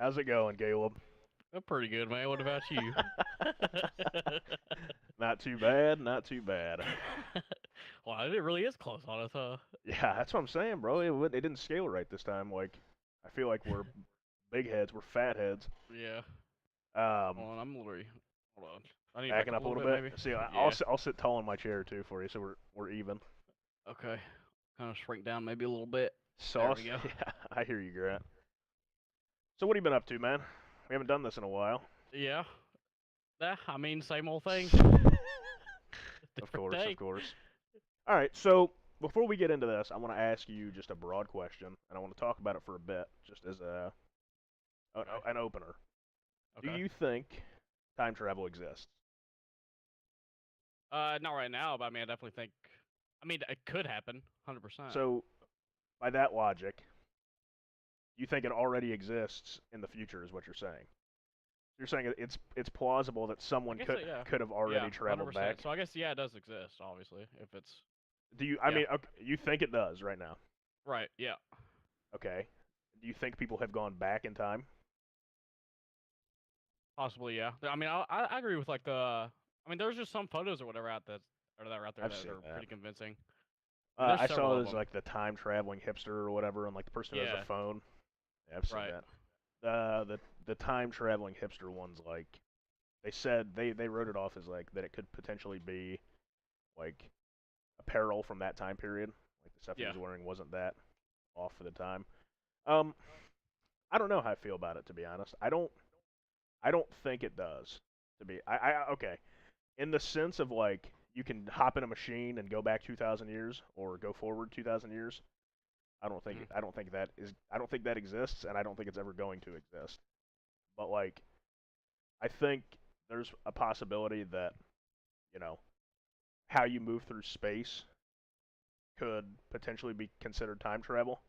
How's it going, Caleb? I'm pretty good, man. What about you? Not too bad, not too bad. Well, it really is close on us, huh? Yeah, that's what I'm saying, bro. It didn't scale right this time. Like, I feel like we're big heads, we're fat heads. Yeah. Um, Hold on, I'm literally. Hold on. I need to back Backing up a up a little little bit, bit. maybe. See, I'll Yeah. I'll sit tall in my chair too for you, so we're even. Okay. Kind of shrink down maybe a little bit. There we Sauce. go. Yeah, I hear you, Grant. So what have you been up to, man? We haven't done this in a while. Yeah. I mean, same old thing. Of Different course, of day. course. All right, so before we get into this, I want to ask you just a broad question, and I want to talk about it for a bit, just as Okay. an opener. Do Okay. you think time travel exists? Not right now, but I mean, I definitely think. I mean, it could happen, 100%. So, by that logic, you think it already exists in the future, is what you're saying. You're saying it's plausible that I someone guess, could yeah. could have Yeah, already traveled 100%. back. So I guess, yeah, it does exist, obviously, if it's. Do you? I Yeah. mean, okay, you think it does right now? Right, yeah. Okay. Do you think people have gone back in time? Possibly, yeah. I mean, I agree with like the. I mean, there's just some photos or whatever that are out there I've that seen are that. pretty convincing. I mean, there's I several saw of it as them. like the time traveling hipster or whatever, and like the person who has the Yeah, phone. Yeah, I've seen right. that. The time traveling hipster ones, like they said they wrote it off as like that it could potentially be like apparel from that time period. Like the stuff he Yeah. was wearing wasn't that off for the time. Um, I don't know how I feel about it, to be honest. I don't think it does. To be okay, in the sense of like you can hop in a machine and go back 2,000 years or go forward 2,000 years. Mhm. I don't think that exists, and I don't think it's ever going to exist. But like I think there's a possibility that you know how you move through space could potentially be considered time travel.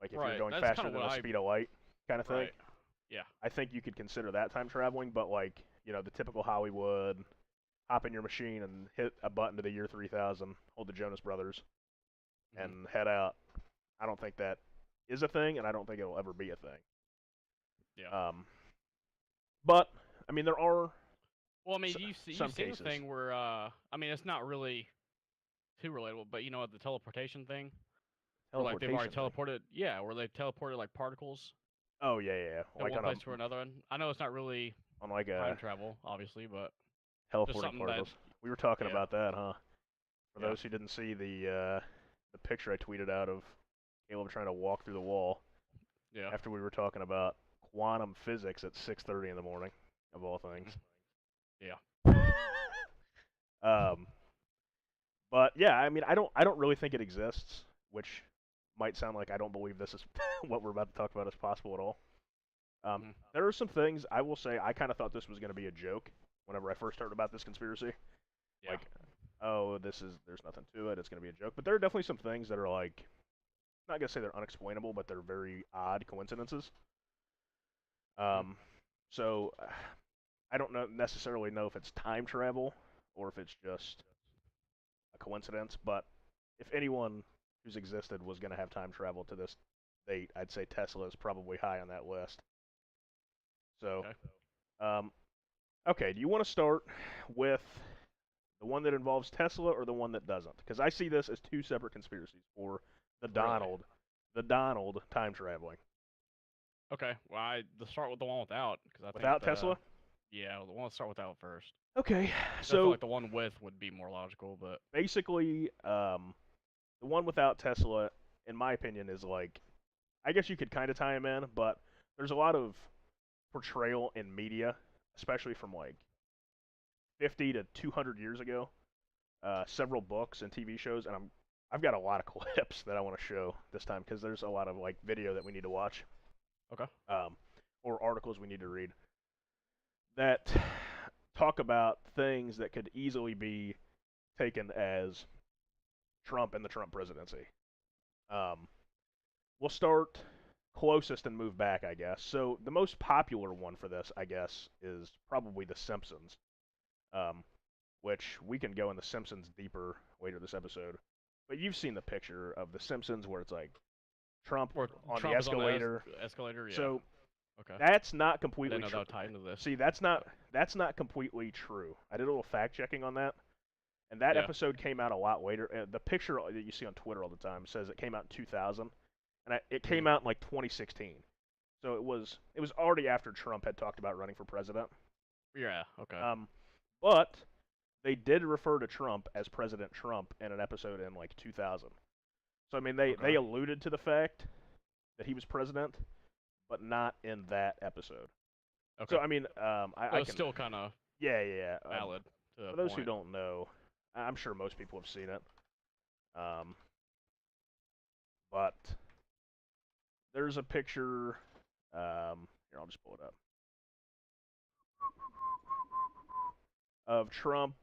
Like if you're Right. going That's kind faster of than what the I. speed of light, kind of thing. Right. Yeah. I think you could consider that time traveling, but like the typical Hollywood, hop in your machine and hit a button to the year 3000, hold the Jonas Brothers, Hmm. and head out. I don't think that is a thing, and I don't think it'll ever be a thing. Yeah. Um, but I mean, there are Well, I mean, you've some seen the cases. thing where I mean, it's not really too relatable, but you know the teleportation thing, where like they've already Teleportation thing. teleported. Yeah, where they teleported like particles Oh yeah, yeah, yeah. at Like one place to another. And I know it's not really on like time a travel, obviously, but just teleporting something that. particles. We were talking Yeah. about that, huh? For Yeah. those who didn't see the picture I tweeted out of Caleb trying to walk through the wall Yeah. after we were talking about quantum physics at 6:30 in the morning, of all things. Hmm. Yeah. Um, but yeah, I mean, I don't really think it exists, which might sound like I don't believe this is what we're about to talk about is possible at all. Hmm. There are some things I will say I kind of thought this was going to be a joke whenever I first heard about this conspiracy. Yeah. Like, oh, there's nothing to it. It's going to be a joke. But there are definitely some things that are like, not gonna say they're unexplainable, but they're very odd coincidences. Hmm. Um, so I don't necessarily know if it's time travel or if it's just a coincidence. But if anyone who's existed was gonna have time travel to this date, I'd say Tesla is probably high on that list. So, Okay. um, okay, do you want to start with the one that involves Tesla or the one that doesn't? Because I see this as two separate conspiracies for the Really? Donald, the Donald time traveling. Okay. Well, let's start with the one without, because I think Without Tesla? yeah, the one let's start without first. Okay, 'Cause I feel so like the one with would be more logical, but basically, the one without Tesla, in my opinion, is like, I guess you could kind of tie him in, but there's a lot of portrayal in media, especially from like 50 to 200 years ago, several books and TV shows, and I've got a lot of clips that I want to show this time because there's a lot of like video that we need to watch, okay. um, or articles we need to read that talk about things that could easily be taken as Trump and the Trump presidency. Um, we'll start closest and move back, I guess. So the most popular one for this, I guess, is probably The Simpsons, um, which we can go in The Simpsons deeper later this episode. But you've seen the picture of The Simpsons where it's like Trump Or on the Trump is on the escalator. escalator. Yeah. So Okay. That's not I completely didn't know that true. would tie into this. See, that's not completely true. I did a little fact checking on that, and that Yeah. episode came out a lot later. The picture that you see on Twitter all the time says it came out in 2000, and it Mhm. came out in like 2016. So it was already after Trump had talked about running for president. Yeah. Okay. Um, but they did refer to Trump as President Trump in an episode in like 2000. So I mean, they Okay. alluded to the fact that he was president, but not in that episode. Okay. So I mean, So I it's can, still kind of yeah, yeah. valid to a For those who point. don't know, I'm sure most people have seen it. Um, but there's a picture. Here, I'll just pull it up of Trump.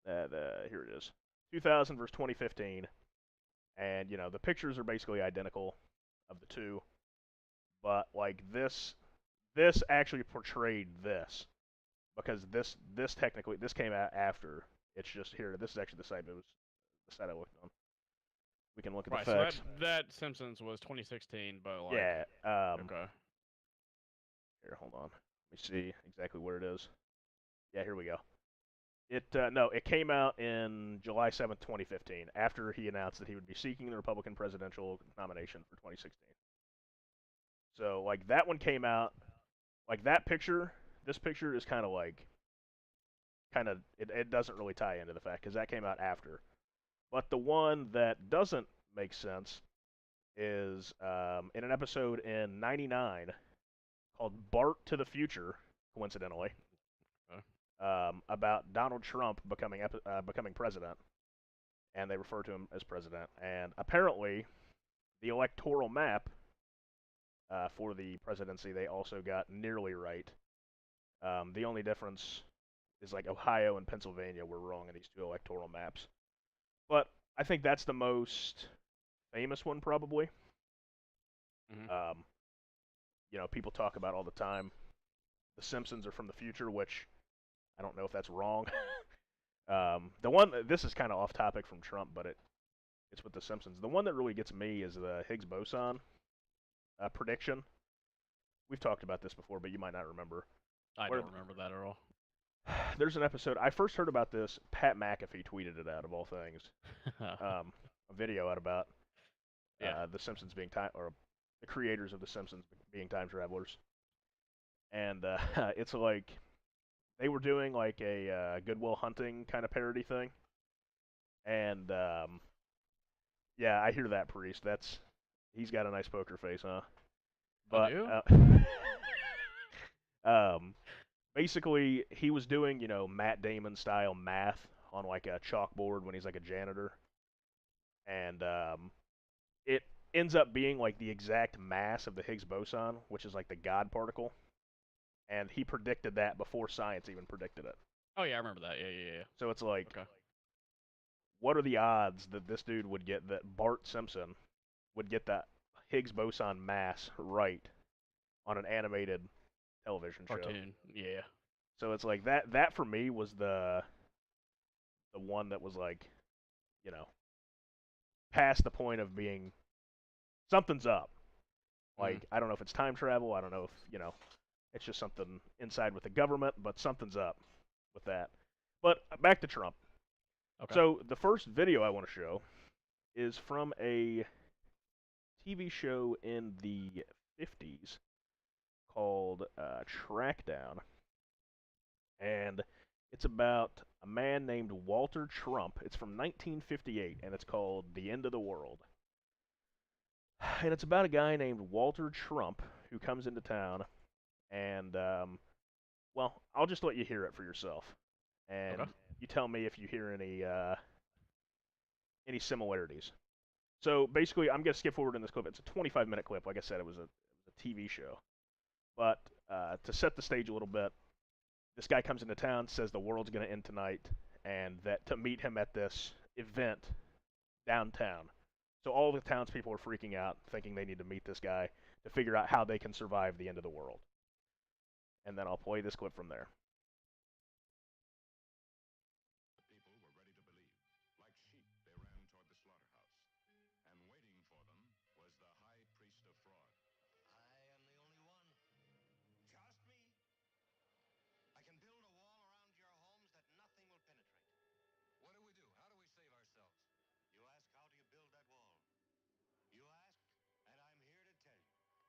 Here it is, 2000 versus 2015, and the pictures are basically identical of the two, but like this actually portrayed this because this technically this came out after. It's just here. This is actually the site. It was the site I looked on. We can look at the Right. So that facts. that Simpsons was 2016, but like Yeah. okay. Here, hold on. Let me see exactly where it is. Yeah, here we go. It came out in July 7th, 2015, after he announced that he would be seeking the Republican presidential nomination for 2016. So like that one came out like that picture. This picture is kind of it doesn't really tie into the fact because that came out after. But the one that doesn't make sense is in an episode in '99 called Bart to the Future, coincidentally, Okay. about Donald Trump becoming president, and they refer to him as president. And apparently, the electoral map for the presidency they also got nearly right. The only difference is like Ohio and Pennsylvania were wrong in these two electoral maps. But I think that's the most famous one, probably. Mhm. Um, people talk about all the time. The Simpsons are from the future, which I don't know if that's wrong. The one this is kind of off topic from Trump, but it's with the Simpsons. The one that really gets me is the Higgs boson prediction. We've talked about this before, but you might not remember. I Where don't remember that at all. there's an episode. I first heard about this. Pat McAfee tweeted it out of all things. A video out about Yeah. the Simpsons being time or the creators of the Simpsons being time travelers, and it's like they were doing like a Goodwill Hunting kind of parody thing, and yeah, I hear that priest. He's got a nice poker face, huh? I But do. um, basically, he was doing Matt Damon style math on like a chalkboard when he's like a janitor, and it ends up being like the exact mass of the Higgs boson, which is like the God particle, and he predicted that before science even predicted it. Oh yeah, I remember that. Yeah, yeah, yeah. So it's like, Okay. what are the odds that this dude would get that Bart Simpson would get that Higgs boson mass right on an animated television show? Cartoon. Yeah. So it's like that for me was the one that was like, you know, past the point of being something's up. Mhm. Like I don't know if it's time travel, I don't know if, it's just something inside with the government, but something's up with that. But back to Trump. Okay. So the first video I want to show is from a TV show in the 50s called Trackdown, and it's about a man named Walter Trump. It's from 1958, and it's called The End of the World. And it's about a guy named Walter Trump who comes into town, and well, I'll just let you hear it for yourself, and Okay. you tell me if you hear any similarities. So basically, I'm gonna skip forward in this clip. It's a 25-minute clip. Like I said, it was a TV show. But to set the stage a little bit, this guy comes into town, says the world's going to end tonight, and that to meet him at this event downtown. So all the townspeople are freaking out, thinking they need to meet this guy to figure out how they can survive the end of the world. And then I'll play this clip from there.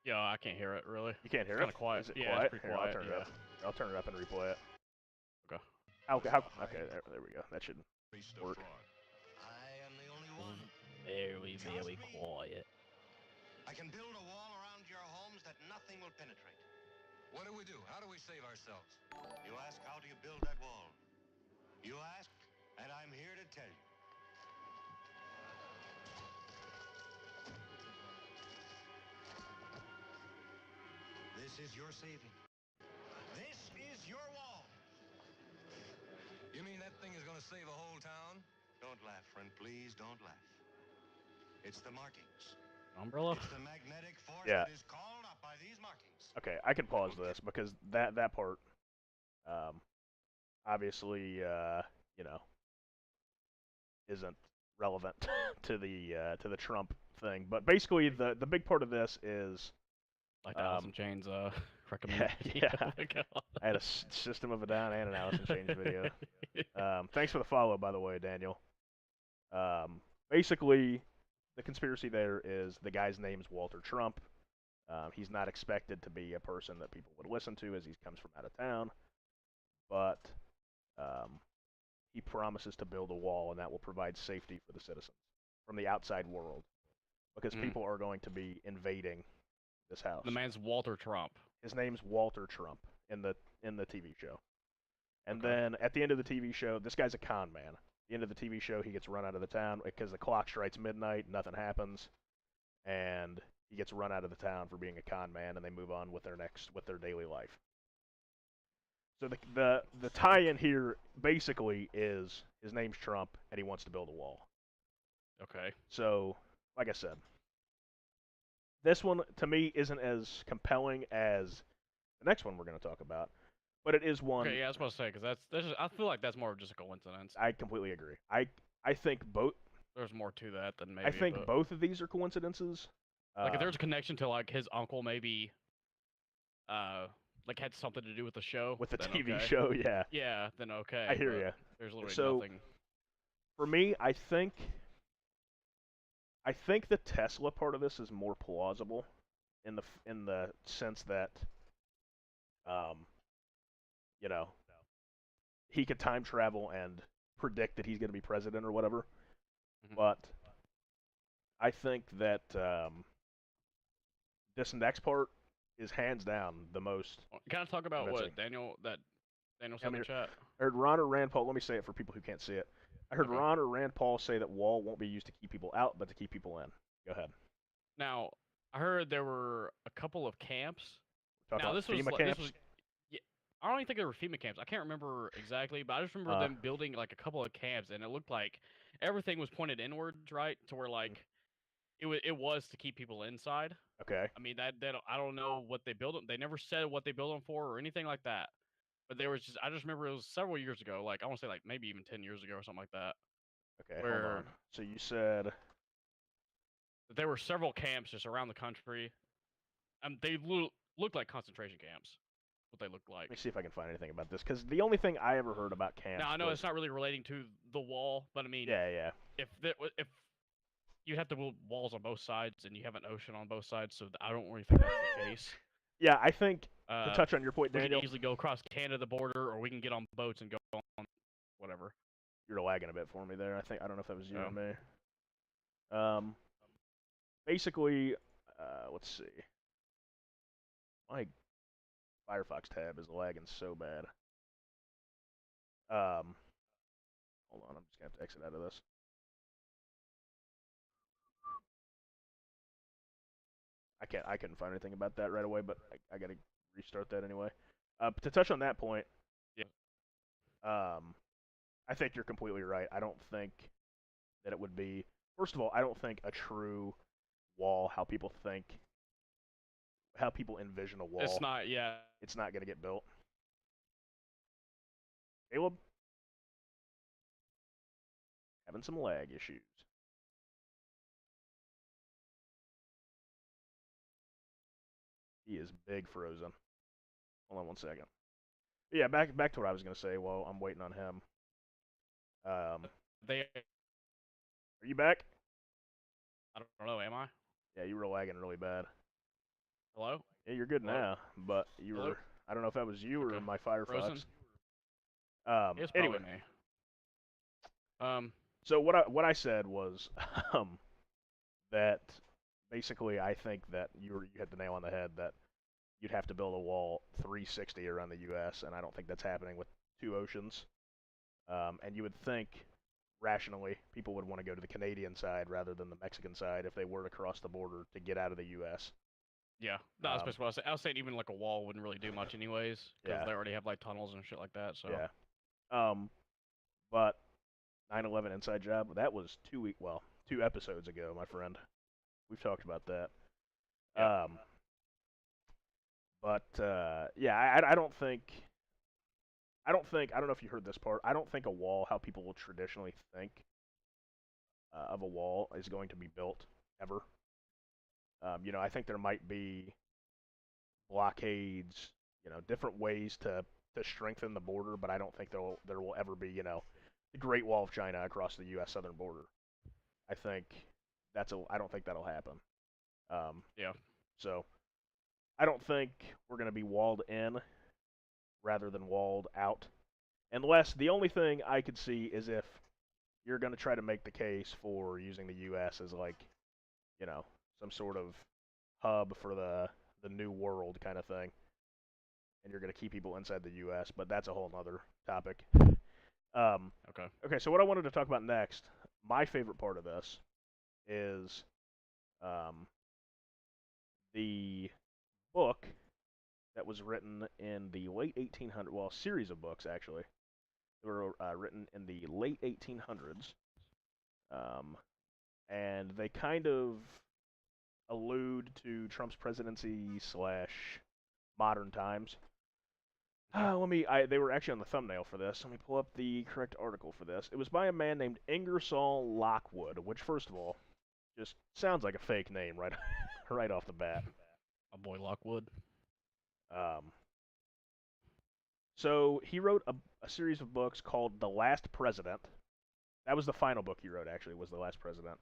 Yeah, I can't hear it really. You can't hear Kind it? of quiet. Is it Yeah, it's quiet? pretty Here, quiet. Yeah. I'll turn it up and replay it. Okay. Okay, there we go. That should work. I am the only one. Very, very quiet. I can build a wall around your homes that nothing will penetrate. What do we do? How do we save ourselves? You ask, how do you build that wall? You ask, and I'm here to tell you. This is your saving. This is your wall. You mean that thing is going to save a whole town? Don't laugh, friend. Please don't laugh. It's the markings. Umbrella? It's the magnetic force Yeah. that is called up by these markings. Okay, I can pause this because that part, obviously, you know, isn't relevant to the Trump thing. But basically, the big part of this is Like the Alice in Chains recommended. yeah. Oh my God. I had a System of a Down and an Alice in Chains video. Thanks for the follow, by the way, Daniel. Basically, the conspiracy there is the guy's name's Walter Trump. He's not expected to be a person that people would listen to as he comes from out of town, but he promises to build a wall, and that will provide safety for the citizens from the outside world, because people are going to be invading this house. The man's Walter Trump. His name's Walter Trump in the TV show. And Okay. then at the end of the TV show, this guy's a con man. At the end of the TV show, he gets run out of the town because the clock strikes midnight, nothing happens, and he gets run out of the town for being a con man, and they move on with their daily life. So the tie-in here basically is his name's Trump, and he wants to build a wall. Okay. So, like I said, this one to me isn't as compelling as the next one we're going to talk about, but it is one. Okay, yeah, I was supposed to say because that's just, I feel like that's more of just a coincidence. I completely agree. I think both. There's more to that than maybe. I think but, both of these are coincidences. like if there's a connection to like his uncle maybe, like had something to do with the show. with the then TV okay. show, yeah. Yeah, then okay. I hear but ya. There's literally So- nothing. For me, I think the Tesla part of this is more plausible in the sense that, you know, he could time travel and predict that he's going to be president or whatever. Mhm. But I think that this next part is hands down the most. Can I talk about convincing. what Daniel said in the chat? I heard Ron or Rand Paul. Let me say it for people who can't see it. I heard Okay. Ron or Rand Paul say that wall won't be used to keep people out, but to keep people in. Go ahead. Now, I heard there were a couple of camps. Talk Now about this was FEMA like, camps. this was, yeah, I don't even think they were FEMA camps. I can't remember exactly, but I just remember them building like a couple of camps, and it looked like everything was pointed inwards, right? To where like it was to keep people inside. Okay. I mean that I don't know what they built them. They never said what they built them for or anything like that. But there was just I just remember it was several years ago. Like I want to say like maybe even 10 years ago or something like that. Okay. Hold Where on. So you said that there were several camps just around the country. They looked like concentration camps. What they looked like. let me see if I can find anything about this, because the only thing I ever heard about camps. Now I know was, it's not really relating to the wall, but I mean, Yeah. if you'd have to build walls on both sides, and you have an ocean on both sides, so I don't really think that's the case. Yeah, I think to touch on your point, we Daniel, can easily go across Canada border, or we can get on boats and go on whatever. you're lagging a bit for me there. I don't know if that was you Oh. or me. Basically, let's see. My Firefox tab is lagging so bad. Hold on, I'm just gonna have to exit out of this. I couldn't find anything about that right away, but I gotta restart that anyway. To touch on that point, Yeah. I think you're completely right. I don't think that it would be. First of all, I don't think a true wall, how people envision a wall, It's not, yeah. it's not gonna get built. Caleb, having some lag issues. He is big frozen. Hold on one second. Yeah, back to what I was gonna say while I'm waiting on him. They, Are you back? I don't know, am I? Yeah, you were lagging really bad. Hello? Yeah, you're good Hello? now, but you Hello? were. I don't know if that was you or Okay. my Firefox. Frozen? It's Anyway, probably me. Um, so what I said was um, that basically I think that you hit the nail on the head that you'd have to build a wall 360 around the U.S. and I don't think that's happening with two oceans. And you would think rationally people would want to go to the Canadian side rather than the Mexican side if they were to cross the border to get out of the U.S. yeah. That's basically what I was saying. I was saying even like a wall wouldn't really do much anyways, because Yeah, they already have like tunnels and shit like that, so. yeah. But 9/11 inside job that was 2 week, well, 2 episodes ago, my friend. We've talked about that. Yep. Yeah, I don't think. I don't know if you heard this part. I don't think a wall, how people will traditionally think of a wall, is going to be built ever. I think there might be blockades, different ways to strengthen the border, but I don't think there will ever be, the Great Wall of China across the U.S. southern border. I think I don't think that'll happen. Yeah. So I don't think we're going to be walled in rather than walled out, unless the only thing I could see is if you're going to try to make the case for using the U.S. as like, some sort of hub for the new world kind of thing, and you're going to keep people inside the U.S. But that's a whole other topic. Okay. Okay, so what I wanted to talk about next, my favorite part of this, is um, the book that was written in the late 1800s. Well, a series of books actually. They were written in the late 1800s, and they kind of allude to Trump's presidency slash modern times. They were actually on the thumbnail for this. Let me pull up the correct article for this. It was by a man named Ingersoll Lockwood, which, first of all, just sounds like a fake name right, right off the bat. My boy Lockwood. Um, so he wrote a series of books called The Last President. That was the final book he wrote, actually, was The Last President.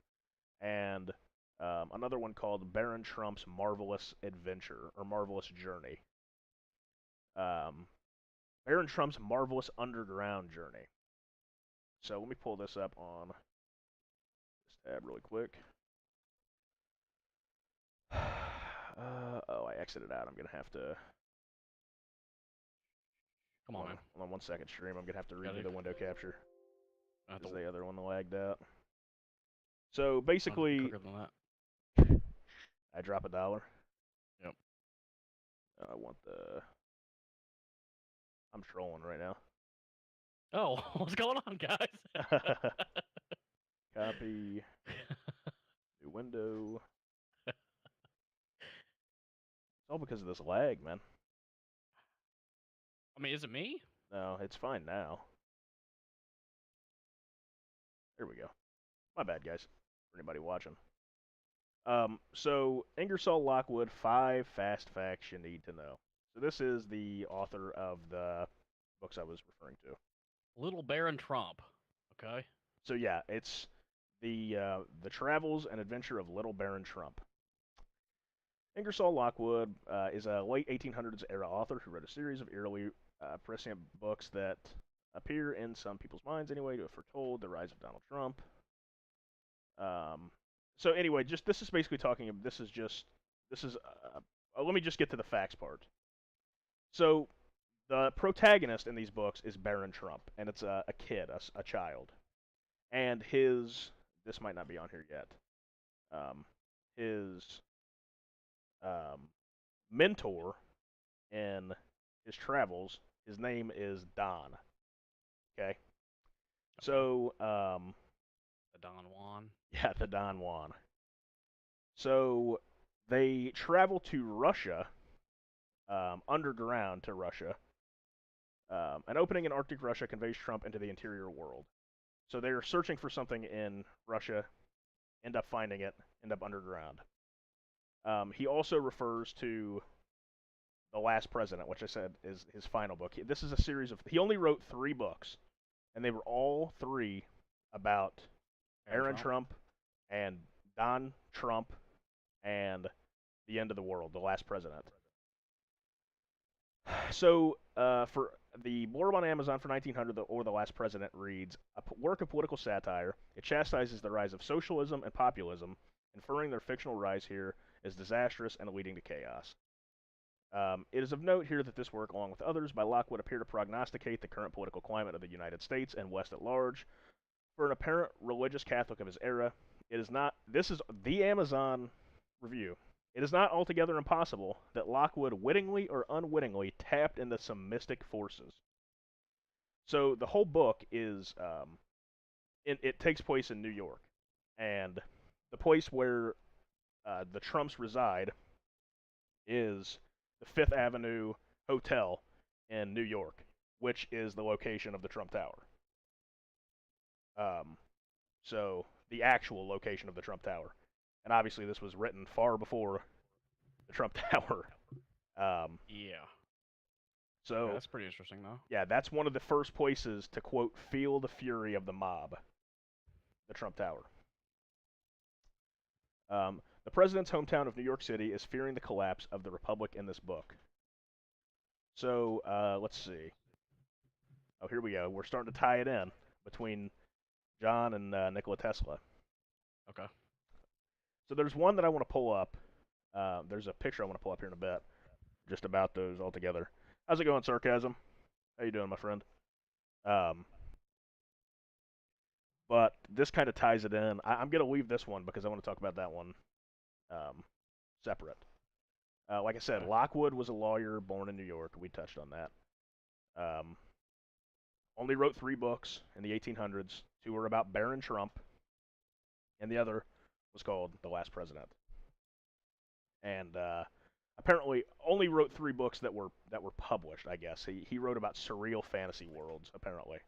And another one called Baron Trump's Marvelous Adventure, or Marvelous Journey. Baron Trump's Marvelous Underground Journey. So let me pull this up on this tab really quick. Oh, I exited out. I'm going to have to... Come on, man. Hold on 1 second, stream. I'm going to have to redo it. the window capture. Not Because the the other one lagged out. So basically, quicker than that. I drop $1. Yep. I want the... I'm trolling right now. Oh, what's going on, guys? Copy. New window. It's all because of this lag, man. I mean, is it me? No, it's fine now. There we go. My bad, guys. For anybody watching. So Ingersoll Lockwood, 5 fast facts you need to know. So this is the author of the books I was referring to. Little Baron Trump. Okay. So yeah, it's the travels and adventure of Little Baron Trump. Ingersoll Lockwood is a late 1800s era author who wrote a series of eerily prescient books that appear in some people's minds anyway to have foretold the rise of Donald Trump. So anyway, just this is basically talking. This is. Let me just get to the facts part. So the protagonist in these books is Baron Trump, and it's a kid, a child, and his. This might not be on here yet. His mentor in his travels, his name is Don. Okay. So The Don Juan. yeah, the Don Juan. So they travel to Russia, underground to Russia. An opening in Arctic Russia conveys Trump into the interior world. So they're searching for something in Russia, end up finding it, end up underground. He also refers to The Last President, which I said is his final book. This is a series of... He only wrote 3 books, and they were all 3 about Aaron Trump and Don Trump and the end of the world, the last president. So, for the blurb on Amazon for 1900 or the last president reads, a work of political satire. It chastises the rise of socialism and populism, inferring their fictional rise here is disastrous and leading to chaos. It is of note here that this work, along with others by Lockwood, appear to prognosticate the current political climate of the United States and West at large. For an apparent religious Catholic of his era, it is not. This is the Amazon review. It is not altogether impossible that Lockwood wittingly or unwittingly tapped into some mystic forces. So the whole book is, it takes place in New York, and the place where the Trumps reside is the Fifth Avenue Hotel in New York, which is the location of the Trump Tower. So the actual location of the Trump Tower. And obviously this was written far before the Trump Tower. Yeah. So Yeah, that's pretty interesting, though. yeah, that's one of the first places to, quote, feel the fury of the mob, the Trump Tower. The president's hometown of New York City is fearing the collapse of the republic in this book. So, let's see. Oh, here we go. We're starting to tie it in between John and Nikola Tesla. Okay. So there's one that I want to pull up. There's a picture I want to pull up here in a bit, just about those all together. How's it going, Sarcasm? How you doing, my friend? But this kind of ties it in. I'm going to leave this one because I want to talk about that one separate. Like I said, Lockwood was a lawyer born in New York. We touched on that. Only wrote 3 books in the 1800s. 2 were about Baron Trump, and the other was called The Last President. And apparently only wrote 3 books that were published, I guess. He wrote about surreal fantasy worlds, apparently.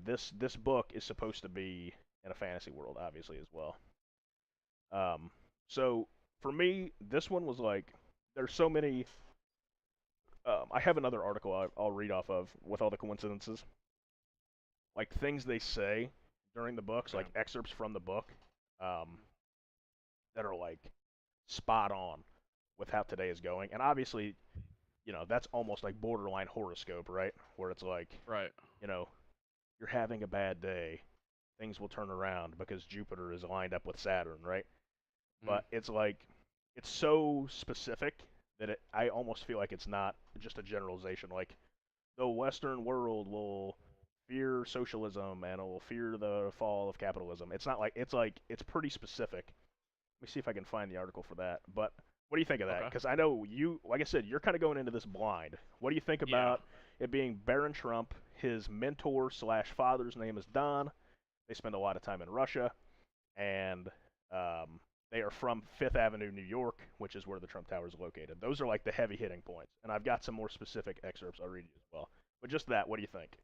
This book is supposed to be in a fantasy world, obviously, as well. So for me, this one was like, there's so many. I have another article I'll read off of with all the coincidences, like things they say during the books, like excerpts from the book, that are like spot on with how today is going. And obviously, you know, that's almost like borderline horoscope, right? Where it's like, Right. you know, you're having a bad day, things will turn around because Jupiter is lined up with Saturn, right? But it's like, it's so specific that I almost feel like it's not just a generalization. Like, the Western world will fear socialism and it will fear the fall of capitalism. It's not like, it's pretty specific. Let me see if I can find the article for that. But what do you think of that? Because I know you, like I said, you're kind of going into this blind. What do you think about it being Baron Trump? His mentor / father's name is Don. They spend a lot of time in Russia, and they are from Fifth Avenue, New York, which is where the Trump Tower is located. Those are like the heavy hitting points, and I've got some more specific excerpts I'll read you as well. But just that, what do you think?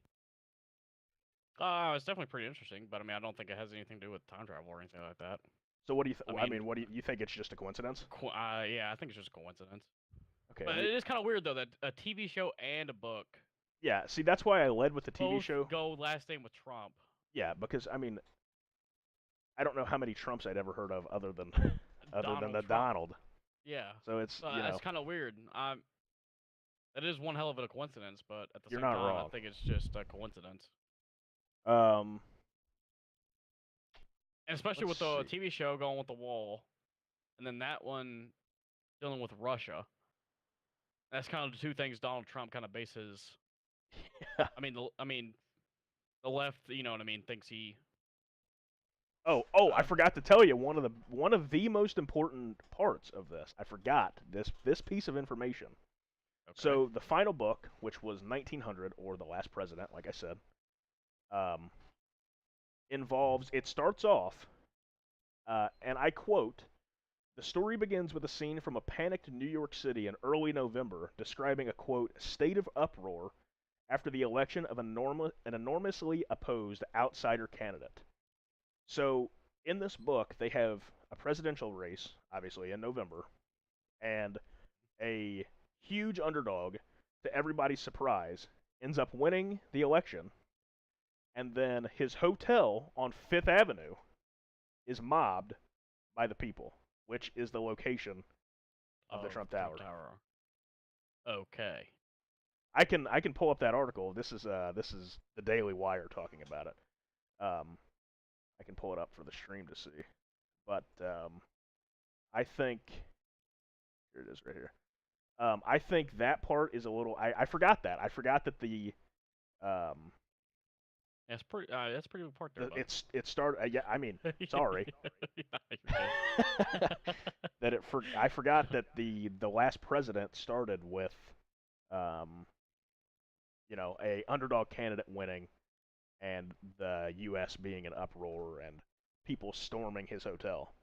It's definitely pretty interesting, but I mean, I don't think it has anything to do with time travel or anything like that. So what do you? I mean, what do you think? It's just a coincidence? Yeah, I think it's just a coincidence. Okay. But it is kind of weird though that a TV show and a book. Yeah. See, that's why I led with the TV both show. Go last name with Trump. Yeah, because I mean, I don't know how many Trumps I'd ever heard of other than Trump. Donald. Yeah. So it's that's kind of weird. That is one hell of a coincidence, but at the You're same not time, wrong. I think it's just a coincidence. And especially with the TV show going with the wall, and then that one dealing with Russia. That's kind of the 2 things Donald Trump kind of bases. Yeah. I mean, the left, you know what I mean, thinks he. Oh! I forgot to tell you one of the most important parts of this. I forgot this piece of information. Okay. So the final book, which was 1900 or The Last President, like I said, involves. It starts off, and I quote. The story begins with a scene from a panicked New York City in early November, describing a, quote, state of uproar after the election of an enormously opposed outsider candidate. So, in this book, they have a presidential race, obviously, in November, and a huge underdog, to everybody's surprise, ends up winning the election, and then his hotel on Fifth Avenue is mobbed by the people, which is the location of the Trump the Tower. Okay. I can pull up that article. This is the Daily Wire talking about it. I can pull it up for the stream to see. But I think here it is right here. I think that part is a little. I forgot that. I forgot that the That's a pretty good part there. Bud. it started. Yeah, I mean, sorry. Yeah, That I forgot that the last president started with, a underdog candidate winning, and the U.S. being in uproar and people storming his hotel.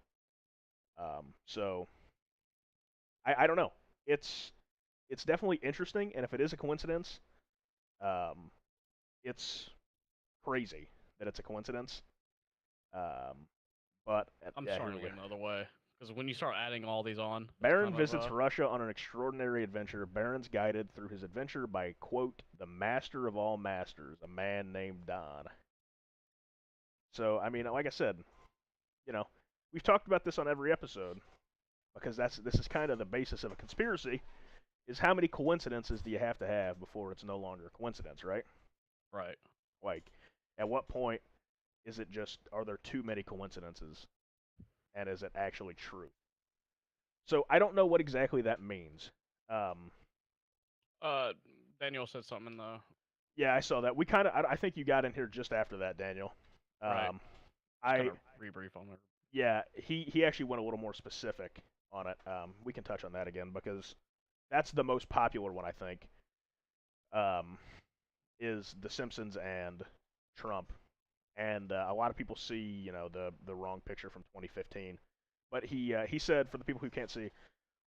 So I don't know. It's definitely interesting, and if it is a coincidence, it's crazy that it's a coincidence. But I'm yeah, starting to lean the other way because when you start adding all these on, Barron visits Russia on an extraordinary adventure. Barron's guided through his adventure by, quote, the master of all masters, a man named Don. So, I mean, like I said, we've talked about this on every episode because this is kind of the basis of a conspiracy, is how many coincidences do you have to have before it's no longer a coincidence, right? Right. Like, at what point is it just, are there too many coincidences? And is it actually true? So I don't know what exactly that means. Daniel said something in the. Yeah, I saw that. I think you got in here just after that, Daniel. Right. I rebrief on it. Yeah, he actually went a little more specific on it. We can touch on that again because that's the most popular one, I think. Is The Simpsons and Trump, and a lot of people see the wrong picture from 2015. But he said, for the people who can't see,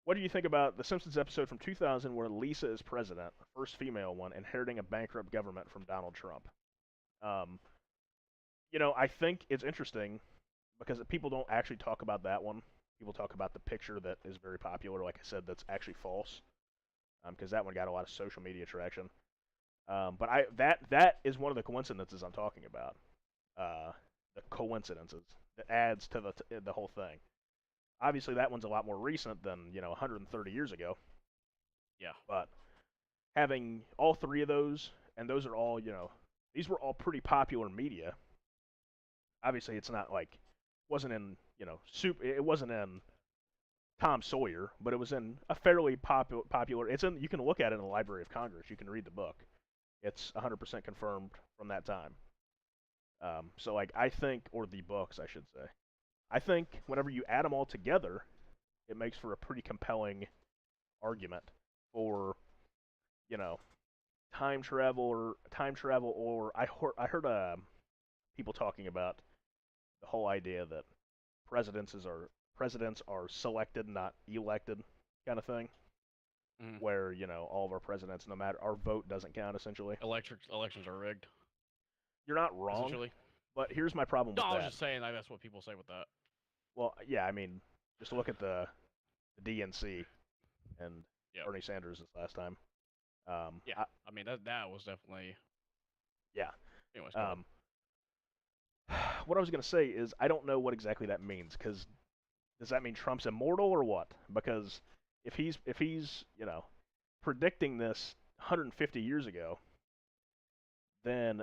what do you think about The Simpsons episode from 2000 where Lisa is president, first female one, inheriting a bankrupt government from Donald Trump? I think it's interesting because people don't actually talk about that one. People talk about the picture that is very popular, like I said, that's actually false, because that one got a lot of social media traction. But that is one of the coincidences I'm talking about. The coincidences that adds to the whole thing. Obviously, that one's a lot more recent than 130 years ago. Yeah. But having all three of those, and those are all these were all pretty popular media. Obviously, it's not like wasn't in it wasn't in Tom Sawyer, but it was in a fairly popular. It's in. You can look at it in the Library of Congress. You can read the book. It's 100% confirmed from that time. So I think, or the books, I should say. I think whenever you add them all together, it makes for a pretty compelling argument for, time travel, or I heard people talking about the whole idea that presidents are selected, not elected, kind of thing. Mm. Where all of our presidents, no matter our vote, doesn't count essentially. Elections are rigged. You're not wrong, but here's my problem with that. I was just saying that's what people say with that. Well, yeah, I mean, just look at the DNC and Bernie Sanders this last time. Yeah, I mean that was definitely. Yeah. Anyways, what I was gonna say is I don't know what exactly that means, because does that mean Trump's immortal or what? Because if he's predicting this 150 years ago, then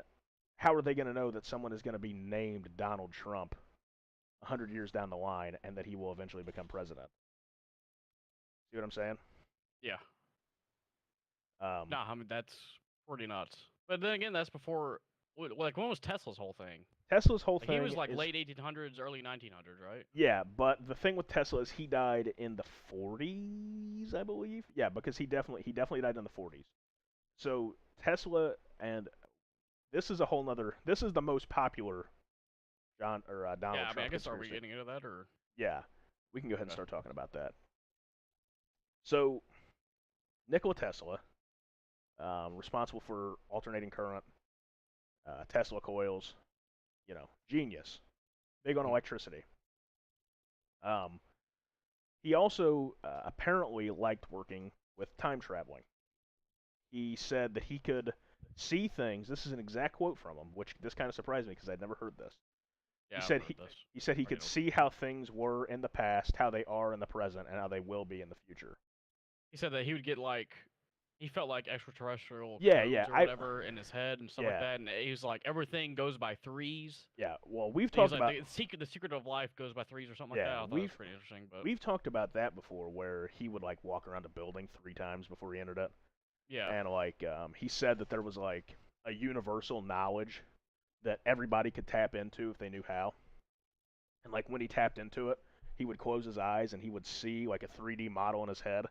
how are they going to know that someone is going to be named Donald Trump 100 years down the line and that he will eventually become president? See what I'm saying? Yeah. I mean that's pretty nuts. But then again, that's before. Like, when was Tesla's whole thing? Tesla's whole thing. He was like late 1800s, early 1900s, right? Yeah, but the thing with Tesla is he died in the 40s, I believe. Yeah, because he definitely died in the 40s. So Tesla, and this is a whole nother. This is the most popular Donald Trump. Yeah, I mean, I guess are we getting into that or? Yeah, we can go ahead and start talking about that. So, Nikola Tesla, responsible for alternating current, Tesla coils, genius, big on electricity. He also apparently liked working with time traveling. He said that he could see things. This is an exact quote from him, which this kind of surprised me because I'd never heard this. Yeah, he said he could see how things were in the past, how they are in the present, and how they will be in the future. He said that he would get like he felt like extraterrestrial Yeah, codes yeah, or whatever in his head and stuff like yeah, that, and he was like everything goes by threes. yeah. Well, we've He was talked like about the secret of life goes by threes or something like yeah, that. I thought it was pretty interesting, but we've talked about that before, where he would like walk around a building 3 times before he entered it, yeah, and like he said that there was like a universal knowledge that everybody could tap into if they knew how, and like when he tapped into it, he would close his eyes and he would see like a 3D model in his head.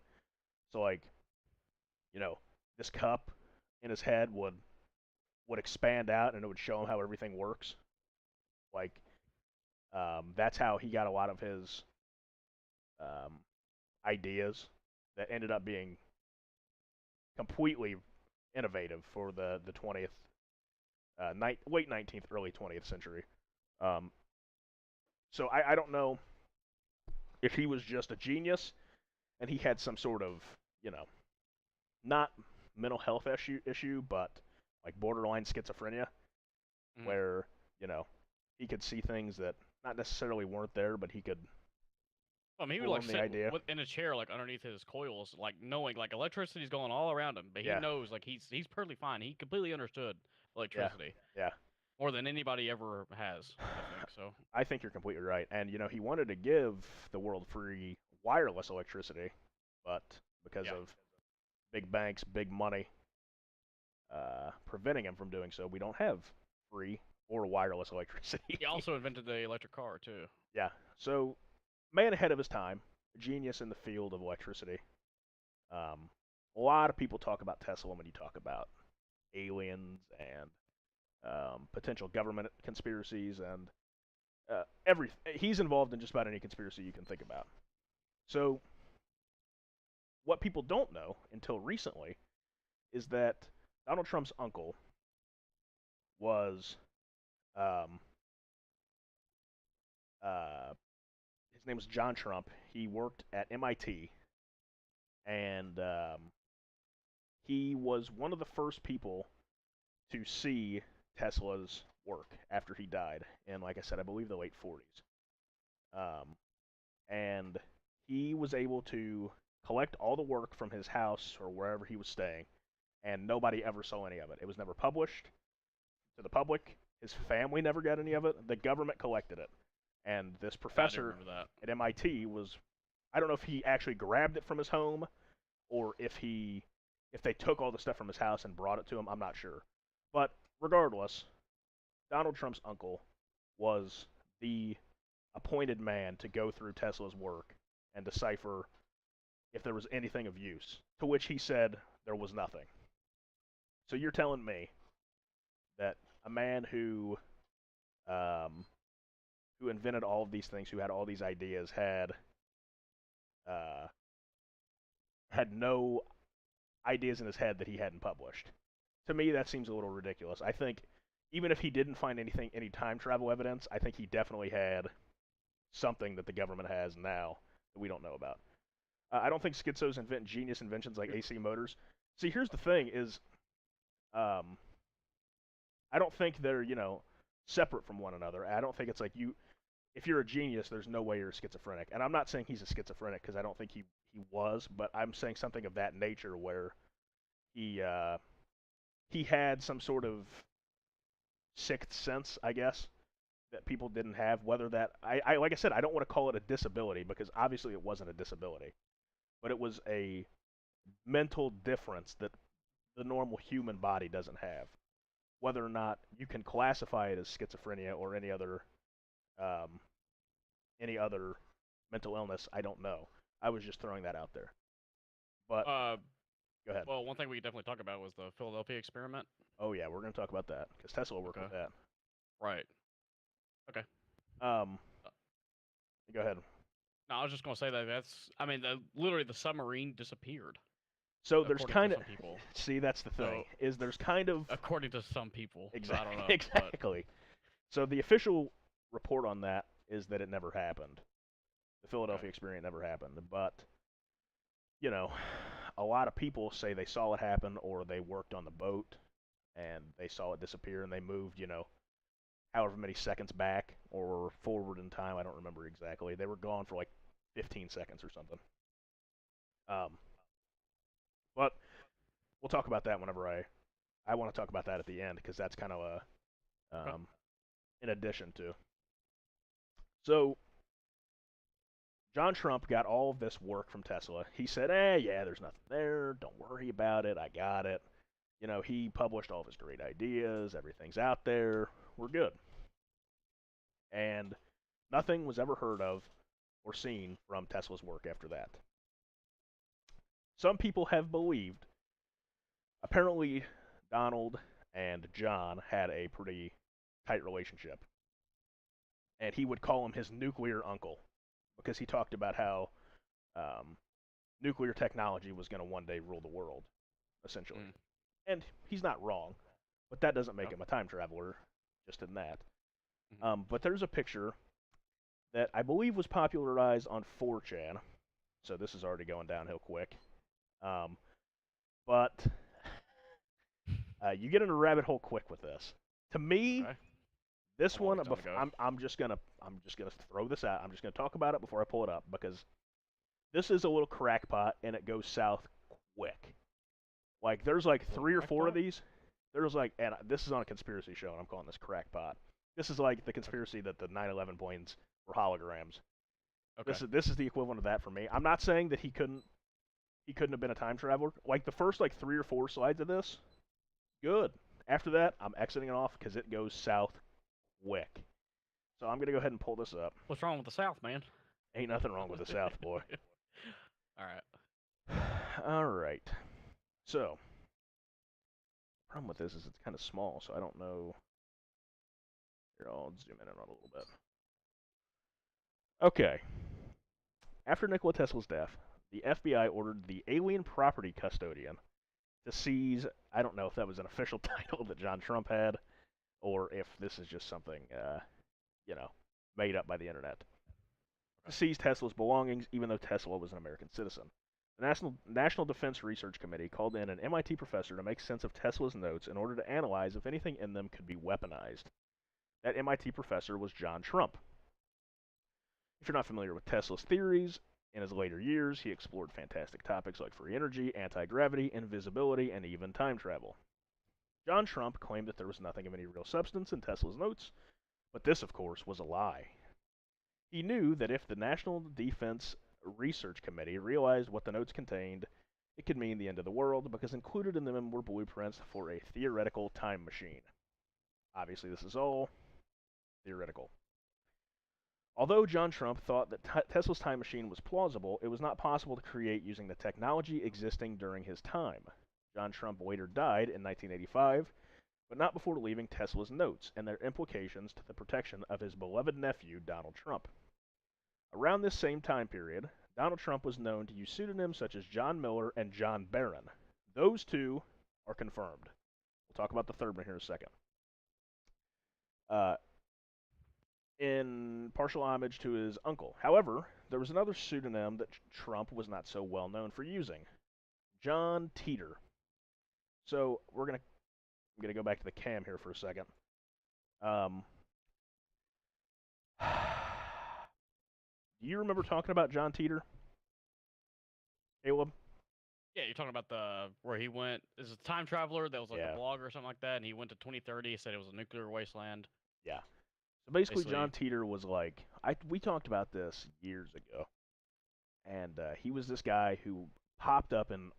So like, you know, this cup in his head would expand out and it would show him how everything works. Like, that's how he got a lot of his um, ideas that ended up being completely innovative for the 20th, late 19th, early 20th century. Um, so I don't know if he was just a genius and he had some sort of, you know, not mental health issue, but like borderline schizophrenia, Mhm. where you know he could see things that not necessarily weren't there, but he could I mean, he would like form the sit idea. in a chair like underneath his coils, like knowing like electricity's going all around him, but he Yeah, knows like he's perfectly fine. He completely understood yeah, electricity yeah. more than anybody ever has. I think so. I think you're completely right. And you know, he wanted to give the world free wireless electricity, but because Yeah. of big banks, big money, preventing him from doing so, we don't have free or wireless electricity. He also invented the electric car too. Yeah. So, man ahead of his time, a genius in the field of electricity. A lot of people talk about Tesla when you talk about aliens and potential government conspiracies and he's involved in just about any conspiracy you can think about. So, what people don't know until recently is that Donald Trump's uncle was um, his name was John Trump. He worked at MIT, and he was one of the first people to see Tesla's work after he died in, like I said, I believe the late 40s. And he was able to collect all the work from his house or wherever he was staying, and nobody ever saw any of it. It was never published to the public. His family never got any of it. The government collected it. And this I do professor remember that. at MIT was, I don't know if he actually grabbed it from his home or if they took all the stuff from his house and brought it to him. I'm not sure. But regardless, Donald Trump's uncle was the appointed man to go through Tesla's work and decipher if there was anything of use, to which he said there was nothing. So you're telling me that a man um, who invented all of these things, who had all these ideas, uh, had no ideas in his head that he hadn't published. To me, that seems a little ridiculous. I think even if he didn't find any time travel evidence, I think he definitely had something that the government has now that we don't know about. I don't think schizos invent genius inventions like AC motors. See, here's the thing: is um, I don't think they're separate from one another. I don't think it's like you. If you're a genius, there's no way you're schizophrenic. And I'm not saying he's a schizophrenic because I don't think he was, but I'm saying something of that nature where he he had some sort of sixth sense, I guess, that people didn't have. Whether that I like I said, I don't want to call it a disability because obviously it wasn't a disability, but it was a mental difference that the normal human body doesn't have. Whether or not you can classify it as schizophrenia or um, any other mental illness, I don't know. I was just throwing that out there. But Uh, go ahead. well, one thing we definitely talked about was the Philadelphia experiment. Oh yeah, we're gonna talk about that because Tesla worked with Okay. that. Right. Okay. Um, Uh, go ahead. No, I was just gonna say that I mean, literally the submarine disappeared. So there's According kind to of some people. see that's the thing So, is there's kind of according to some people. So I exactly don't know. But exactly. So the official report on that is that it never happened. The Philadelphia okay. experiment never happened, but you know, a lot of people say they saw it happen or they worked on the boat and they saw it disappear and they moved, however many seconds back or forward in time. I don't remember exactly. They were gone for like 15 seconds or something. Um, But we'll talk about that whenever I want to talk about that at the end because that's kind of a in addition to. So John Trump got all of this work from Tesla. He said, yeah, there's nothing there. Don't worry about it. I got it. You know, he published all of his great ideas. Everything's out there. We're good. And nothing was ever heard of or seen from Tesla's work after that. Some people have believed, apparently, Donald and John had a pretty tight relationship. And he would call him his nuclear uncle because he talked about how nuclear technology was going to one day rule the world, essentially. And he's not wrong, but that doesn't make him a time traveler, just in that. But there's a picture that I believe was popularized on 4chan, so this is already going downhill quick. But you get in a rabbit hole quick with this. To me, this one, I'm just gonna throw this out. I'm just gonna talk about it before I pull it up because this is a little crackpot and it goes south quick. Like there's like 3 or 4 of these. There's like, and this is on a conspiracy show, and I'm calling this crackpot. This is like the conspiracy that the 9/11 planes were holograms. Okay. This is the equivalent of that for me. I'm not saying that he couldn't have been a time traveler. Like the first like 3 or 4 slides of this, good. After that, I'm exiting it off because it goes south quick. So I'm gonna go ahead and pull this up. What's wrong with the South, man? Ain't nothing wrong with the South, boy. All right. All right. So, the problem with this is it's kind of small, so I don't know. Here, I'll zoom in on it a little bit. Okay. After Nikola Tesla's death, the FBI ordered the alien property custodian to seize, I don't know if that was an official title that John Trump had, or if this is just something, made up by the internet. To seize Tesla's belongings, even though Tesla was an American citizen. The National Defense Research Committee called in an MIT professor to make sense of Tesla's notes in order to analyze if anything in them could be weaponized. That MIT professor was John Trump. If you're not familiar with Tesla's theories, in his later years, he explored fantastic topics like free energy, anti-gravity, invisibility, and even time travel. John Trump claimed that there was nothing of any real substance in Tesla's notes, but this, of course, was a lie. He knew that if the National Defense Research Committee realized what the notes contained, it could mean the end of the world, because included in them were blueprints for a theoretical time machine. Obviously, this is all theoretical. Although John Trump thought that Tesla's time machine was plausible, it was not possible to create using the technology existing during his time. John Trump later died in 1985, but not before leaving Tesla's notes and their implications to the protection of his beloved nephew, Donald Trump. Around this same time period, Donald Trump was known to use pseudonyms such as John Miller and John Barron. Those two are confirmed. We'll talk about the third one here in a second. In partial homage to his uncle. However, there was another pseudonym that Trump was not so well known for using. John Teeter. So I'm gonna go back to the cam here for a second. Do you remember talking about John Teeter, Caleb? Yeah, you're talking about where he went. Is a time traveler that was like a blogger or something like that, and he went to 2030. Said it was a nuclear wasteland. Yeah. So basically, John Teeter was like, we talked about this years ago, and he was this guy who popped up in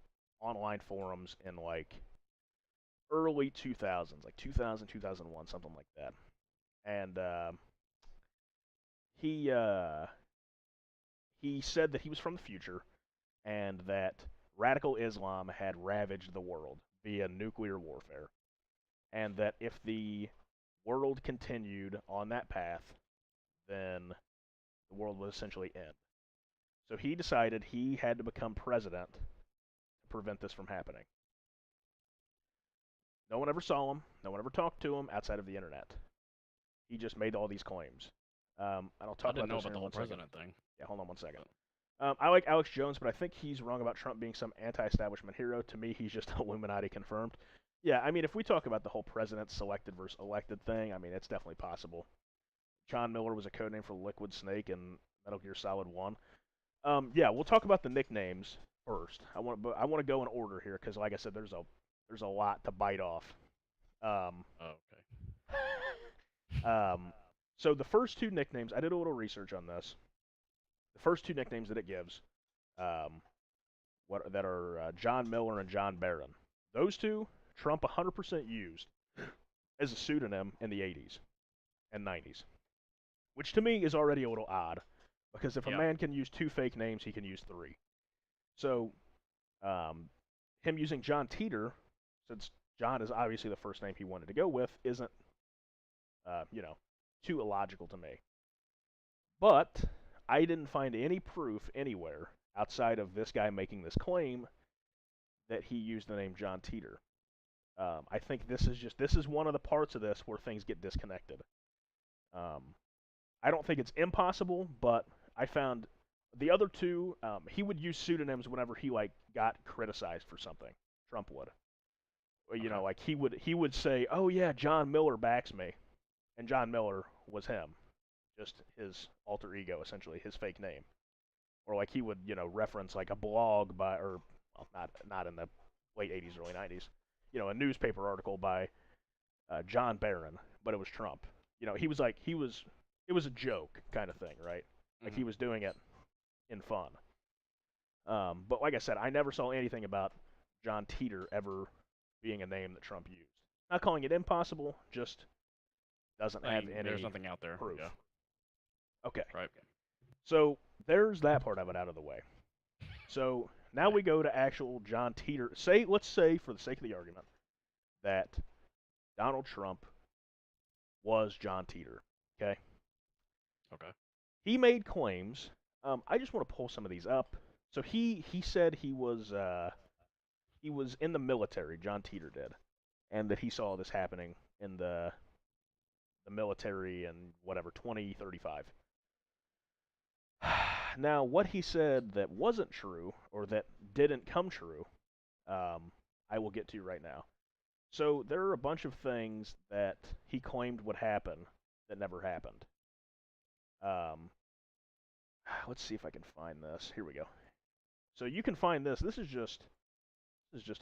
online forums in like early 2000s, like 2000, 2001, something like that. And he said that he was from the future and that radical Islam had ravaged the world via nuclear warfare, and that if the world continued on that path, then the world would essentially end. So he decided he had to become president to prevent this from happening. No one ever saw him. No one ever talked to him outside of the internet. He just made all these claims. And I'll talk about the whole president thing. Yeah, hold on one second. I like Alex Jones, but I think he's wrong about Trump being some anti-establishment hero. To me, he's just Illuminati confirmed. Yeah, I mean, if we talk about the whole president selected versus elected thing, I mean, it's definitely possible. John Miller was a codename for Liquid Snake in Metal Gear Solid 1. Yeah, we'll talk about the nicknames first. I want to go in order here because, like I said, there's a lot to bite off. Oh, okay. So the first two nicknames, I did a little research on this. The first two nicknames that it gives, that are John Miller and John Barron. Those two, Trump 100% used as a pseudonym in the 80s and 90s, which to me is already a little odd, because if a man can use two fake names, he can use three. So, him using John Teeter, since John is obviously the first name he wanted to go with, isn't, too illogical to me. But I didn't find any proof anywhere outside of this guy making this claim that he used the name John Teeter. I think this is one of the parts of this where things get disconnected. I don't think it's impossible, but I found the other two, he would use pseudonyms whenever he got criticized for something. Trump would. Like he would say, "Oh yeah, John Miller backs me," and John Miller was him, just his alter ego, essentially his fake name. Or like he would, reference like a blog by, or well, not in the late 80s, early 90s, a newspaper article by John Barron, but it was Trump. He was it was a joke kind of thing, right? Like he was doing it in fun. But like I said, I never saw anything about John Teeter ever being a name that Trump used. Not calling it impossible, just doesn't have any There's nothing out there. proof. Yeah. Okay. Right. So there's that part of it out of the way. So now we go to actual John Teeter. Let's say, for the sake of the argument, that Donald Trump was John Teeter. Okay. Okay. He made claims. I just want to pull some of these up. So he said he was in the military. John Teeter did, and that he saw this happening in the military in whatever 2035. Now, what he said that wasn't true, or that didn't come true, I will get to right now. So there are a bunch of things that he claimed would happen that never happened. Let's see if I can find this. Here we go. So you can find this. This is just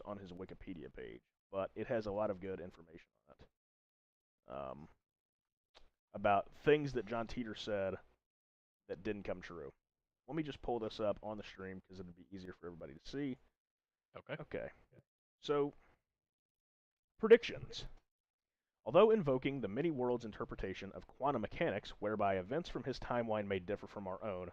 on his Wikipedia page, but it has a lot of good information on it. About things that John Teeter said that didn't come true. Let me just pull this up on the stream because it'd be easier for everybody to see. Okay. Okay. So, predictions. Although invoking the many worlds interpretation of quantum mechanics, whereby events from his timeline may differ from our own,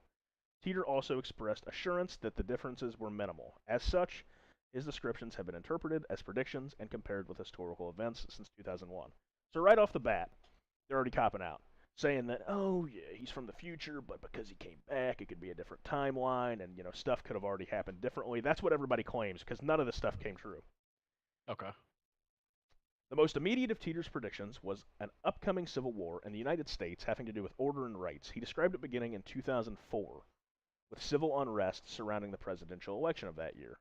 Teeter also expressed assurance that the differences were minimal. As such, his descriptions have been interpreted as predictions and compared with historical events since 2001. So right off the bat, they're already copping out, saying that, oh yeah, he's from the future, but because he came back, it could be a different timeline, and stuff could have already happened differently. That's what everybody claims, because none of this stuff came true. Okay. The most immediate of Teeter's predictions was an upcoming civil war in the United States having to do with order and rights. He described it beginning in 2004, with civil unrest surrounding the presidential election of that year.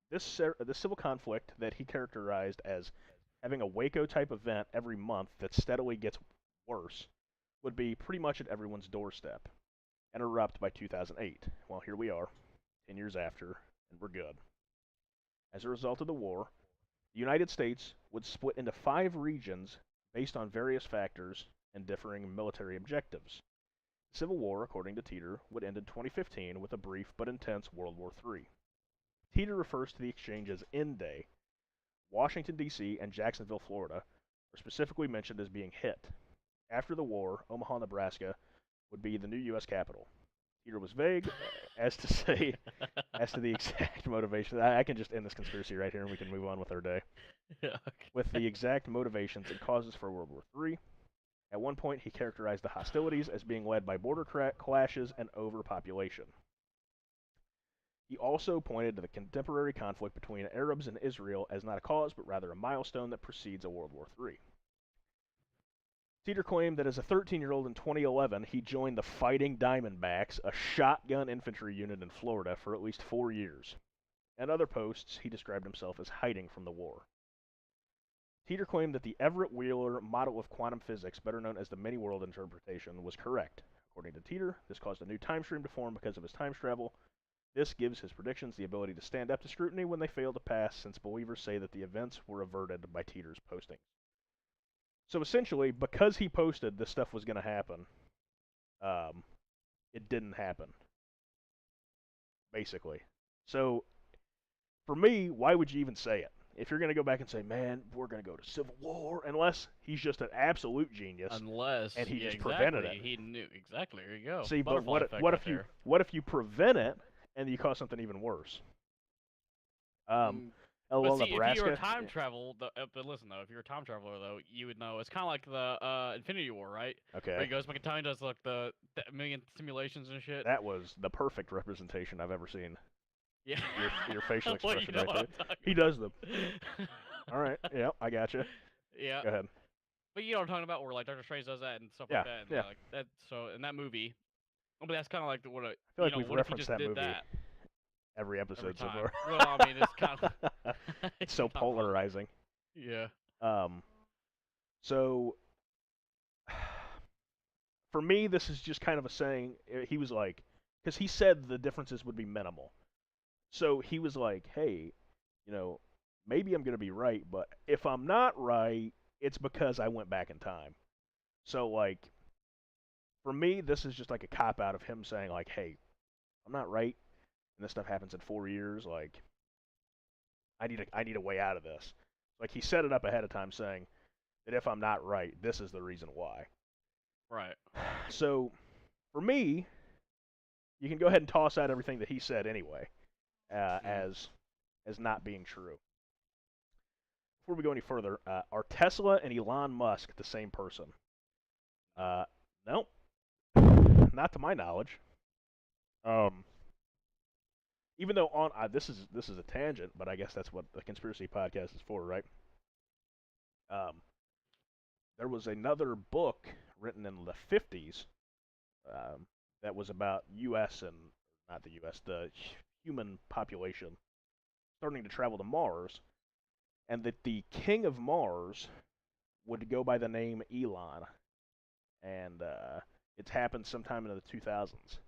This civil conflict that he characterized as having a Waco-type event every month that steadily gets worse would be pretty much at everyone's doorstep and erupt by 2008. Well, here we are, 10 years after, and we're good. As a result of the war, the United States would split into 5 regions based on various factors and differing military objectives. The Civil War, according to Teeter, would end in 2015 with a brief but intense World War III. Teeter refers to the exchange as End Day. Washington, D.C. and Jacksonville, Florida are specifically mentioned as being hit. After the war, Omaha, Nebraska would be the new U.S. capital. Teeter was vague as to the exact motivation. I can just end this conspiracy right here and we can move on with our day. Yeah, okay. With the exact motivations and causes for World War III. At one point, he characterized the hostilities as being led by border clashes and overpopulation. He also pointed to the contemporary conflict between Arabs and Israel as not a cause, but rather a milestone that precedes a World War III. Teeter claimed that as a 13-year-old in 2011, he joined the Fighting Diamondbacks, a shotgun infantry unit in Florida, for at least 4 years. At other posts, he described himself as hiding from the war. Teeter claimed that the Everett Wheeler model of quantum physics, better known as the many-world interpretation, was correct. According to Teeter, this caused a new time stream to form because of his time travel. This gives his predictions the ability to stand up to scrutiny when they fail to pass, since believers say that the events were averted by Teeter's posting. So essentially, because he posted this stuff was going to happen, it didn't happen, basically. So, for me, why would you even say it? If you're going to go back and say, man, we're going to go to civil war, unless he's just an absolute genius, Unless and he just exactly, prevented it. he knew exactly. There you go. See, but Butterfly effect right there. what if you prevent it and you cause something even worse? But see, Nebraska. if you're a time travel, but listen though, if you're a time traveler though, you would know. It's kind of like the Infinity War, right? Okay. Where he goes back in time, does like the million simulations and shit. That was the perfect representation I've ever seen. Yeah. Your facial Well, expression you know right what there. I'm He does them. All right. Yeah, I gotcha. Yeah. Go ahead. But you know what I'm talking about, where like Doctor Strange does that and stuff Yeah, like that. And yeah. like that. So in that movie, but that's kind of like what I feel like we've what if he referenced just that did movie that every every episode so time? far. Well, I mean, it's kind of It's so polarizing. Yeah. So for me, this is just kind of a saying. He was like, because he said the differences would be minimal. So he was like, hey, maybe I'm going to be right, but if I'm not right, it's because I went back in time. So, like, for me, this is just like a cop-out of him saying, like, hey, I'm not right, and this stuff happens in 4 years, like, I need a way out of this. Like, he set it up ahead of time saying that if I'm not right, this is the reason why. Right. So, for me, you can go ahead and toss out everything that he said anyway, as not being true. Before we go any further, are Tesla and Elon Musk the same person? Nope, not to my knowledge. Even though this is a tangent, but I guess that's what the conspiracy podcast is for, right? There was another book written in the 50s that was about U.S. and not the U.S. the human population starting to travel to Mars, and that the king of Mars would go by the name Elon, and it's happened sometime in the 2000s.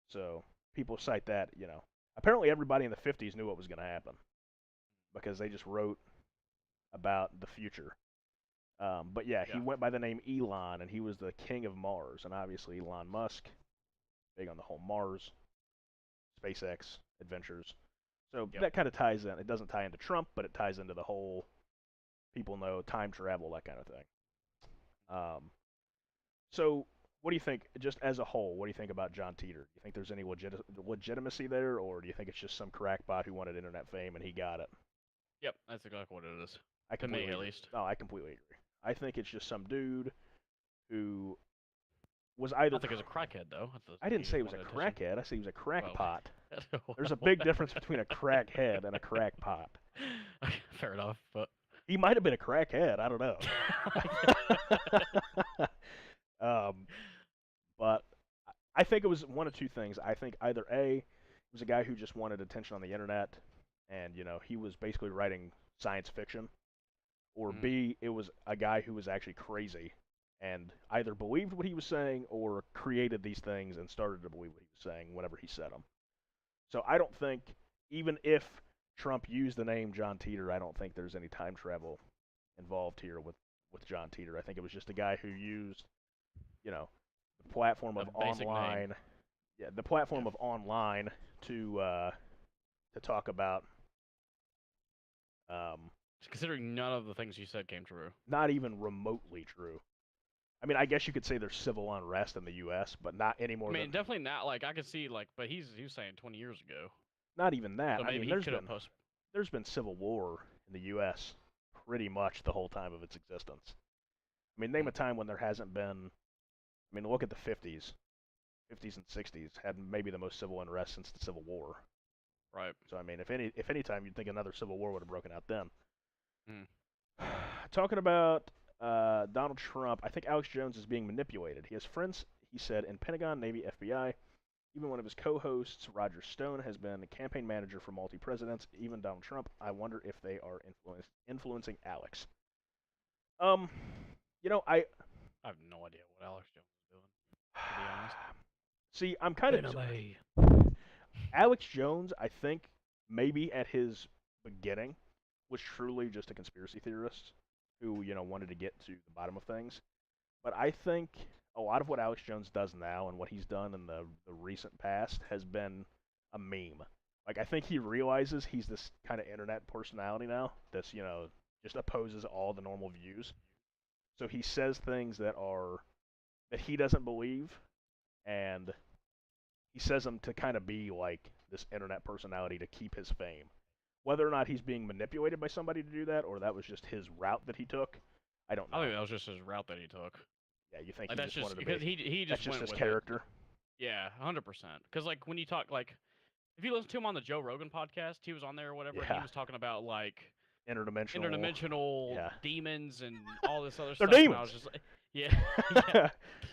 So people cite that, Apparently everybody in the 50s knew what was going to happen because they just wrote about the future. But yeah, he went by the name Elon, and he was the king of Mars. And obviously Elon Musk, big on the whole Mars, SpaceX adventures. So that kind of ties in. It doesn't tie into Trump, but it ties into the whole people know time travel, that kind of thing. So what do you think, just as a whole, what do you think about John Teeter? Do you think there's any legitimacy there, or do you think it's just some crackpot who wanted internet fame and he got it? Yep, that's exactly what it is. To me, at least. No, I completely agree. I think it's just some dude who was either... I think he was a crackhead, though. I didn't say he was a crackhead. I said he was a crackpot. There's a big difference between a crackhead and a crackpot. Fair enough, but... He might have been a crackhead. I don't know. But I think it was one of two things. I think either A, it was a guy who just wanted attention on the internet, and, he was basically writing science fiction, or B, it was a guy who was actually crazy and either believed what he was saying or created these things and started to believe what he was saying whenever he said them. So I don't think, even if Trump used the name John Teeter, I don't think there's any time travel involved here with John Teeter. I think it was just a guy who used, the platform of online, the platform of online to talk about. Considering none of the things you said came true. Not even remotely true. I mean, I guess you could say there's civil unrest in the U.S., but not anymore. I mean, definitely not. Like, I could see, but he was saying 20 years ago. Not even that. So maybe there's been civil war in the U.S. pretty much the whole time of its existence. I mean, name a time when there hasn't been. I mean, look at the 50s. 50s and 60s had maybe the most civil unrest since the Civil War. Right. So, I mean, if any time you'd think another civil war would have broken out then. Talking about Donald Trump, I think Alex Jones is being manipulated. He has friends, he said, in Pentagon, Navy, FBI. Even one of his co-hosts, Roger Stone, has been a campaign manager for multi-presidents, even Donald Trump. I wonder if they are influencing Alex. I have no idea what Alex Jones is doing, to be honest. See, I'm kind of... Alex Jones, I think, maybe at his beginning, was truly just a conspiracy theorist who, wanted to get to the bottom of things. But I think a lot of what Alex Jones does now and what he's done in the recent past has been a meme. Like, I think he realizes he's this kind of internet personality now that's, just opposes all the normal views. So he says things that he doesn't believe, and he says them to kind of be like this internet personality to keep his fame. Whether or not he's being manipulated by somebody to do that, or that was just his route that he took, I don't know. I think that was just his route that he took. Yeah, you think Like, he that's just wanted to because be? he That's just just went his with character. It. Yeah, 100%. Because like when you talk like, if you listen to him on the Joe Rogan podcast, he was on there or whatever. Yeah. He was talking about like Interdimensional. Yeah. demons and all this other They're stuff. demons. And I was just like, yeah,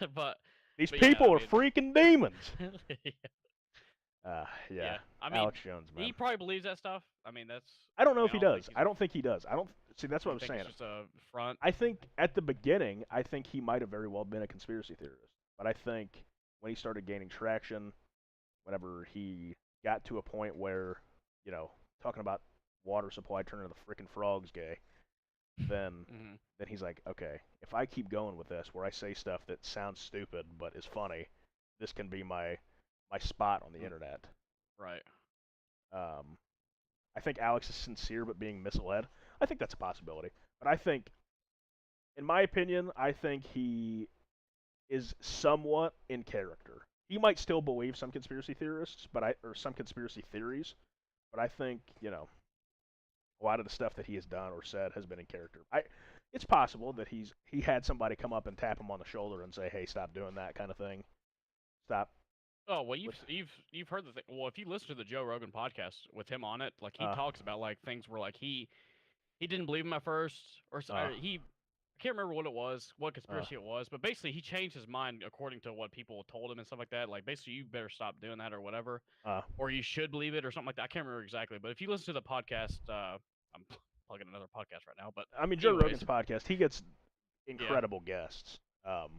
yeah. but These but people yeah, I are mean, freaking demons. yeah. Yeah. I mean, Alex Jones, man. he probably believes that stuff. I mean, that's. I don't know I if mean, he I don't does. think I don't think he does. I don't see. That's what I was think saying. it's just a front. I think at the beginning, I think he might have very well been a conspiracy theorist. But I think when he started gaining traction, whenever he got to a point where, talking about water supply turning the freaking frogs gay, then Mhm. then he's like, okay, if I keep going with this, where I say stuff that sounds stupid but is funny, this can be my spot on the internet. Right. I think Alex is sincere but being misled. I think that's a possibility. But I think, in my opinion, I think he is somewhat in character. He might still believe some conspiracy theorists, or some conspiracy theories, but I think, a lot of the stuff that he has done or said has been in character. It's possible that he had somebody come up and tap him on the shoulder and say, "Hey, stop doing that," kind of thing. Stop. Oh well, you've heard the thing. Well, if you listen to the Joe Rogan podcast with him on it, like he talks about like things where like he didn't believe him at first, or he I can't remember what it was, what conspiracy it was, but basically he changed his mind according to what people told him and stuff like that. Like basically, you better stop doing that or whatever, or you should believe it or something like that. I can't remember exactly, but if you listen to the podcast, I'm plugging another podcast right now, but I mean, Joe Rogan's podcast, he gets incredible guests.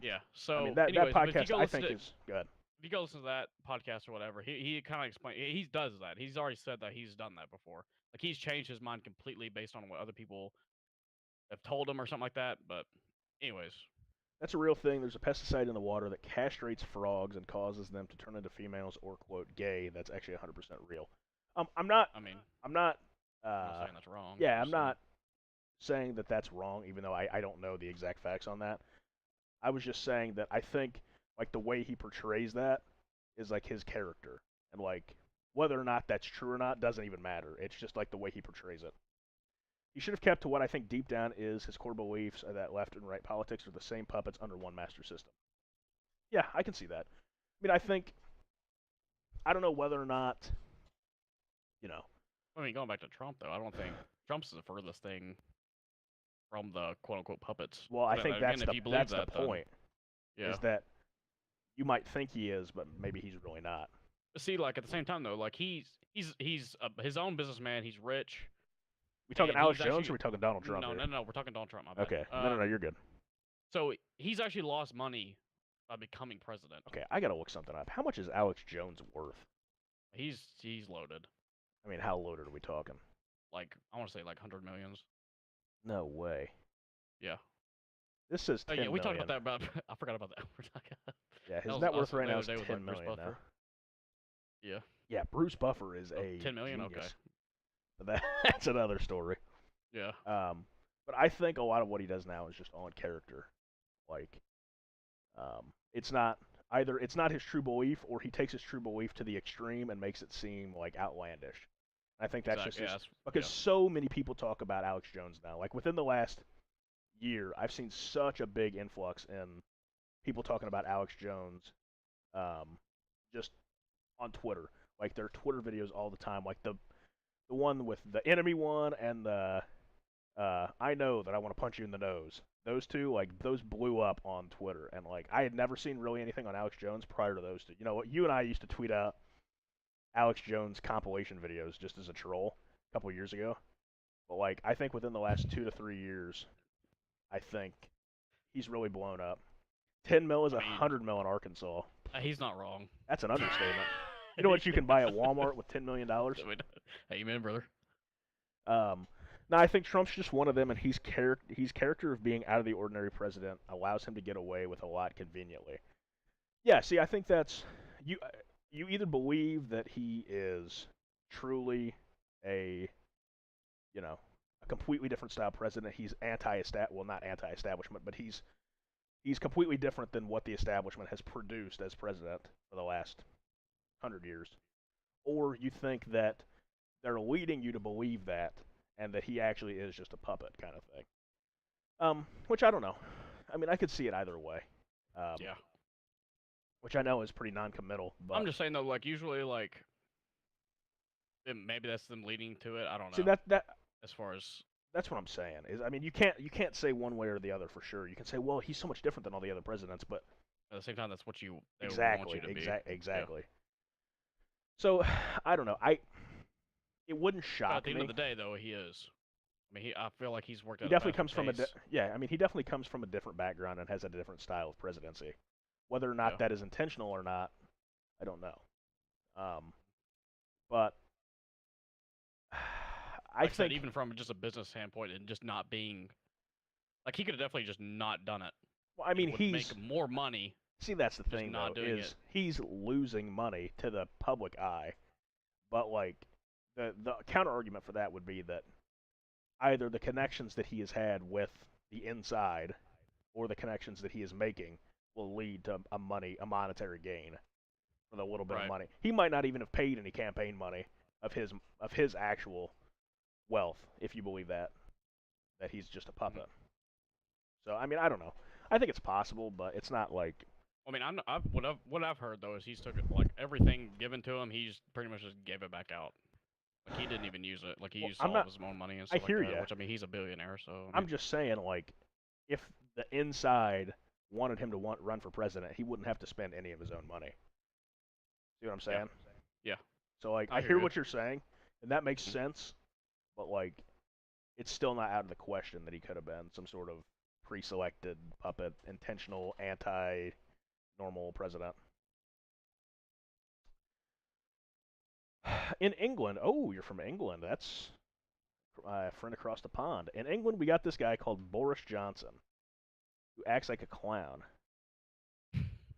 Yeah. So I mean, that podcast I think is good. If you go listen to that podcast or whatever, he kind of explained. He does that. He's already said that he's done that before. Like he's changed his mind completely based on what other people have told him or something like that. But anyways, that's a real thing. There's a pesticide in the water that castrates frogs and causes them to turn into females or quote gay. That's actually 100% real. I'm not. I mean, I'm not. I'm not saying that's wrong. Yeah, I'm not saying that that's wrong, even though I don't know the exact facts on that. I was just saying that I think like the way he portrays that is like his character, and like whether or not that's true or not doesn't even matter. It's just like the way he portrays it. He should have kept to what I think deep down is his core beliefs are that left and right politics are the same puppets under one master system. Yeah, I can see that. I mean, I don't know whether or not, I mean, going back to Trump though, I don't think Trump's the furthest thing from the quote unquote puppets. Well, I But think again, that's the point. Yeah. Is that you might think he is, but maybe he's really not. See, like at the same time though, like he's his own businessman. He's rich. We talking and Alex he's Jones actually- or we talking Donald Trump? No, here? no, we're talking Donald Trump. My bad. Okay. No, you're good. So he's actually lost money by becoming president. Okay, I gotta look something up. How much is Alex Jones worth? He's loaded. I mean, how loaded are we talking? Like I want to say like 100 millions. No way. Yeah. This says 10 yeah, we talked million. about that, but I forgot about that. We're talking. Yeah, his was net worth us the right now other is day with, 10 like, Bruce million now. Buffer. Yeah. Yeah, Bruce Buffer is Oh, a 10 million. genius. Okay. But that's another story. Yeah. But I think a lot of what he does now is just all in character. Like, it's not his true belief, or he takes his true belief to the extreme and makes it seem like outlandish. I think that's Exactly, just yeah, because so many people talk about Alex Jones now. Like within the last year, I've seen such a big influx in people talking about Alex Jones, just on Twitter. Like their Twitter videos all the time. Like the one with the enemy one and the I know that I want to punch you in the nose. Those two, like those blew up on Twitter, and like I had never seen really anything on Alex Jones prior to those two. You know what? You and I used to tweet out Alex Jones compilation videos just as a troll a couple years ago. But like I think within the last 2 to 3 years, I think he's really blown up. 10 mil is 100 mil in Arkansas. He's not wrong. That's an understatement. You know what you can buy at Walmart with $10 million? Amen, brother. No, I think Trump's just one of them, and he's character of being out of the ordinary president allows him to get away with a lot conveniently. Yeah, see, I think that's you. You either believe that he is truly a, a completely different style president. He's not anti-establishment, but he's completely different than what the establishment has produced as president for the last 100 years. Or you think that they're leading you to believe that, and that he actually is just a puppet kind of thing. Which I don't know. I mean, I could see it either way. Yeah. Which I know is pretty non-committal. But I'm just saying though, like usually, like maybe that's them leading to it. I don't know. see that as far as that's what I'm saying. Is I mean, you can't say one way or the other for sure. You can say, well, he's so much different than all the other presidents, but at the same time, that's what they exactly, want you to be. Exactly. Yeah. So I don't know. It wouldn't shock me. At the end of the day, though, he is. I mean, I feel like he's worked. He definitely comes from he definitely comes from a different background and has a different style of presidency. Whether or not that is intentional or not, I don't know. But I think even from just a business standpoint and just not being, like, he could have definitely just not done it. Well, I mean, he's make more money. See, that's the thing, though, is he's losing money to the public eye. But like, the counter argument for that would be that either the connections that he has had with the inside, or the connections that he is making, will lead to a monetary gain for the little bit of money. He might not even have paid any campaign money of his actual wealth, if you believe that he's just a puppet. So I mean, I don't know. I think it's possible, but it's not like. I mean, what I've heard though is he's took it, like, everything given to him, he's pretty much just gave it back out. Like, he didn't even use it. Like, he used all of his own money and stuff like that. Which, I mean, he's a billionaire, so. I'm just saying, like, if the inside wanted him to run for president, he wouldn't have to spend any of his own money. See what I'm saying? Yeah. So, like, I hear what you're saying, and that makes sense, but, like, it's still not out of the question that he could have been some sort of pre-selected puppet, intentional, anti-normal president. In England, oh, you're from England. That's a friend across the pond. In England, we got this guy called Boris Johnson, who acts like a clown.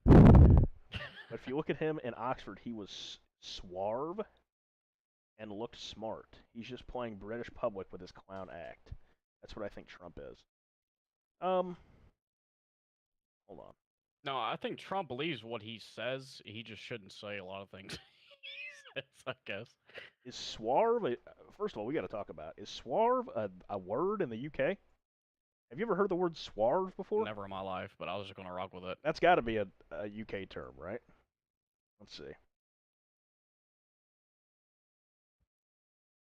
But if you look at him in Oxford, he was suave and looked smart. He's just playing British public with his clown act. That's what I think Trump is. Hold on. No, I think Trump believes what he says. He just shouldn't say a lot of things. I guess. Is suave? First of all, we got to talk about, is suave a word in the UK? Have you ever heard the word suave before? Never in my life, but I was just gonna rock with it. That's got to be a UK term, right? Let's see.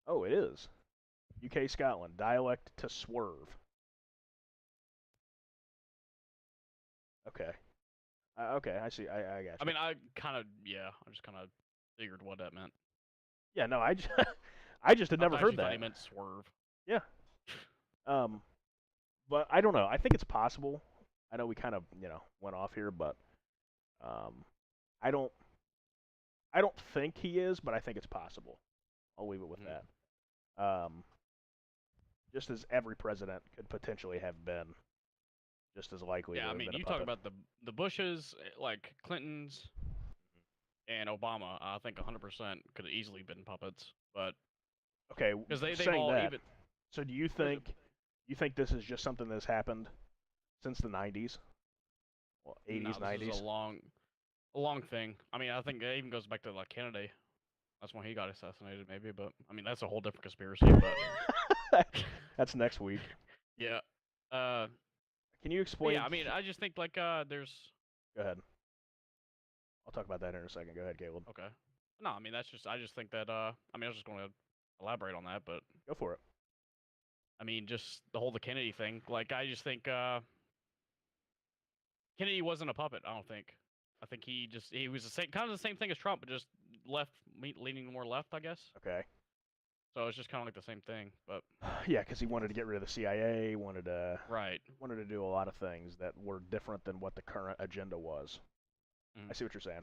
Oh, it is. UK Scotland dialect to swerve. Okay. Okay, I see. I got you. I mean, I just kind of figured what that meant. Yeah, no, I just had never heard that. He meant swerve. Yeah. But I don't know. I think it's possible. I know we kind of, went off here, but I don't think he is, but I think it's possible. I'll leave it with that. Just as every president could potentially have been, just as likely. Yeah, I mean, you talk about the Bushes, like Clintons, and Obama. I think 100% could have easily been puppets, but okay, because they all that. Even. So do you think this is just something that's happened since the 90s? Well, 80s, 90s. This is a long thing. I mean, I think it even goes back to like Kennedy. That's when he got assassinated, maybe. But I mean, that's a whole different conspiracy. But that's next week. Yeah. Can you explain? Yeah, I mean, I just think like there's. Go ahead. I'll talk about that in a second. Go ahead, Caleb. Okay. No, I mean I just think that I mean I was just going to elaborate on that, but go for it. I mean, just the whole Kennedy thing. Like, I just think Kennedy wasn't a puppet. I don't think. I think he was kind of the same thing as Trump, but just leaning more left, I guess. Okay. So it's just kind of like the same thing, but yeah, because he wanted to get rid of the CIA, wanted to do a lot of things that were different than what the current agenda was. I see what you're saying.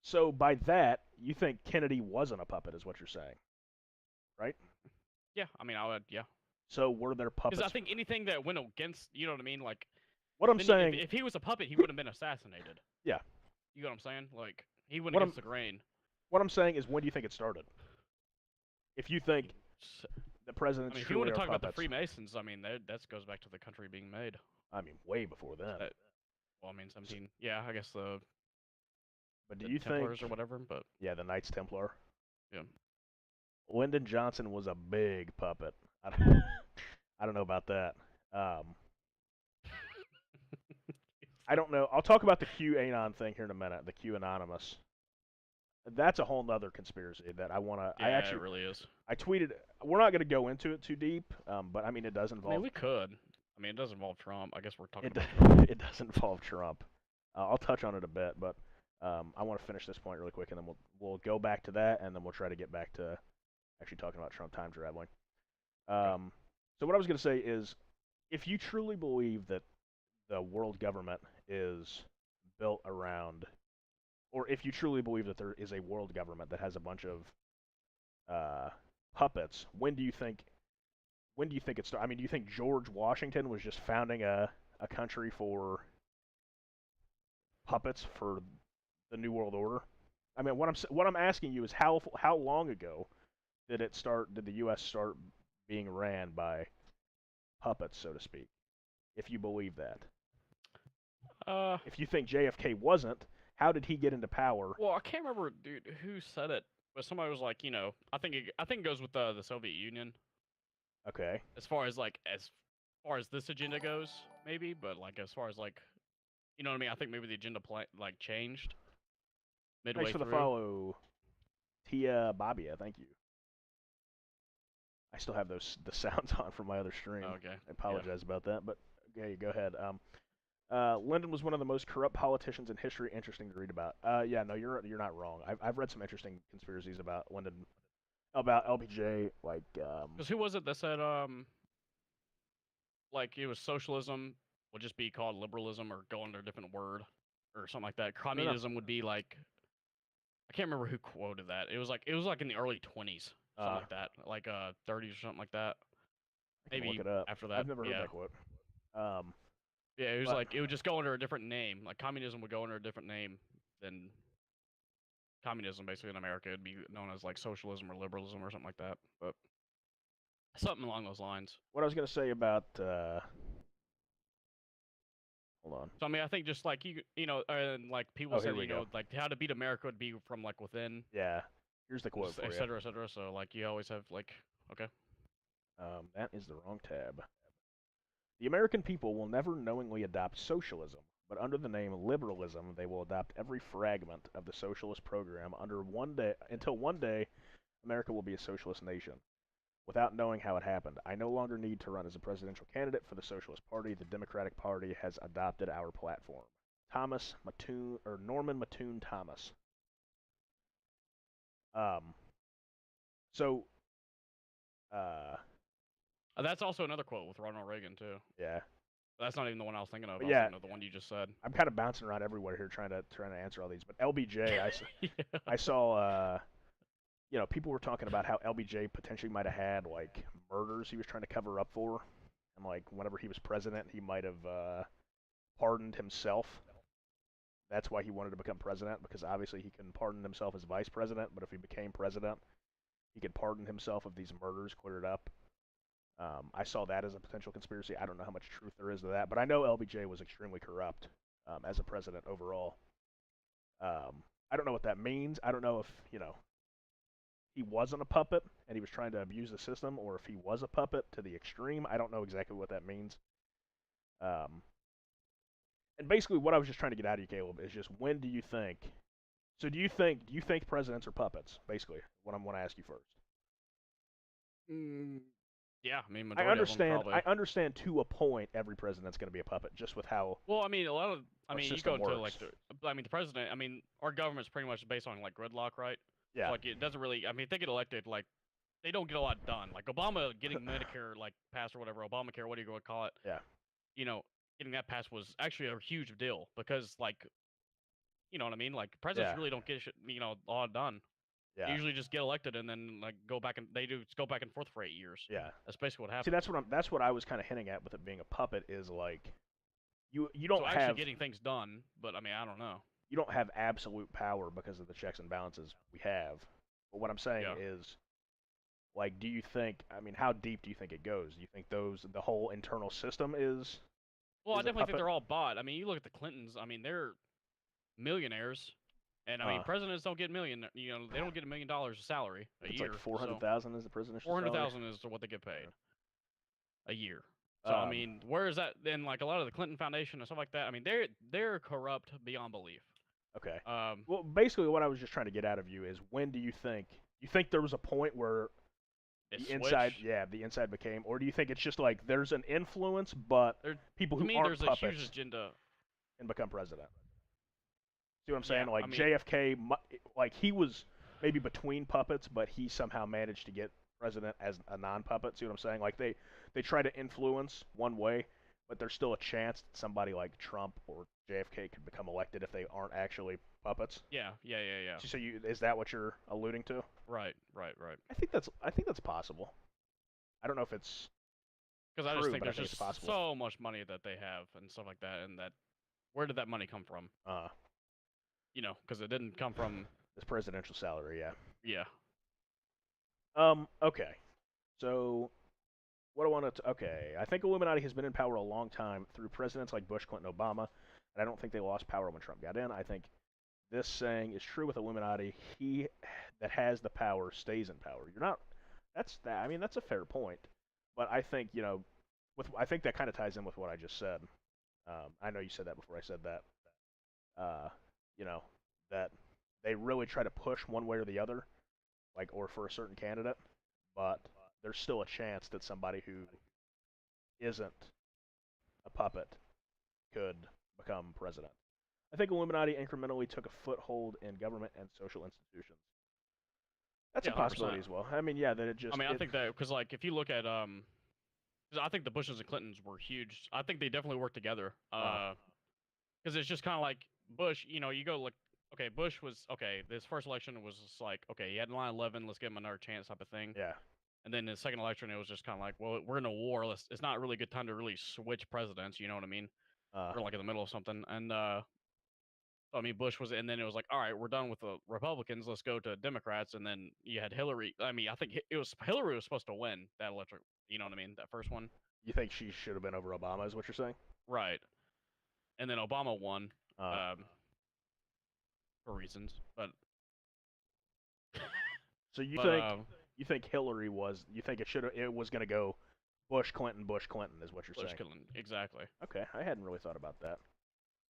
So by that, you think Kennedy wasn't a puppet, is what you're saying, right? Yeah, I mean, I would, yeah. So were there Because puppets? I think anything that went against, you know what I mean? Like, What I'm then saying, if he was a puppet, he wouldn't have been assassinated. yeah. You know what I'm saying? Like, he went What against the grain. What I'm saying is, when do you think it started? If you think the I presidents mean, if you want truly to are talk about the puppets, Freemasons, I mean, that goes back to the country being made. I mean, way before then. Well, I mean, 17. Yeah, I guess the But do you Templars think? or whatever. But Yeah, the Knights Templar. yeah. Lyndon Johnson was a big puppet. I don't, I don't know about that. I don't know. I'll talk about the QAnon thing here in a minute. The Q Anonymous. That's a whole nother conspiracy that I want to. Yeah, it really is. I tweeted. We're not going to go into it too deep, but I mean, it does involve. I mean, we could. I mean, it does involve Trump. I guess we're talking It, about Trump. it does involve Trump. I'll touch on it a bit, but I want to finish this point really quick, and then we'll go back to that, and then we'll try to get back to actually talking about Trump time traveling. So what I was going to say is, if you truly believe that the world government is built around, or if you truly believe that there is a world government that has a bunch of puppets, when do you think it started? I mean, do you think George Washington was just founding a country for puppets for the New World Order? I mean, what I'm asking you is how long ago did the U.S. start being ran by puppets, so to speak? If you believe that. If you think JFK wasn't, how did he get into power? Well, I can't remember, dude, who said it, but somebody was like, I think it goes with the Soviet Union. Okay. As far as this agenda goes, maybe, but like as far as like, you know what I mean? I think maybe the agenda changed midway Thanks for the through. follow, Tia Babia. Thank you. I still have the sounds on from my other stream. Oh, okay. I apologize about that, but okay, go ahead. Lyndon was one of the most corrupt politicians in history. Interesting to read about. Yeah, no, you're not wrong. I've read some interesting conspiracies about Lyndon, about LBJ. Like, because who was it that said like it was socialism would just be called liberalism or go under a different word or something like that. Communism would be like, I can't remember who quoted that. It was like in the early 20s, something like that, like 30s or something like that. Maybe look it up. after that. I've never heard that quote. Yeah, it was like it would just go under a different name. Like communism would go under a different name than communism. Basically, in America, it'd be known as like socialism or liberalism or something like that. But something along those lines. What I was gonna say about hold on. So I mean, I think just like and like people said, like how to beat America would be from like within. Yeah. Here's the quote for you. Et cetera, et cetera. So like you always have like, okay. That is the wrong tab. The American people will never knowingly adopt socialism, but under the name liberalism, they will adopt every fragment of the socialist program until one day America will be a socialist nation. Without knowing how it happened, I no longer need to run as a presidential candidate for the Socialist Party. The Democratic Party has adopted our platform. Norman Mattoon Thomas. So, that's also another quote with Ronald Reagan too. Yeah. That's not even the one I was thinking of. Yeah, the one you just said. I'm kind of bouncing around everywhere here trying to answer all these. But LBJ, I saw, people were talking about how LBJ potentially might have had like murders he was trying to cover up for, and like whenever he was president, he might have pardoned himself. That's why he wanted to become president, because obviously he couldn't pardon himself as vice president, but if he became president, he could pardon himself of these murders, clear it up. I saw that as a potential conspiracy. I don't know how much truth there is to that, but I know LBJ was extremely corrupt as a president overall. I don't know what that means. I don't know if, he wasn't a puppet and he was trying to abuse the system, or if he was a puppet to the extreme. I don't know exactly what that means. And basically what I was just trying to get out of you, Caleb, is just when do you think... So do you think presidents are puppets, basically, what I want to ask you first? Yeah, I mean, I understand to a point every president's going to be a puppet, just with how. Well, I mean, you go into works. the president. I mean, our government's pretty much based on like gridlock, right? Yeah. So, like, it doesn't really. I mean, if they get elected, like, they don't get a lot done. Like Obama getting Medicare like passed or whatever, Obamacare, what do you going to call it? Yeah. Getting that passed was actually a huge deal because like You know what I mean? Like presidents Yeah. really don't get shit, a lot done. They Yeah. usually just get elected and then like go back and go back and forth for 8 years. Yeah. That's basically what See, happens. that's what I was kind of hinting at with it being a puppet is like you don't So actually have getting things done, but I mean I don't know. you don't have absolute power because of the checks and balances we have. But what I'm saying Yeah. is, like, do you think? I mean, how deep do you think it goes? Do you think the whole internal system is? Well, I Is a definitely think puppet? they're all bought. I mean, you look at the Clintons. I mean, they're millionaires, and I mean, presidents don't get they don't get $1 million a salary a It's year. like 400,000 is the presidential salary. 400,000 is what they get paid a year. So I mean, where is that? Then like a lot of the Clinton Foundation and stuff like that. I mean, they're corrupt beyond belief. Okay. Um, Well, basically, what I was just trying to get out of you is when do you think there was a point where it the inside, switched. the inside became, or do you think it's just like there's an influence, but people To who me, aren't there's a puppets huge agenda. can become president? See what I'm saying? Yeah, Like I mean- JFK, like he was maybe between puppets, but he somehow managed to get president as a non-puppet. See what I'm saying? Like they try to influence one way, but there's still a chance that somebody like Trump or JFK could become elected if they aren't actually puppets. Yeah. So is that what you're alluding to? Right. I think that's possible. I don't know if it's Because I just true, think but I there's think just it's possible. so much money that they have and stuff like that, and that where did that money come from? Because it didn't come from. this presidential salary, yeah. Yeah. Okay. So what I wanted to okay, I think Illuminati has been in power a long time through presidents like Bush, Clinton, Obama, and I don't think they lost power when Trump got in. I think this saying is true with Illuminati. He that has the power stays in power. You're not that's that I mean that's a fair point. But I think, I think that kind of ties in with what I just said. I know you said that before I said that. That they really try to push one way or the other, like or for a certain candidate, but there's still a chance that somebody who isn't a puppet could become president. I think Illuminati incrementally took a foothold in government and social institutions. That's Yeah, a possibility 100%. as well. I mean, yeah, that it just. I mean, I think that because like if you look at 'cause I think the Bushes and Clintons were huge. I think they definitely worked together. Because it's just kind of like Bush. You go look. Okay, Bush was okay. This first election was just like okay, he had 9/11. Let's give him another chance, type of thing. Yeah. And then the second election, it was just kind of like, well, we're in a war. It's not really a good time to really switch presidents. You know what I mean? We're like in the middle of something. And I mean, Bush was, and then it was like, all right, we're done with the Republicans. Let's go to Democrats. And then you had Hillary. I mean, I think Hillary was supposed to win that election. You know what I mean? That first one. You think she should have been over Obama? Is what you're saying? Right. And then Obama won for reasons, but. So you but, think Hillary was? You think it was going to go Bush Clinton is what you're Bush saying? Clinton, exactly. Okay, I hadn't really thought about that.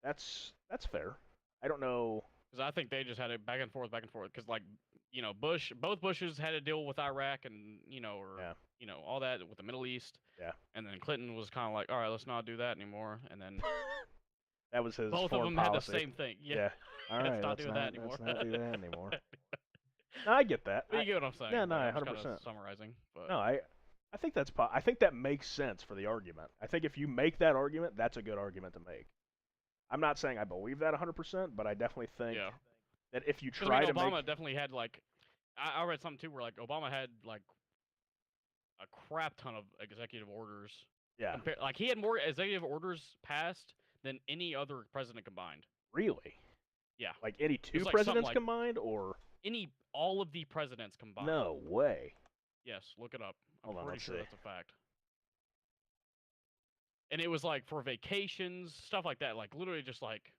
That's fair. I don't know. Because I think they just had it back and forth. Because like, both Bushes had to deal with Iraq and all that with the Middle East. Yeah. And then Clinton was kind of like, all right, let's not do that anymore. And then that was his. Both of them policy. had the same thing. Yeah. Yeah. All right, let's not do that anymore. Let's not do that anymore. No, I get that. You get what I'm saying? Yeah, no, like, 100%. Summarizing, but No, I think I think that makes sense for the argument. I think if you make that argument, that's a good argument to make. I'm not saying I believe that 100%, but I definitely think that if you try to Obama make definitely had like, I read something too where like Obama had like a crap ton of executive orders. Yeah. Like he had more executive orders passed than any other president combined. Really? Yeah. Like any two like presidents combined, or all of the presidents combined. no way. Yes, look it up. Hold on, pretty let's sure see. that's a fact. And it was like for vacations, stuff like that, like literally just like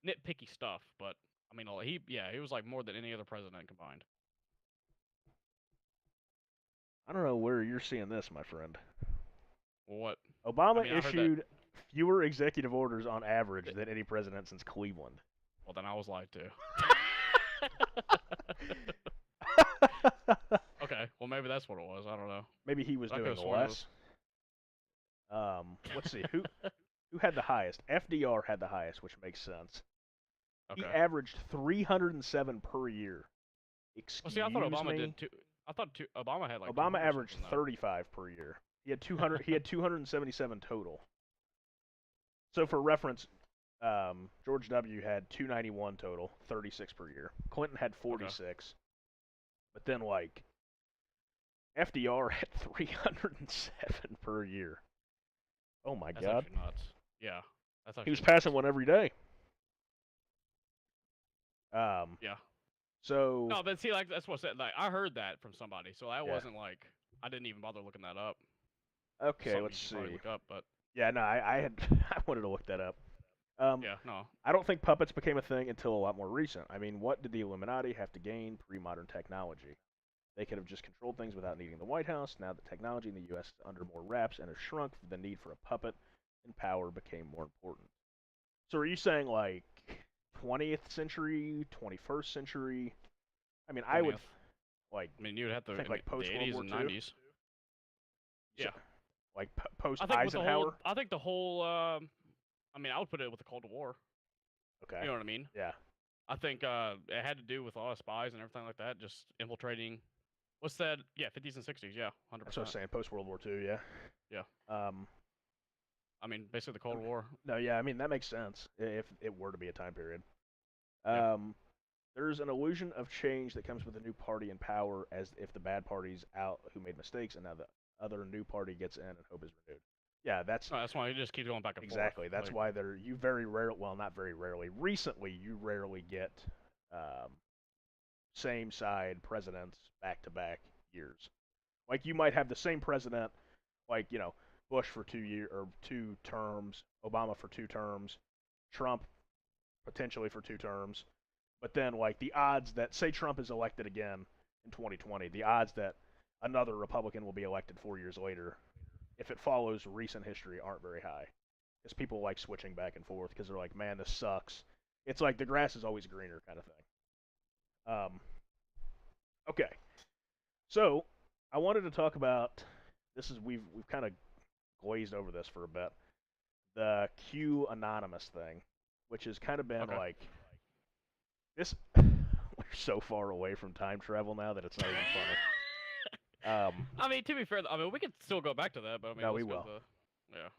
nitpicky stuff. But I mean, he was like more than any other president combined. I don't know where you're seeing this, my friend. What? Obama I heard that- issued fewer executive orders on average than any president since Cleveland. Well, then I was lied to. Okay, well maybe that's what it was. I don't know. Maybe he was I doing could've sworn it less. Let's see who had the highest. FDR had the highest, which makes sense. Okay. He averaged 307 per year. Well, see, I thought Obama me? did too. I thought Obama had like. Obama 200 averaged something, though. 35 per year. He had 200. He had 277 total. So for reference, George W. had 291 total, 36 per year. Clinton had Okay. 46, but then like FDR had 307 per year. Oh my That's God, actually nuts. Yeah. That's he actually was nuts. passing one every day. Yeah. So No, but see, like that's what I said. Like I heard that from somebody, so that Yeah. wasn't like I didn't even bother looking that up. okay, Something let's you should probably see. look up, but Yeah, no, I had I wanted to look that up. yeah, no. I don't think puppets became a thing until a lot more recent. I mean, what did the Illuminati have to gain pre-modern technology? They could have just controlled things without needing the White House. Now that technology in the U.S. is under more wraps and has shrunk, the need for a puppet and power became more important. So are you saying like 20th century, 21st century? I mean, I would 20th. like I mean, you'd have to. think I mean, like post the World 80s War and II, 90s. Yeah. like post I think with the Eisenhower. whole. I think the whole. I mean, I would put it with the Cold War. Okay. You know what I mean? Yeah. I think it had to do with a lot of spies and everything like that, just infiltrating. What's that? Yeah, 50s and 60s. Yeah, 100%. That's what I was saying. Post World War II. Yeah. Yeah. Um. I mean, basically the Cold War. No. Yeah. I mean that makes sense if it were to be a time period. Yeah. There's an illusion of change that comes with a new party in power, as if the bad party's out who made mistakes, and now the other new party gets in and hope is renewed. Yeah, that's No, that's why you just keep going back and exactly. forth. That's Like, why you very rarely, well, not very rarely, recently you rarely get um, same side presidents back to back years. Like you might have the same president, like Bush for 2 year or 2 terms, Obama for 2 terms, Trump potentially for 2 terms. But then, like, the odds that, say, Trump is elected again in 2020, the odds that another Republican will be elected 4 years later, if it follows recent history, aren't very high. Because people like switching back and forth because they're like, man, this sucks. It's like the grass is always greener kind of thing. Okay. So, I wanted to talk about this is we've kind of glazed over this for a bit. The Q anonymous thing, which has kind of been Okay. like this. We're so far away from time travel now that it's not even funny. I mean, to be fair, I mean, we could still go back to that, but I mean, No, let's we go will. to yeah.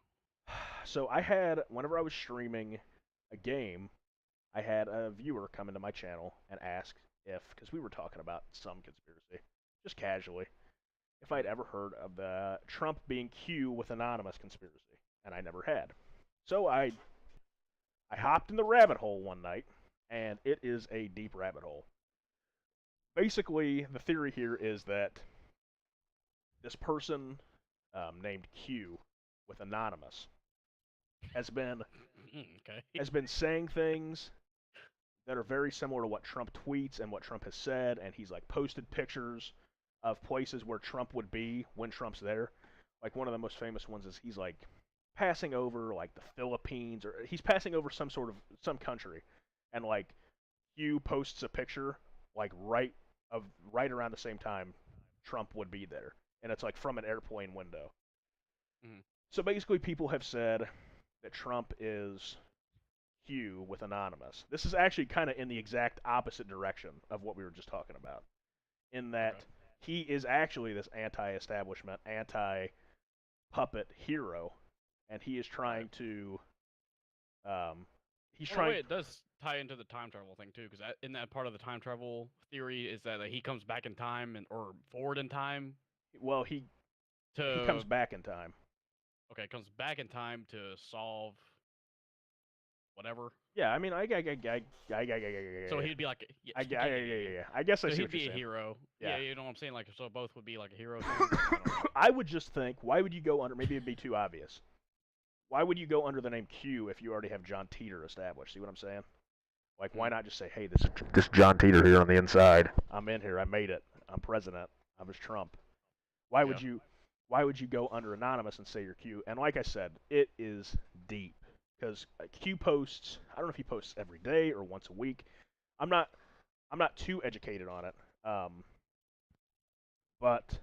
So I had, whenever I was streaming a game, I had a viewer come into my channel and ask if, because we were talking about some conspiracy, just casually, if I'd ever heard of the Trump being Q with anonymous conspiracy, and I never had. So I hopped in the rabbit hole one night, and it is a deep rabbit hole. Basically, the theory here is that this person named Q with anonymous has been Okay. has been saying things that are very similar to what Trump tweets and what Trump has said, and he's like posted pictures of places where Trump would be when Trump's there. Like one of the most famous ones is he's like passing over like the Philippines, or he's passing over some country, and like Q posts a picture like right around the same time Trump would be there, and it's like from an airplane window. Mhm. So basically, people have said that Trump is Q with anonymous. This is actually kind of in the exact opposite direction of what we were just talking about, in that Okay. he is actually this anti-establishment, anti-puppet hero, and he is trying to. He's Well, in a way, trying. it does tie into the time travel thing too, because in that part of the time travel theory is that like, he comes back in time or forward in time Well, he comes to back in time. okay, comes back in time to solve whatever. Yeah, I mean, So he'd be like, I guess I so see he'd what be you're a saying. hero. Yeah. Yeah, you know what I'm saying? Like, so both would be like a hero thing. I don't know. I would just think, why would you go under? Maybe it'd be too obvious. Why would you go under the name Q if you already have John Teeter established? See what I'm saying? Like, why not just say, hey, this John Teeter here on the inside. I'm in here. I made it. I'm president. I was Trump. Why would Yeah. you? Why would you go under anonymous and say you're Q? And like I said, it is deep because Q posts. I don't know if he posts every day or once a week. I'm not too educated on it. But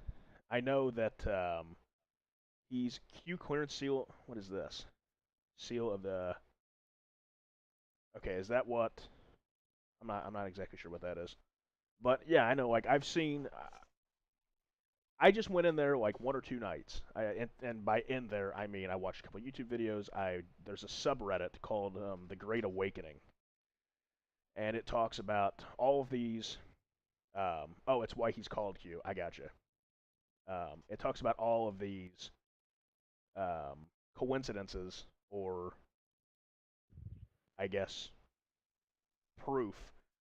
I know that he's Q clearance seal. What is this? Seal of the. Okay, is that what? I'm not exactly sure what that is. But yeah, I know. Like I've seen I just went in there like 1 or 2 nights. And by in there, I mean I watched a couple YouTube videos. There's a subreddit called The Great Awakening, and it talks about all of these. Oh, it's why he's called Q. I gotcha. It talks about all of these coincidences, or I guess proof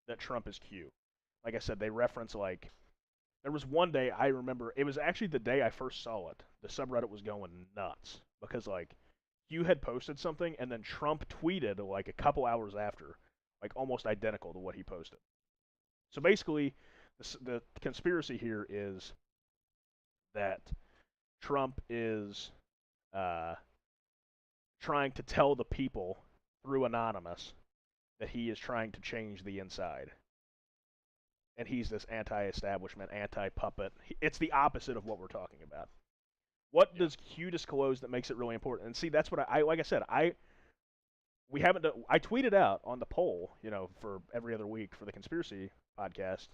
that Trump is Q. Like I said, they reference like there was one day I remember, it was actually the day I first saw it. The subreddit was going nuts because like Q had posted something and then Trump tweeted like a couple hours after, like almost identical to what he posted. So basically, the conspiracy here is that Trump is uh, trying to tell the people through Anonymous that he is trying to change the inside. And he's this anti-establishment, anti-puppet. It's the opposite of what we're talking about. What does Q disclose that makes it really important? And see, that's what I like. I said, we haven't done, I tweeted out on the poll, for every other week for the conspiracy podcast.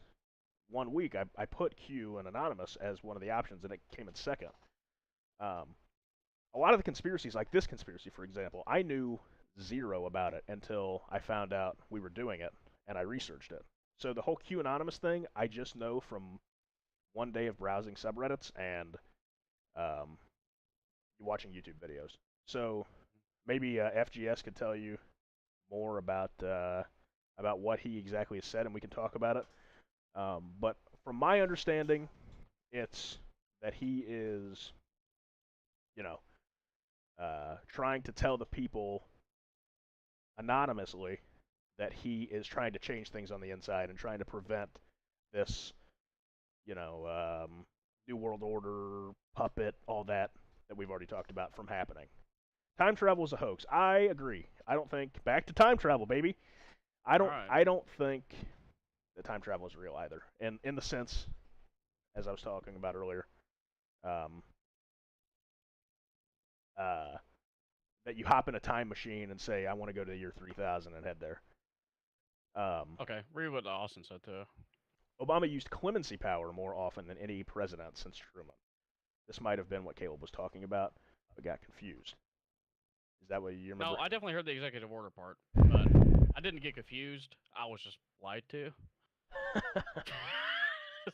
1 week, I put Q and Anonymous as one of the options, and it came in second. A lot of the conspiracies, like this conspiracy, for example, I knew zero about it until I found out we were doing it, and I researched it. So the whole Q Anonymous thing, I just know from one day of browsing subreddits and watching YouTube videos. So maybe FGS could tell you more about what he exactly has said, and we can talk about it. But from my understanding, it's that he is, trying to tell the people anonymously that he is trying to change things on the inside and trying to prevent this, New World Order, puppet, all that we've already talked about from happening. Time travel is a hoax. I agree. I don't think back to time travel, baby. I don't think that time travel is real either. And in the sense, as I was talking about earlier, that you hop in a time machine and say, I want to go to the year 3000 and head there. Okay, read what Austin said too. Obama used clemency power more often than any president since Truman. This might have been what Caleb was talking about, but got confused. Is that what you remember? No, I definitely heard the executive order part, but I didn't get confused. I was just lied to.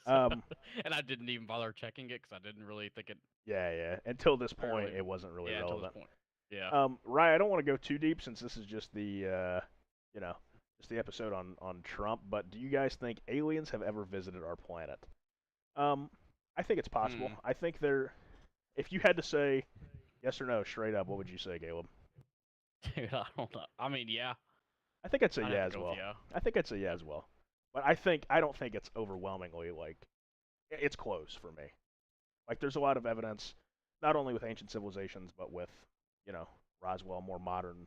And I didn't even bother checking it because I didn't really think it. Yeah. Until this point, it wasn't really relevant. Until this point. Yeah. Ryan, I don't want to go too deep since this is just the, just the episode on Trump. But do you guys think aliens have ever visited our planet? I think it's possible. I think they're. If you had to say yes or no straight up, what would you say, Caleb? Dude, I don't know. I mean, yeah. I think I'd say yeah as well. Yeah. I think I'd say yeah as well. But I don't think it's overwhelmingly like. It's close for me. Like, there's a lot of evidence, not only with ancient civilizations, but with, Roswell, more modern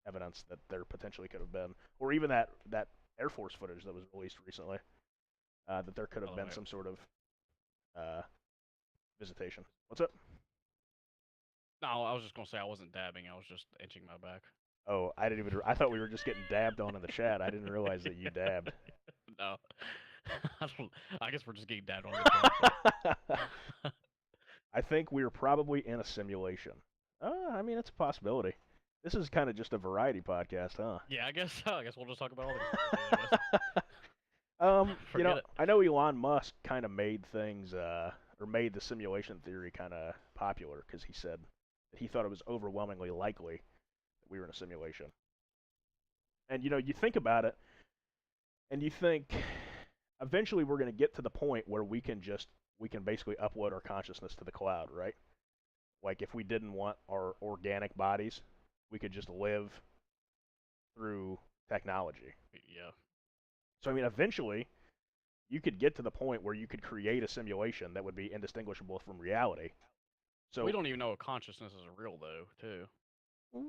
evidence that there potentially could have been, or even that Air Force footage that was released recently, that there could have been some sort of visitation. What's up? No, I was just gonna say I wasn't dabbing. I was just itching my back. Oh, I thought we were just getting dabbed on in the chat. I didn't realize that you dabbed. No. I guess we're just getting dabbed on. I think we're probably in a simulation. I mean, it's a possibility. This is kind of just a variety podcast, huh? Yeah, I guess so. I guess we'll just talk about all these. I know Elon Musk kind of made things, or made the simulation theory kind of popular because he said that he thought it was overwhelmingly likely that we were in a simulation. And, you think about it, and you think eventually we're going to get to the point where we can basically upload our consciousness to the cloud, right? Like, if we didn't want our organic bodies, we could just live through technology. Yeah. So, I mean, eventually, you could get to the point where you could create a simulation that would be indistinguishable from reality. So we don't even know if consciousness is real, though, too.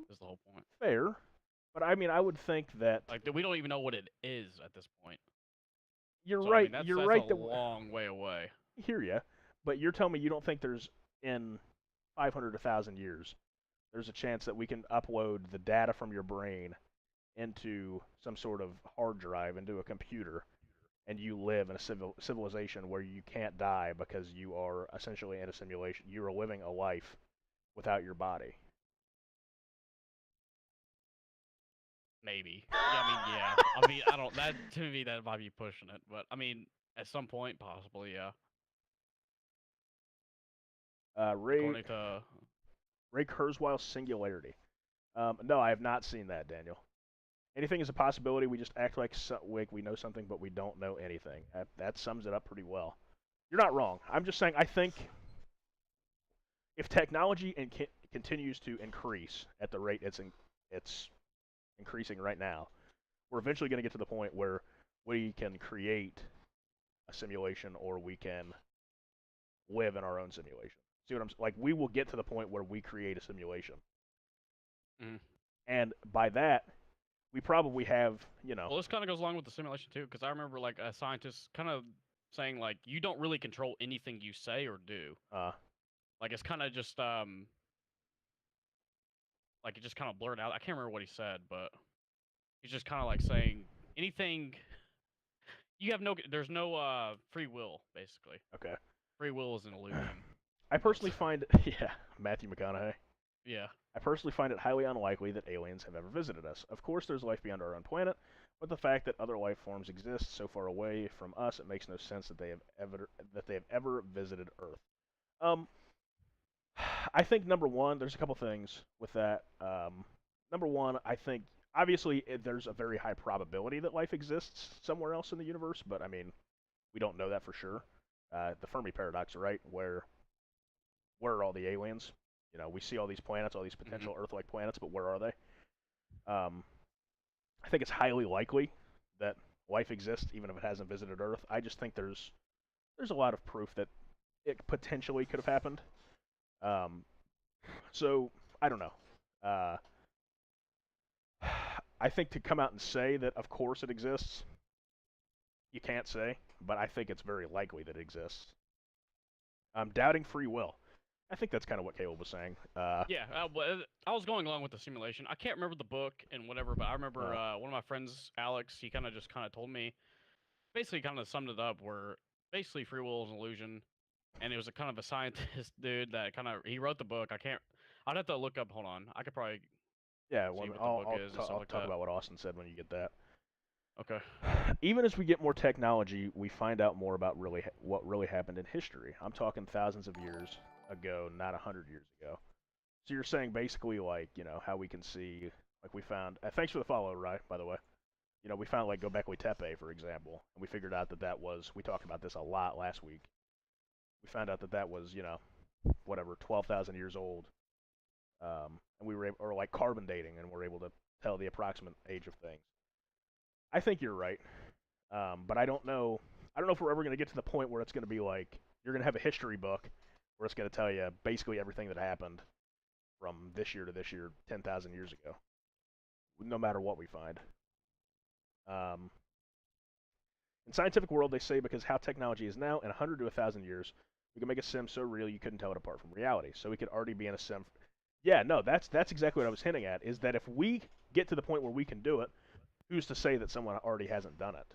Is the whole point. Fair. But, I mean, I would think that... Like, we don't even know what it is at this point. You're right. I mean, you're right. That's a long way away. I hear ya. But you're telling me you don't think there's, in 500 to 1,000 years, there's a chance that we can upload the data from your brain into some sort of hard drive, into a computer, and you live in a civilization where you can't die because you are essentially in a simulation. You are living a life without your body. Maybe. Yeah, I mean, yeah. I mean, I don't. That to me, that might be pushing it. But I mean, at some point, possibly, yeah. Ray According to Kurzweil's singularity. No, I have not seen that, Daniel. Anything is a possibility. We just act like we know something, but we don't know anything. That sums it up pretty well. You're not wrong. I'm just saying. I think if technology continues to increase at the rate it's increasing right now, we're eventually going to get to the point where we can create a simulation, or we can live in our own simulation. See what I'm like? We will get to the point where we create a simulation, and by that, we probably have, Well, this kind of goes along with the simulation too, because I remember like a scientist kind of saying like you don't really control anything you say or do. Like it's kind of just like it just kind of blurred out. I can't remember what he said, but he's just kind of like saying anything. You have no. There's no free will, basically. Okay. Free will is an illusion. I personally find, yeah, Matthew McConaughey. Yeah. I personally find it highly unlikely that aliens have ever visited us. Of course, there's life beyond our own planet, but the fact that other life forms exist so far away from us, it makes no sense that they have ever visited Earth. I think number one, there's a couple things with that. Number one, I think obviously there's a very high probability that life exists somewhere else in the universe, but I mean, we don't know that for sure. The Fermi paradox, right? Where are all the aliens? We see all these planets, all these potential Earth-like planets, but where are they? I think it's highly likely that life exists, even if it hasn't visited Earth. I just think there's a lot of proof that it potentially could have happened. So I don't know. I think to come out and say that, of course, it exists, you can't say, but I think it's very likely that it exists. I'm doubting free will. I think that's kind of what Caleb was saying. Yeah, I was going along with the simulation. I can't remember the book and whatever, but I remember one of my friends, Alex, he kind of told me, basically kind of summed it up, where basically free will is an illusion, and it was a kind of a scientist dude that he wrote the book. I'd have to look up, hold on, I could probably yeah, see what the I'll book is and stuff talk like that. about what Austin said when you get that. Okay. Even as we get more technology, we find out more about what really happened in history. I'm talking thousands of years ago, not 100 years ago. So you're saying basically like, how we can see, like we found, thanks for the follow, Rye, by the way. We found like Göbekli Tepe, for example, and we figured out that was, we talked about this a lot last week. We found out that was, whatever, 12,000 years old. And we were or like carbon dating, and we're able to tell the approximate age of things. I think you're right, but I don't know if we're ever going to get to the point where it's going to be like, you're going to have a history book where it's going to tell you basically everything that happened from this year to this year, 10,000 years ago, no matter what we find. In scientific world, they say because how technology is now, in 100 to 1,000 years, we can make a sim so real you couldn't tell it apart from reality. So we could already be in a sim. Yeah, no, that's exactly what I was hinting at, is that if we get to the point where we can do it, who's to say that someone already hasn't done it?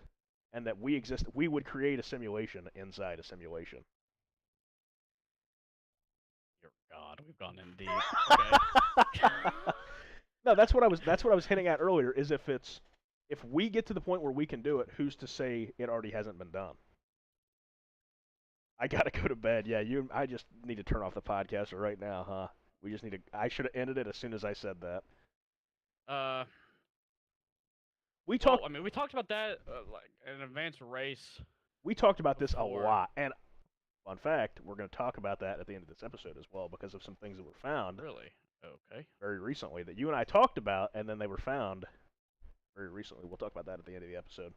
And that we would create a simulation inside a simulation. Dear God, we've gone in deep. Okay. No, that's what I was hinting at earlier, is if we get to the point where we can do it, who's to say it already hasn't been done? I gotta go to bed. Yeah, I just need to turn off the podcast right now, huh? We just need to. I should have ended it as soon as I said that. We talked. Well, I mean, we talked about that, like an advanced race. We talked about this a lot, and fun fact, we're going to talk about that at the end of this episode as well, because of some things that were found. Really? Okay. Very recently, that you and I talked about, and then they were found very recently. We'll talk about that at the end of the episode.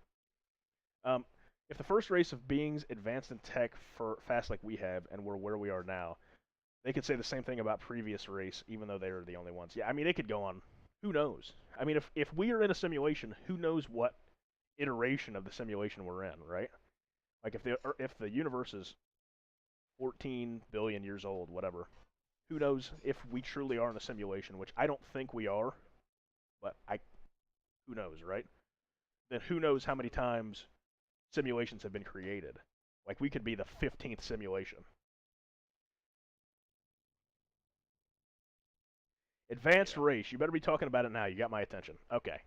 If the first race of beings advanced in tech fast like we have, and we're where we are now, they could say the same thing about previous race, even though they were the only ones. Yeah, I mean, it could go on. Who knows? I mean, if we are in a simulation, who knows what iteration of the simulation we're in, right? Like if the universe is 14 billion years old, whatever, who knows if we truly are in a simulation, which I don't think we are, but who knows, right? Then who knows how many times simulations have been created. Like, we could be the 15th simulation. Advanced race. You better be talking about it now. You got my attention. Okay.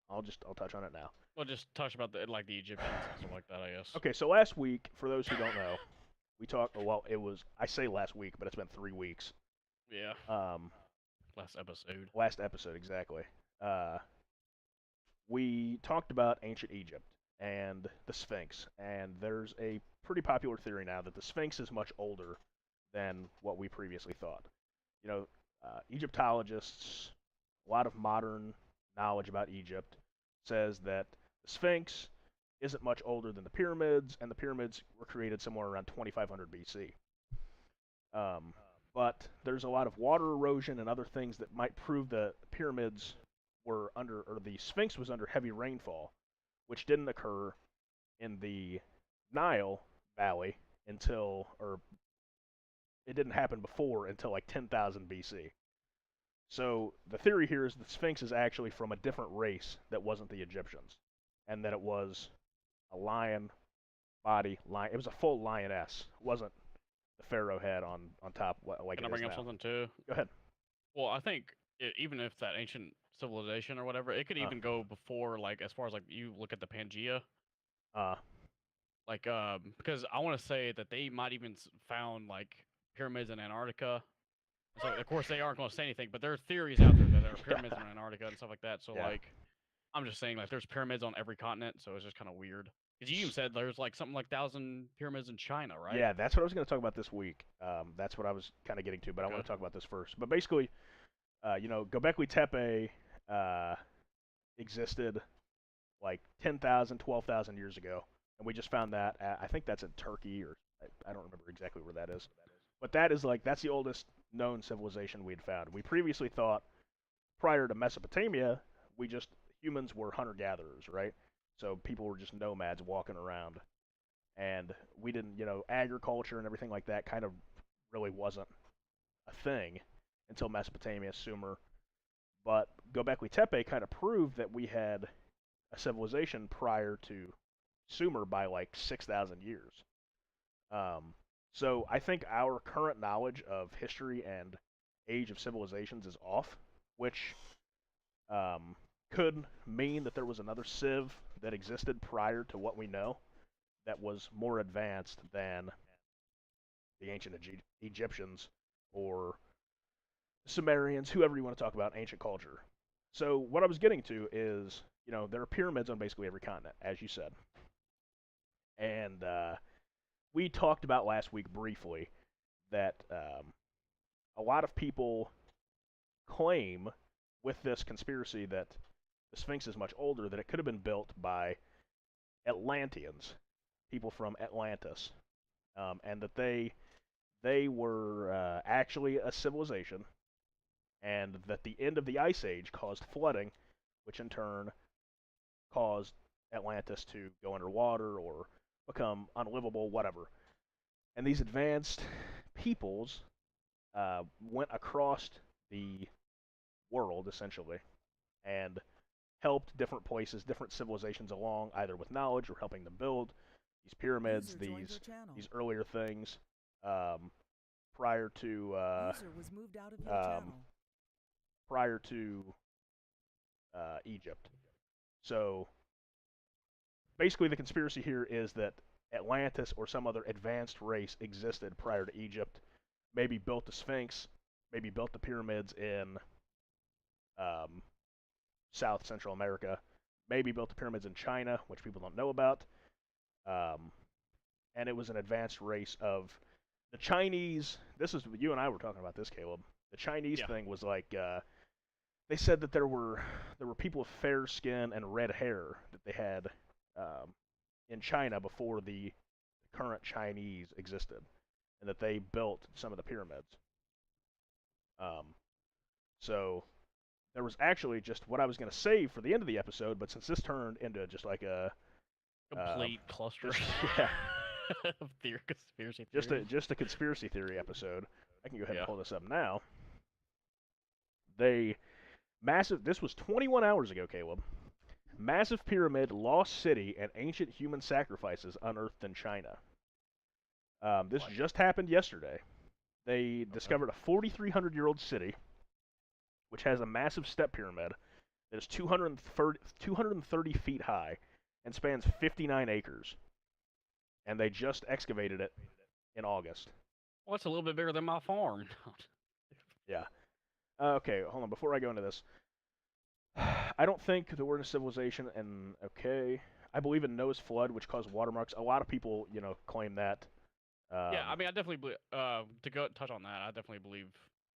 I'll touch on it now. Well, just touch about the Egyptians and stuff like that, I guess. Okay, so last week, for those who don't know, we talked. Well, I say last week, but it's been 3 weeks. Yeah. Last episode. Last episode, exactly. We talked about ancient Egypt and the Sphinx, and there's a pretty popular theory now that the Sphinx is much older than what we previously thought. You know, Egyptologists, a lot of modern knowledge about Egypt says that the Sphinx isn't much older than the pyramids, and the pyramids were created somewhere around 2500 BC. But there's a lot of water erosion and other things that might prove the pyramids were under, or the Sphinx was under heavy rainfall, which didn't occur in the Nile Valley until, or it didn't happen before until like 10,000 BC. So the theory here is the Sphinx is actually from a different race that wasn't the Egyptians, and that it was a lion body, lion. It was a full lioness. It wasn't the pharaoh head on top like Can it I bring is up now. something too? Go ahead. Well, I think even if that ancient civilization or whatever, it could even go before, like, as far as like you look at the Pangea. Like, because I want to say that they might even found like pyramids in Antarctica. So of course they aren't going to say anything, but there are theories out there that there are pyramids in Antarctica and stuff like that. So like, I'm just saying, like, there's pyramids on every continent, so it's just kind of weird. Because you even said there's like something like 1,000 pyramids in China, right? Yeah, that's what I was going to talk about this week. That's what I was kind of getting to, but I want to talk about this first. But basically, Göbekli Tepe existed like 10,000, 12,000 years ago, and we just found that. I think that's in Turkey, or I don't remember exactly where that is. But that's the oldest known civilization we'd found. We previously thought, prior to Mesopotamia, humans were hunter-gatherers, right? So people were just nomads walking around. And we didn't, agriculture and everything like that kind of really wasn't a thing until Mesopotamia, Sumer. But Göbekli Tepe kind of proved that we had a civilization prior to Sumer by like 6,000 years. So I think our current knowledge of history and age of civilizations is off, which could mean that there was another civ that existed prior to what we know that was more advanced than the ancient Egyptians or Sumerians, whoever you want to talk about, ancient culture. So what I was getting to is, there are pyramids on basically every continent, as you said. And we talked about last week briefly that a lot of people claim with this conspiracy that the Sphinx is much older, that it could have been built by Atlanteans, people from Atlantis, and that they were actually a civilization, and that the end of the Ice Age caused flooding, which in turn caused Atlantis to go underwater or become unlivable, whatever. And these advanced peoples went across the world, essentially, and helped different places, different civilizations along, either with knowledge or helping them build these pyramids, these earlier things, prior to Egypt. So basically, the conspiracy here is that Atlantis or some other advanced race existed prior to Egypt, maybe built the Sphinx, maybe built the pyramids in South Central America, maybe built the pyramids in China, which people don't know about. And it was an advanced race of the Chinese. This is, you and I were talking about this, Caleb. The Chinese thing was like, they said that there were people with fair skin and red hair that they had in China before the current Chinese existed, and that they built some of the pyramids. So there was actually just what I was going to save for the end of the episode, but since this turned into just like a complete cluster yeah, of conspiracy theories. just a conspiracy theory episode, I can go ahead and pull this up now. This was 21 hours ago, Caleb. Massive pyramid, lost city, and ancient human sacrifices unearthed in China. This What? just happened yesterday. They discovered a 4,300-year-old city, which has a massive step pyramid that is 230 feet high and spans 59 acres. And they just excavated it in August. Well, it's a little bit bigger than my farm. Yeah. Okay, hold on. Before I go into this, I don't think that we're in a civilization, and okay, I believe in Noah's flood, which caused watermarks. A lot of people, claim that. Yeah, I mean, I definitely believe, to go touch on that, I definitely believe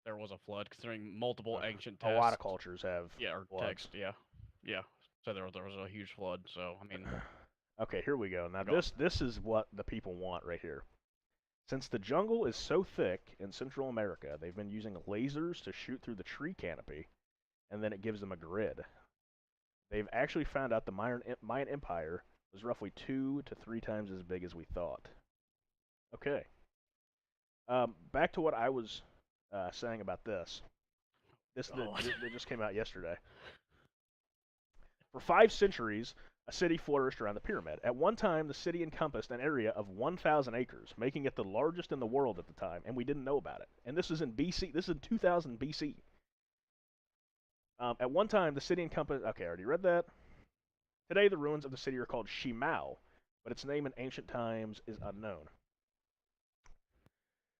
there was a flood, considering multiple ancient a texts. lot of cultures have. Yeah, or floods. text, yeah. So there was a huge flood. So I mean, Okay, here we go. Now this is what the people want right here. Since the jungle is so thick in Central America, they've been using lasers to shoot through the tree canopy, and then it gives them a grid. They've actually found out the Mayan Empire was roughly 2 to 3 times as big as we thought. Okay. Back to what I was saying about this. That just came out yesterday. For 5 centuries, a city flourished around the pyramid. At one time, the city encompassed an area of 1,000 acres, making it the largest in the world at the time, and we didn't know about it. And this is in BC. This is in 2000 BC. At one time, the city encompassed... Okay, I already read that. Today, the ruins of the city are called Shimao, but its name in ancient times is unknown.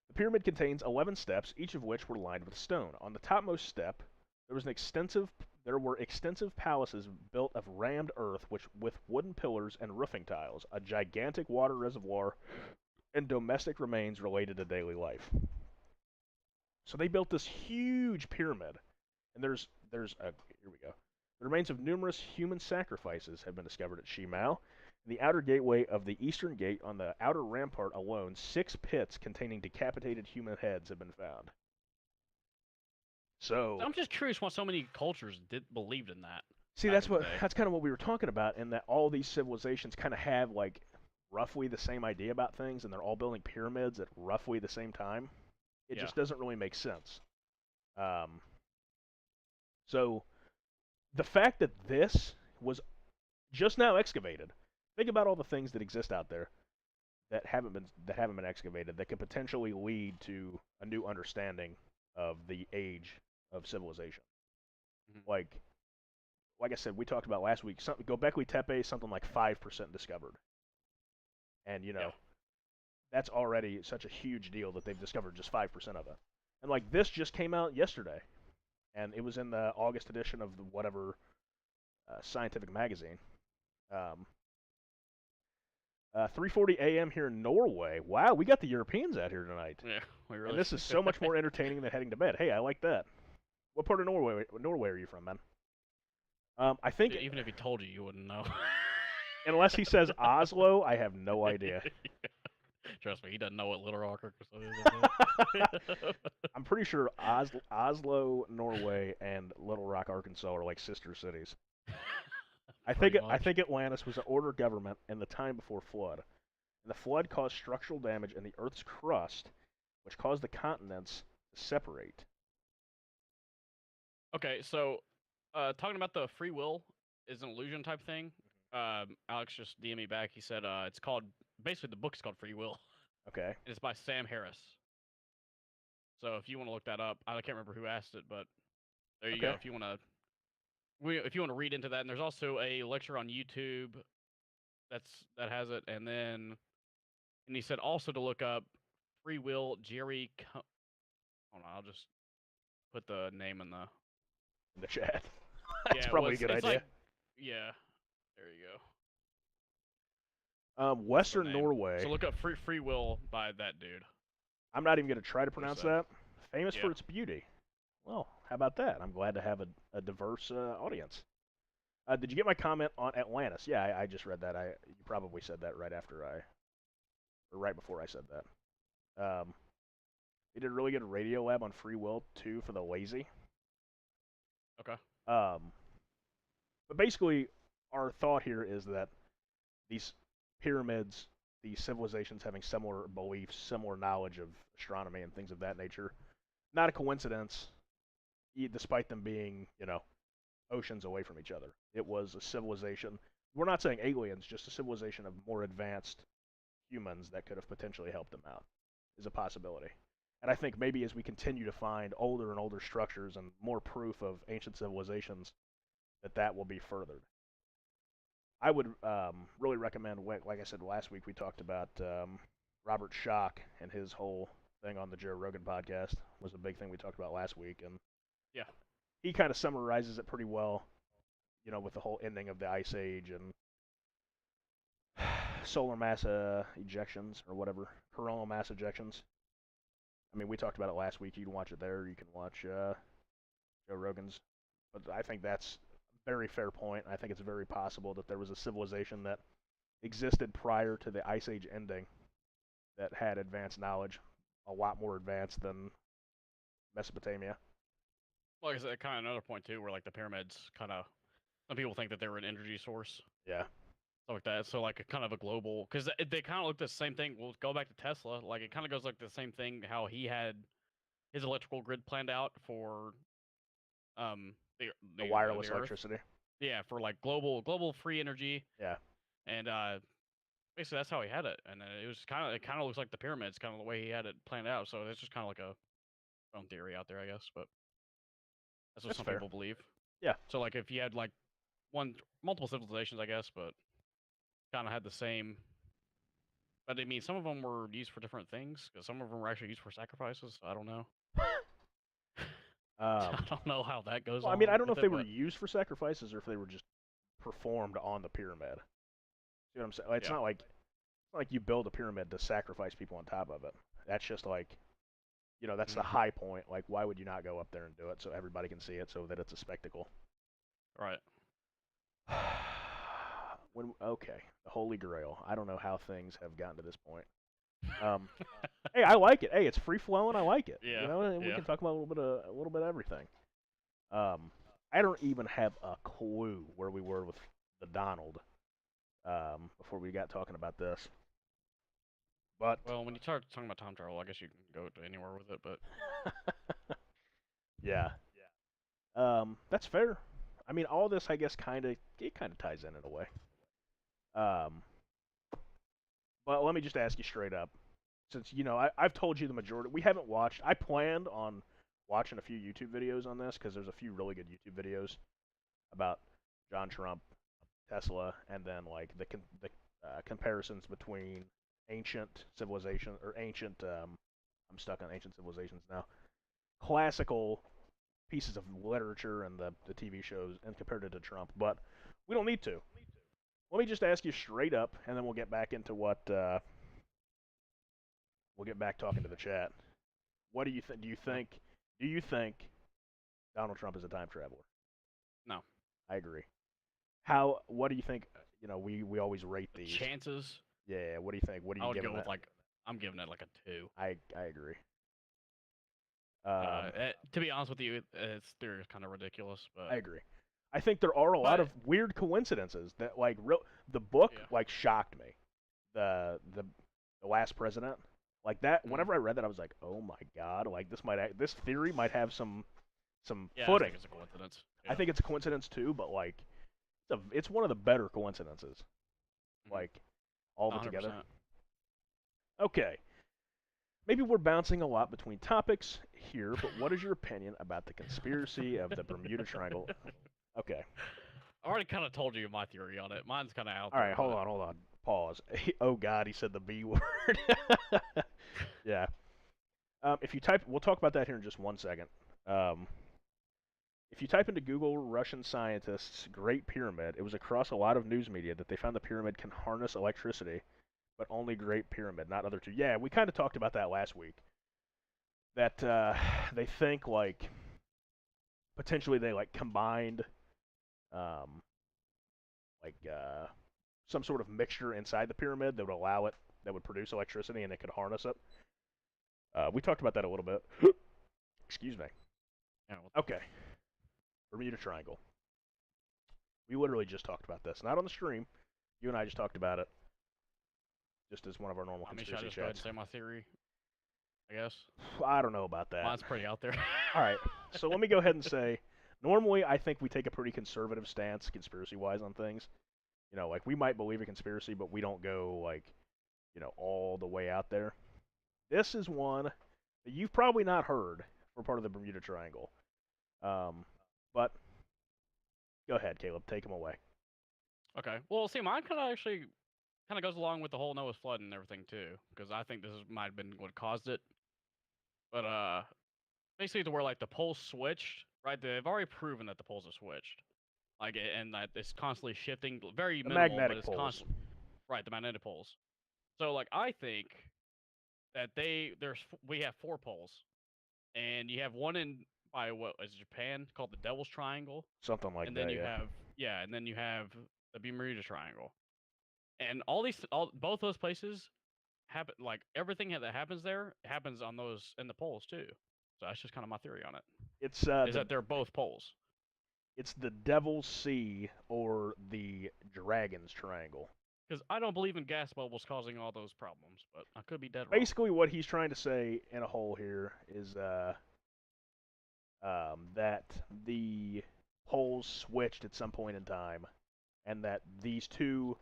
The pyramid contains 11 steps, each of which were lined with stone. On the topmost step, there were extensive palaces built of rammed earth with wooden pillars and roofing tiles, a gigantic water reservoir, and domestic remains related to daily life. So they built this huge pyramid, and here we go. The remains of numerous human sacrifices have been discovered at Shimao. In the outer gateway of the eastern gate on the outer rampart alone, 6 pits containing decapitated human heads have been found. So I'm just curious why so many cultures believed in that. See, that's kind of what we were talking about, in that all these civilizations kind of have like roughly the same idea about things, and they're all building pyramids at roughly the same time. It just doesn't really make sense. So the fact that this was just now excavated, think about all the things that exist out there that haven't been excavated that could potentially lead to a new understanding of the age of civilization. Mm-hmm. Like I said, we talked about last week. Göbekli Tepe, something like 5% discovered, and that's already such a huge deal that they've discovered just 5% of it. And like this just came out yesterday, and it was in the August edition of whatever scientific magazine. 3:40 a.m. here in Norway. Wow, we got the Europeans out here tonight. Yeah, we really. And this is so much more entertaining than heading to bed. Hey, I like that. What part of Norway are you from, man? I think even if he told you, you wouldn't know. Unless he says Oslo, I have no idea. Trust me, he doesn't know what Little Rock, Arkansas is. I'm pretty sure Oslo, Norway, and Little Rock, Arkansas are like sister cities. I think Atlantis was an order government in the time before flood. And the flood caused structural damage in the Earth's crust, which caused the continents to separate. Okay, so talking about the free will is an illusion type thing. Alex just DM'd me back. He said it's called, basically the book's called Free Will. Okay. And it's by Sam Harris. So if you want to look that up, I can't remember who asked it, but there you go. If you want to read into that, and there's also a lecture on YouTube that has it, and he said also to look up Free Will Jerry. Hold on, I'll just put the name in the chat. That's probably a good idea. Yeah, there you go. Western Norway. So look up Free Will by that dude. I'm not even going to try to pronounce that. Famous for its beauty. Well, how about that? I'm glad to have a diverse audience. Did you get my comment on Atlantis? Yeah, I just read that. You probably said that right before I said that. They did a really good radio lab on free will too for the lazy. Okay. But basically, our thought here is that these pyramids, these civilizations having similar beliefs, similar knowledge of astronomy and things of that nature, not a coincidence, despite them being, oceans away from each other. It was a civilization. We're not saying aliens, just a civilization of more advanced humans that could have potentially helped them out is a possibility. And I think maybe as we continue to find older and older structures and more proof of ancient civilizations, that will be furthered. I would really recommend, like I said last week, we talked about Robert Schoch and his whole thing on the Joe Rogan podcast was a big thing we talked about last week, and Yeah. he kind of summarizes it pretty well, you know, with the whole ending of the Ice Age and solar mass ejections or whatever, coronal mass ejections. I mean, we talked about it last week. You can watch it there. You can watch Joe Rogan's. But I think that's a very fair point. I think it's very possible that there was a civilization that existed prior to the Ice Age ending that had advanced knowledge, a lot more advanced than Mesopotamia. Like I said, kind of another point too, where like the pyramids kind of, some people think that they were an energy source, Yeah. stuff like that. So like a kind of a global, because they kind of look the same thing. We'll go back to Tesla. Like it kind of goes like the same thing. How he had his electrical grid planned out for The wireless Earth. electricity. Yeah, for like global free energy. Yeah. And basically that's how he had it. And it kind of looks like the pyramids, kind of the way he had it planned out. So it's just kind of like a own theory out there, I guess. But that's what That's some fair. people believe. Yeah. So like if you had like multiple civilizations, I guess, but kind of had the same. But I mean, some of them were used for different things. Because some of them were actually used for sacrifices. I don't know. I don't know how that goes. Well, I mean, I don't know with if they it, were but- used for sacrifices or if they were just performed on the pyramid. See what I'm saying? It's Yeah. not like you build a pyramid to sacrifice people on top of it. That's just like, you know, that's the high point. Like, why would you not go up there and do it so everybody can see it, so that it's a spectacle? Right. Okay, the Holy Grail. I don't know how things have gotten to this point. Hey, I like it. Hey, it's free flowing. I like it. Yeah, You know, and we yeah. can talk about a little bit of everything. I don't even have a clue where we were with the Donald before we got talking about this. But Well, when you start talking about time travel, I guess you can go to anywhere with it. But yeah, that's fair. I mean, all this, I guess, kind of ties in a way. But let me just ask you straight up, since you know I've told you the majority. We haven't watched. I planned on watching a few YouTube videos on this because there's a few really good YouTube videos about John Trump, Tesla, and then like the comparisons between ancient civilization or ancient. I'm stuck on ancient civilizations now. Classical pieces of literature and the TV shows and compared it to Trump, but we don't need to. Let me just ask you straight up, and then we'll get back into what we'll get back talking to the chat. What do you think? Do you think Donald Trump is a time traveler? No. I agree. What do you think? You know, we always rate these. chances, Yeah. What do you think? What do I you would give go it? with like I'm giving it like a 2. I agree. To be honest with you, its theory is kind of ridiculous, but I agree. I think there are a lot of weird coincidences that like the book Yeah. like shocked me. The last president, like that. Whenever I read that, I was like, oh my god, like this theory might have some yeah, I footing. think it's a coincidence. I think it's a coincidence too, but like it's one of the better coincidences. Mhm. Like all of it together. 100%. Okay. Maybe we're bouncing a lot between topics here, but what is your opinion about the conspiracy of the Bermuda Triangle? Okay. I already kind of told you my theory on it. Mine's kind of out All there. right, hold on. Pause. Oh God, he said the B word. Yeah. If you type, we'll talk about that here in just 1 second. If you type into Google Russian scientists Great Pyramid, it was across a lot of news media that they found the pyramid can harness electricity, but only Great Pyramid, not other two. Yeah, we kind of talked about that last week. That they think like potentially they like combined some sort of mixture inside the pyramid that would allow it, that would produce electricity and it could harness it. We talked about that a little bit. Excuse me. Yeah, Okay. Bermuda Triangle. We literally just talked about this. Not on the stream. You and I just talked about it. Just as one of our normal I mean, should I conspiracy just go ahead chats. and say my theory? I guess. I don't know about that. Mine's pretty out there. All right. So let me go ahead and say Normally, I think we take a pretty conservative stance, conspiracy-wise, on things. You know, like we might believe a conspiracy, but we don't go like, all the way out there. This is one that you've probably not heard for part of the Bermuda Triangle. But go ahead, Caleb, take them away. Okay. Well, see, mine kind of goes along with the whole Noah's flood and everything too, because I think might have been what caused it. But basically, to where like the poles switched, right? They've already proven that the poles are switched, like, and that it's constantly shifting, very The minimal, but magnetic it's poles. constant. Right, the magnetic poles. So, like, I think that we have 4 poles, and you have one by what is Japan called the Devil's Triangle, Something like and that, then you yeah. have and then you have the Bermuda Triangle, and both those places happen, like everything that happens there happens on those in the poles too. So that's just kind of my theory on it. It's That they're both poles. it's the Devil's Sea or the Dragon's Triangle. Because I don't believe in gas bubbles causing all those problems, but I could be dead wrong. Basically, what he's trying to say in a whole here is that the poles switched at some point in time, and that these two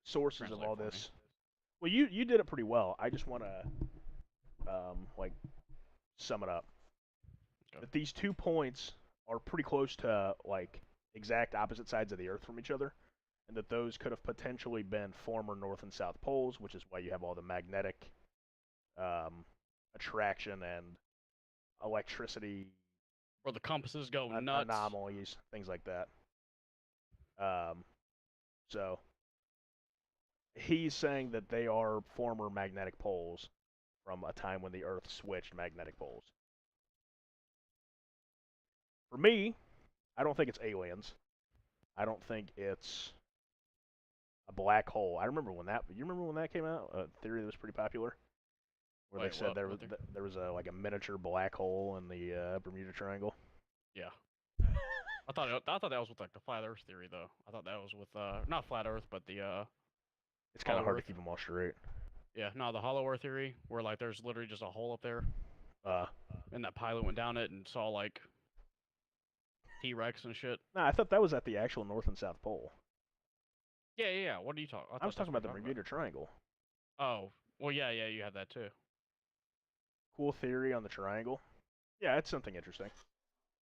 sources Translate of all for me. this. Well, you did it pretty well. I just want to like sum it up. Okay. That these 2 points are pretty close to like exact opposite sides of the Earth from each other, and that those could have potentially been former North and South poles, which is why you have all the magnetic attraction and electricity Where the compasses go nuts. anomalies, things like that. So he's saying that they are former magnetic poles from a time when the Earth switched magnetic poles. For me, I don't think it's aliens. I don't think it's a black hole. I remember when that. You remember when that came out? A theory that was pretty popular, where Wait, they said what? there was like a miniature black hole in the Bermuda Triangle. Yeah. I thought that was with like the flat Earth theory though. I thought that was with not flat Earth, but the It's kind of Hollow hard Earth. to keep them all straight. Yeah, no, the hollow Earth theory, where like there's literally just a hole up there, Uh, and that pilot went down it and saw like T-Rex and shit. nah, I thought that was at the actual North and South Pole. Yeah. What are you talking? I was talking about the Bermuda Triangle. Oh, well, yeah, you have that too. Cool theory on the triangle. Yeah, it's something interesting.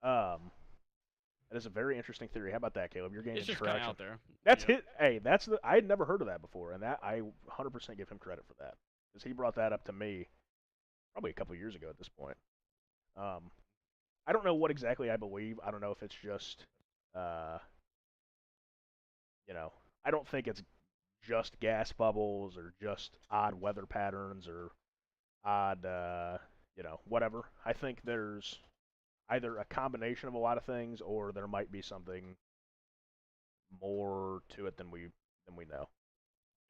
That is a very interesting theory. How about that, Caleb? You're gaining It's just kind traction. of out there. That's Yep. hit. Hey, I had never heard of that before, and that I 100% give him credit for that because he brought that up to me probably a couple years ago at this point. I don't know what exactly I believe. I don't know if it's just, I don't think it's just gas bubbles or just odd weather patterns or odd, whatever. I think there's either a combination of a lot of things or there might be something more to it than we know.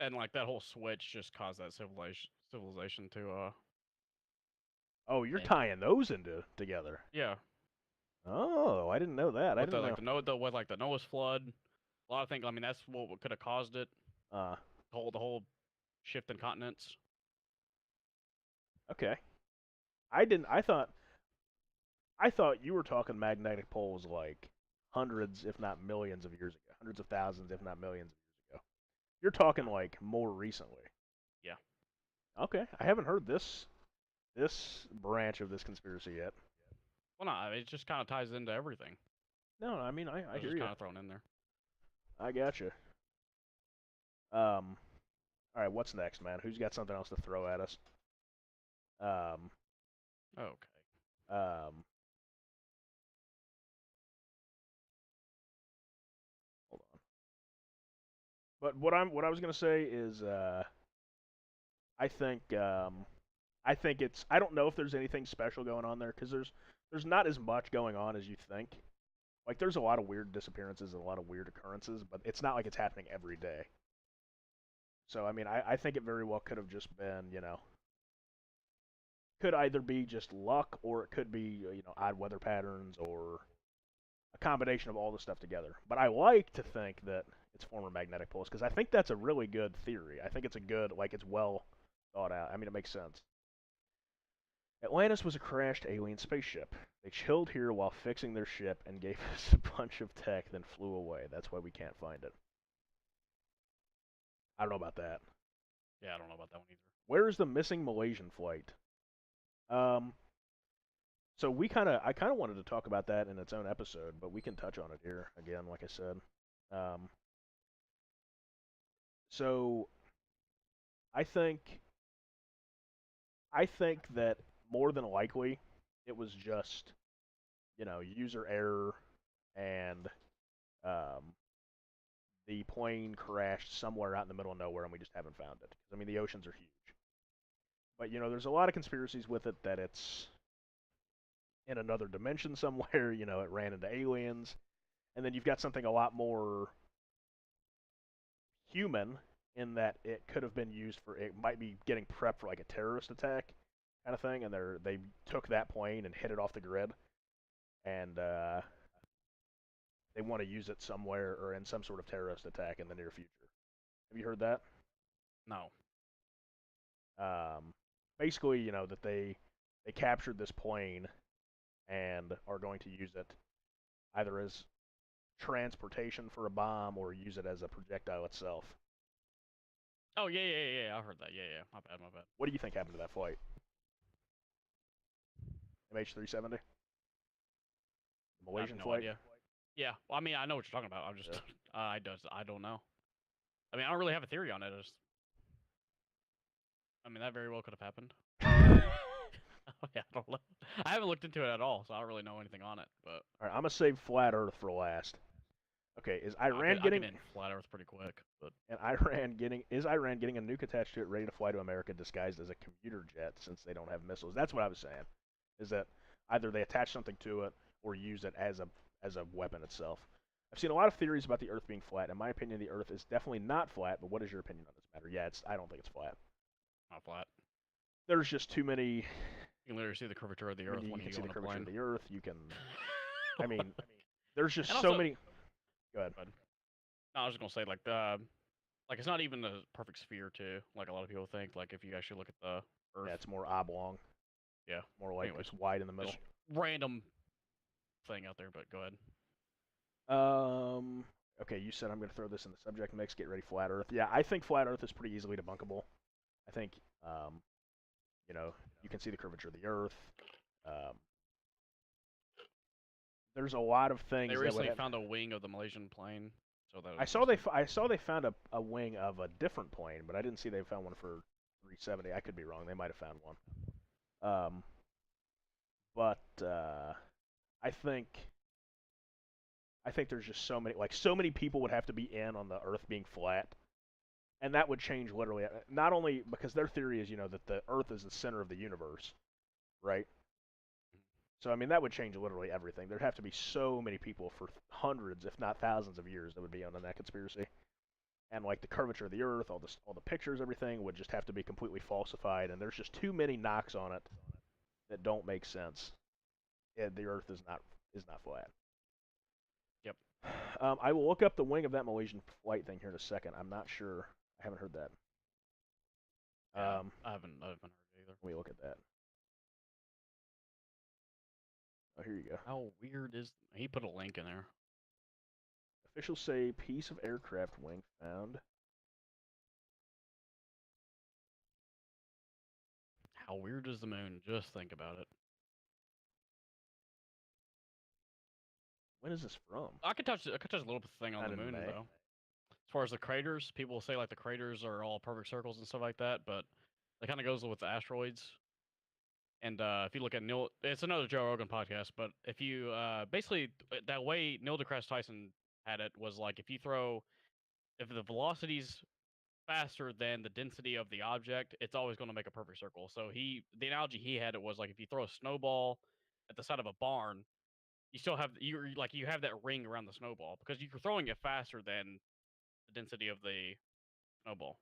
And like that whole switch just caused that civilization to Oh, you're Yeah. tying those together. yeah. Oh, I didn't know that. I With didn't the know. with like the Noah's flood. A lot of things. I mean, that's what could have caused it. Uh, The whole shift in continents. okay. I didn't. I thought you were talking magnetic poles like hundreds, if not millions of years ago, hundreds of thousands, if not millions of years ago. You're talking like more recently. Yeah. Okay, I haven't heard this branch of this conspiracy yet. Well, no, it just kind of ties into everything. No, I mean I It was hear just you. kind of thrown in there. I gotcha. All right, what's next, man? Who's got something else to throw at us? Okay. Hold on. But what I was gonna say is, I think it's. I don't know if there's anything special going on there because there's not as much going on as you think. Like there's a lot of weird disappearances and a lot of weird occurrences, but it's not like it's happening every day. So I mean, I think it very well could have just been, could either be just luck or it could be, odd weather patterns or a combination of all the stuff together. But I like to think that it's former magnetic poles because I think that's a really good theory. I think it's a good, like it's well thought out. I mean, it makes sense. Atlantis was a crashed alien spaceship. They chilled here while fixing their ship and gave us a bunch of tech, then flew away. That's why we can't find it. I don't know about that. Yeah, I don't know about that one either. Where is the missing Malaysian flight? Um, so I kind of wanted to talk about that in its own episode, but we can touch on it here again, like I said. Um, so I think I think that more than likely it was just user error and um, the plane crashed somewhere out in the middle of nowhere and we just haven't found it. I mean, the oceans are huge, but there's a lot of conspiracies with it that it's in another dimension somewhere. It ran into aliens, and then you've got something a lot more human in that it could have been used for, it might be getting prepped for like a terrorist attack kind of thing, and they took that plane and hit it off the grid, and they want to use it somewhere or in some sort of terrorist attack in the near future. Have you heard that? No. Basically, that they captured this plane and are going to use it either as transportation for a bomb or use it as a projectile itself. Oh yeah. I heard that. Yeah. My bad. What do you think happened to that flight? MH370? The Malaysian I have no flight? idea. Yeah. Well, I mean, I know what you're talking about. I'm just, Yeah. I don't know. I mean, I don't really have a theory on it. I mean, that very well could have happened. Yeah, I don't know. I haven't looked into it at all, so I don't really know anything on it. But All right, I'm gonna save flat Earth for last. Okay, is Iran I getting get in flat Earth pretty quick? But Iran getting a nuke attached to it ready to fly to America disguised as a commuter jet since they don't have missiles? That's what I was saying. Is that either they attach something to it or use it as a weapon itself? I've seen a lot of theories about the Earth being flat. In my opinion, the Earth is definitely not flat. But what is your opinion on this matter? Yeah, I don't think it's flat. not flat. There's just too many. You can literally see the curvature of the Earth You when can you see go the on a curvature plane. of the Earth. You can. I mean, there's just And so also- many. Go ahead. No, I was just gonna say like it's not even a perfect sphere too. Like a lot of people think. Like if you actually look at the Earth, Yeah, it's more oblong. Yeah. More like Anyways, it's wide in the middle. just random thing out there. But go ahead. Okay, you said I'm going to throw this in the subject mix. Get ready, flat Earth. Yeah, I think flat Earth is pretty easily debunkable. I think, you can see the curvature of the Earth. There's a lot of things. They that recently would found a wing of the Malaysian plane. So that I saw they found a wing of a different plane, but I didn't see they found one for 370. I could be wrong. They might have found one. But I think there's just so many people would have to be in on the Earth being flat, and that would change literally. Not only because their theory is that the Earth is the center of the universe, right? So I mean that would change literally everything. There'd have to be so many people for hundreds, if not thousands, of years that would be on that conspiracy, and like the curvature of the Earth, all the pictures, everything would just have to be completely falsified, and there's just too many knocks on it that don't make sense. The Earth is not flat. Yep. I will look up the wing of that Malaysian flight thing here in a second. I'm not sure. I haven't heard that. Yeah, I haven't heard it either. Let me look at that. Oh, here you go. How weird is he put a link in there? Officials say piece of aircraft wing found. How weird is the moon? Just think about it. When is this from? I could touch a little thing on Not the in moon May. though. As far as the craters, people say like the craters are all perfect circles and stuff like that, but that kind of goes with the asteroids. And if you look at Neil, it's another Joe Rogan podcast, but if you basically that way Neil deGrasse Tyson had it was like if the velocity's faster than the density of the object, it's always going to make a perfect circle. So the analogy he had it was like if you throw a snowball at the side of a barn, you still have you have that ring around the snowball because you're throwing it faster than the density of the snowball.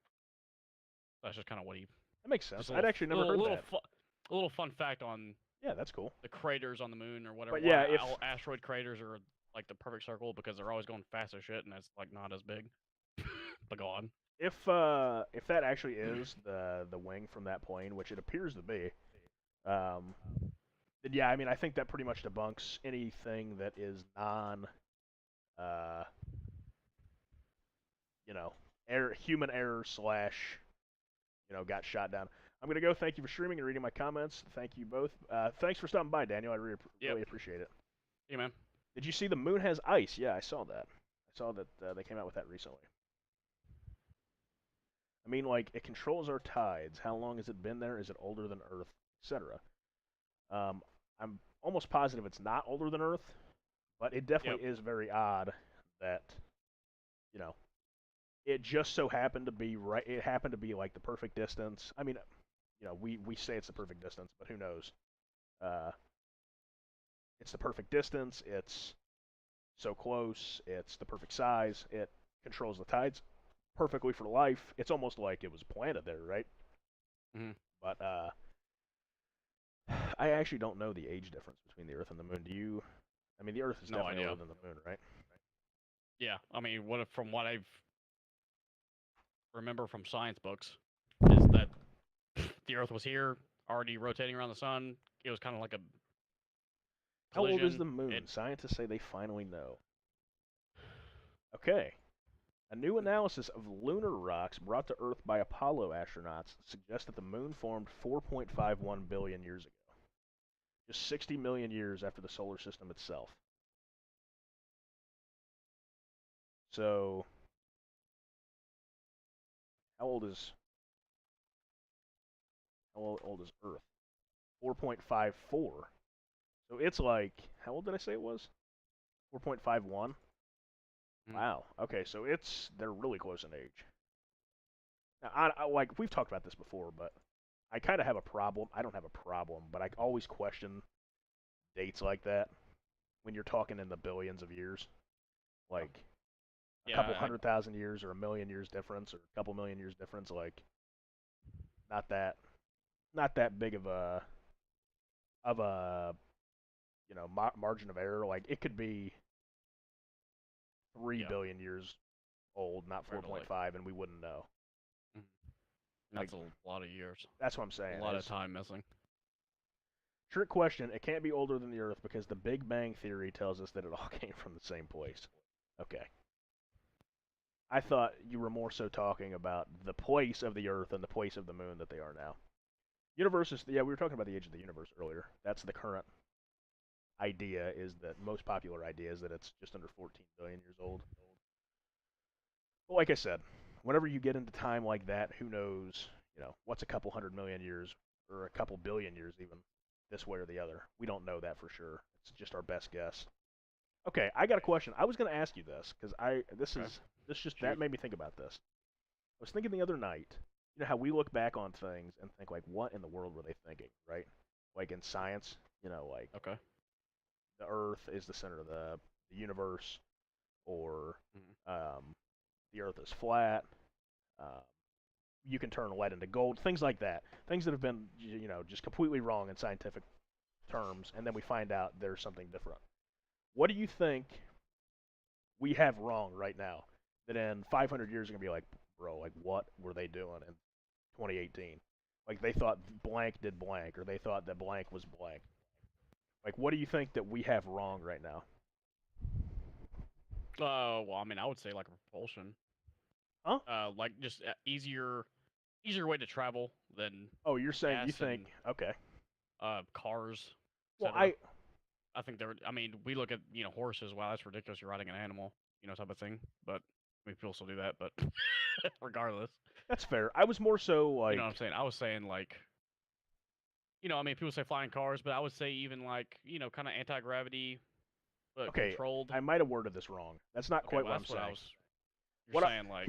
That's just kind of what he. That makes sense. Just a I'd little- actually never heard that. A little fun fact on Yeah, that's cool. the craters on the moon or whatever. But yeah, why if- all asteroid craters are like the perfect circle because they're always going fast as shit and it's like not as big. But go on. If that actually is the wing from that plane, which it appears to be, then yeah, I mean, I think that pretty much debunks anything that is non, uh, you know, human error slash, got shot down. I'm gonna go. Thank you for streaming and reading my comments. Thank you both. Thanks for stopping by, Daniel. I really appreciate it. Yeah, man. Did you see the moon has ice? Yeah, I saw that. I saw that they came out with that recently. I mean, like, it controls our tides. How long has it been there? Is it older than Earth, etc.? I'm almost positive it's not older than Earth, but it definitely is very odd that, you know, it just so happened to be right. It happened to be like the perfect distance. I mean, we say it's the perfect distance, but who knows? It's the perfect distance. It's so close. It's the perfect size. It controls the tides perfectly for life. It's almost like it was planted there, right? Mm-hmm. But I actually don't know the age difference between the Earth and the Moon. Do you? I mean, the Earth is definitely older than the Moon, right? Yeah, I mean, from what I've remember from science books is that the Earth was here, already rotating around the sun. It was kind of like a How collision. old is the Moon? Scientists say they finally know. Okay. A new analysis of lunar rocks brought to Earth by Apollo astronauts suggests that the Moon formed 4.51 billion years ago, just 60 million years after the solar system itself. So, how old is Earth? 4.54. So it's like, how old did I say it was? 4.51. Wow. Okay, so they're really close in age. Now, like we've talked about this before, but I kind of have a problem. I don't have a problem, but I always question dates like that when you're talking in the billions of years, like a couple 100,000 years or a million years difference or a couple million years difference. Like, not that big of a margin of error. Like, it could be 3 billion years old, not 4.5, and we wouldn't know. That's a lot of years. That's what I'm saying. A lot of time missing. Trick question. It can't be older than the Earth because the Big Bang Theory tells us that it all came from the same place. Okay. I thought you were more so talking about the place of the Earth and the place of the Moon that they are now. Universe is, yeah, we were talking about the age of the universe earlier. That's the current idea, is that most popular idea is that it's just under 14 billion years old. But like I said, whenever you get into time like that, who knows, what's a couple 100 million years or a couple billion years even, this way or the other. We don't know that for sure. It's just our best guess. Okay, I got a question. I was going to ask you this because that made me think about this. I was thinking the other night, how we look back on things and think like, what in the world were they thinking, right? Like in science, like the Earth is the center of the universe, or the Earth is flat. You can turn lead into gold, things like that. Things that have been, just completely wrong in scientific terms, and then we find out there's something different. What do you think we have wrong right now that in 500 years are going to be like, bro, like, what were they doing in 2018? Like, they thought blank did blank, or they thought that blank was blank. Like, what do you think that we have wrong right now? Well, I mean, I would say like propulsion. Huh? Like just easier way to travel than. Oh, you're saying you think okay. Cars. Well, I think I mean, we look at horses. Wow, that's ridiculous. You're riding an animal, type of thing. But I mean, people still do that. But regardless. That's fair. I was more so like. You know what I'm saying? I was saying like. I mean, people say flying cars, but I would say even like kind of anti-gravity, but controlled. I might have worded this wrong. That's not quite what I'm saying. You're saying like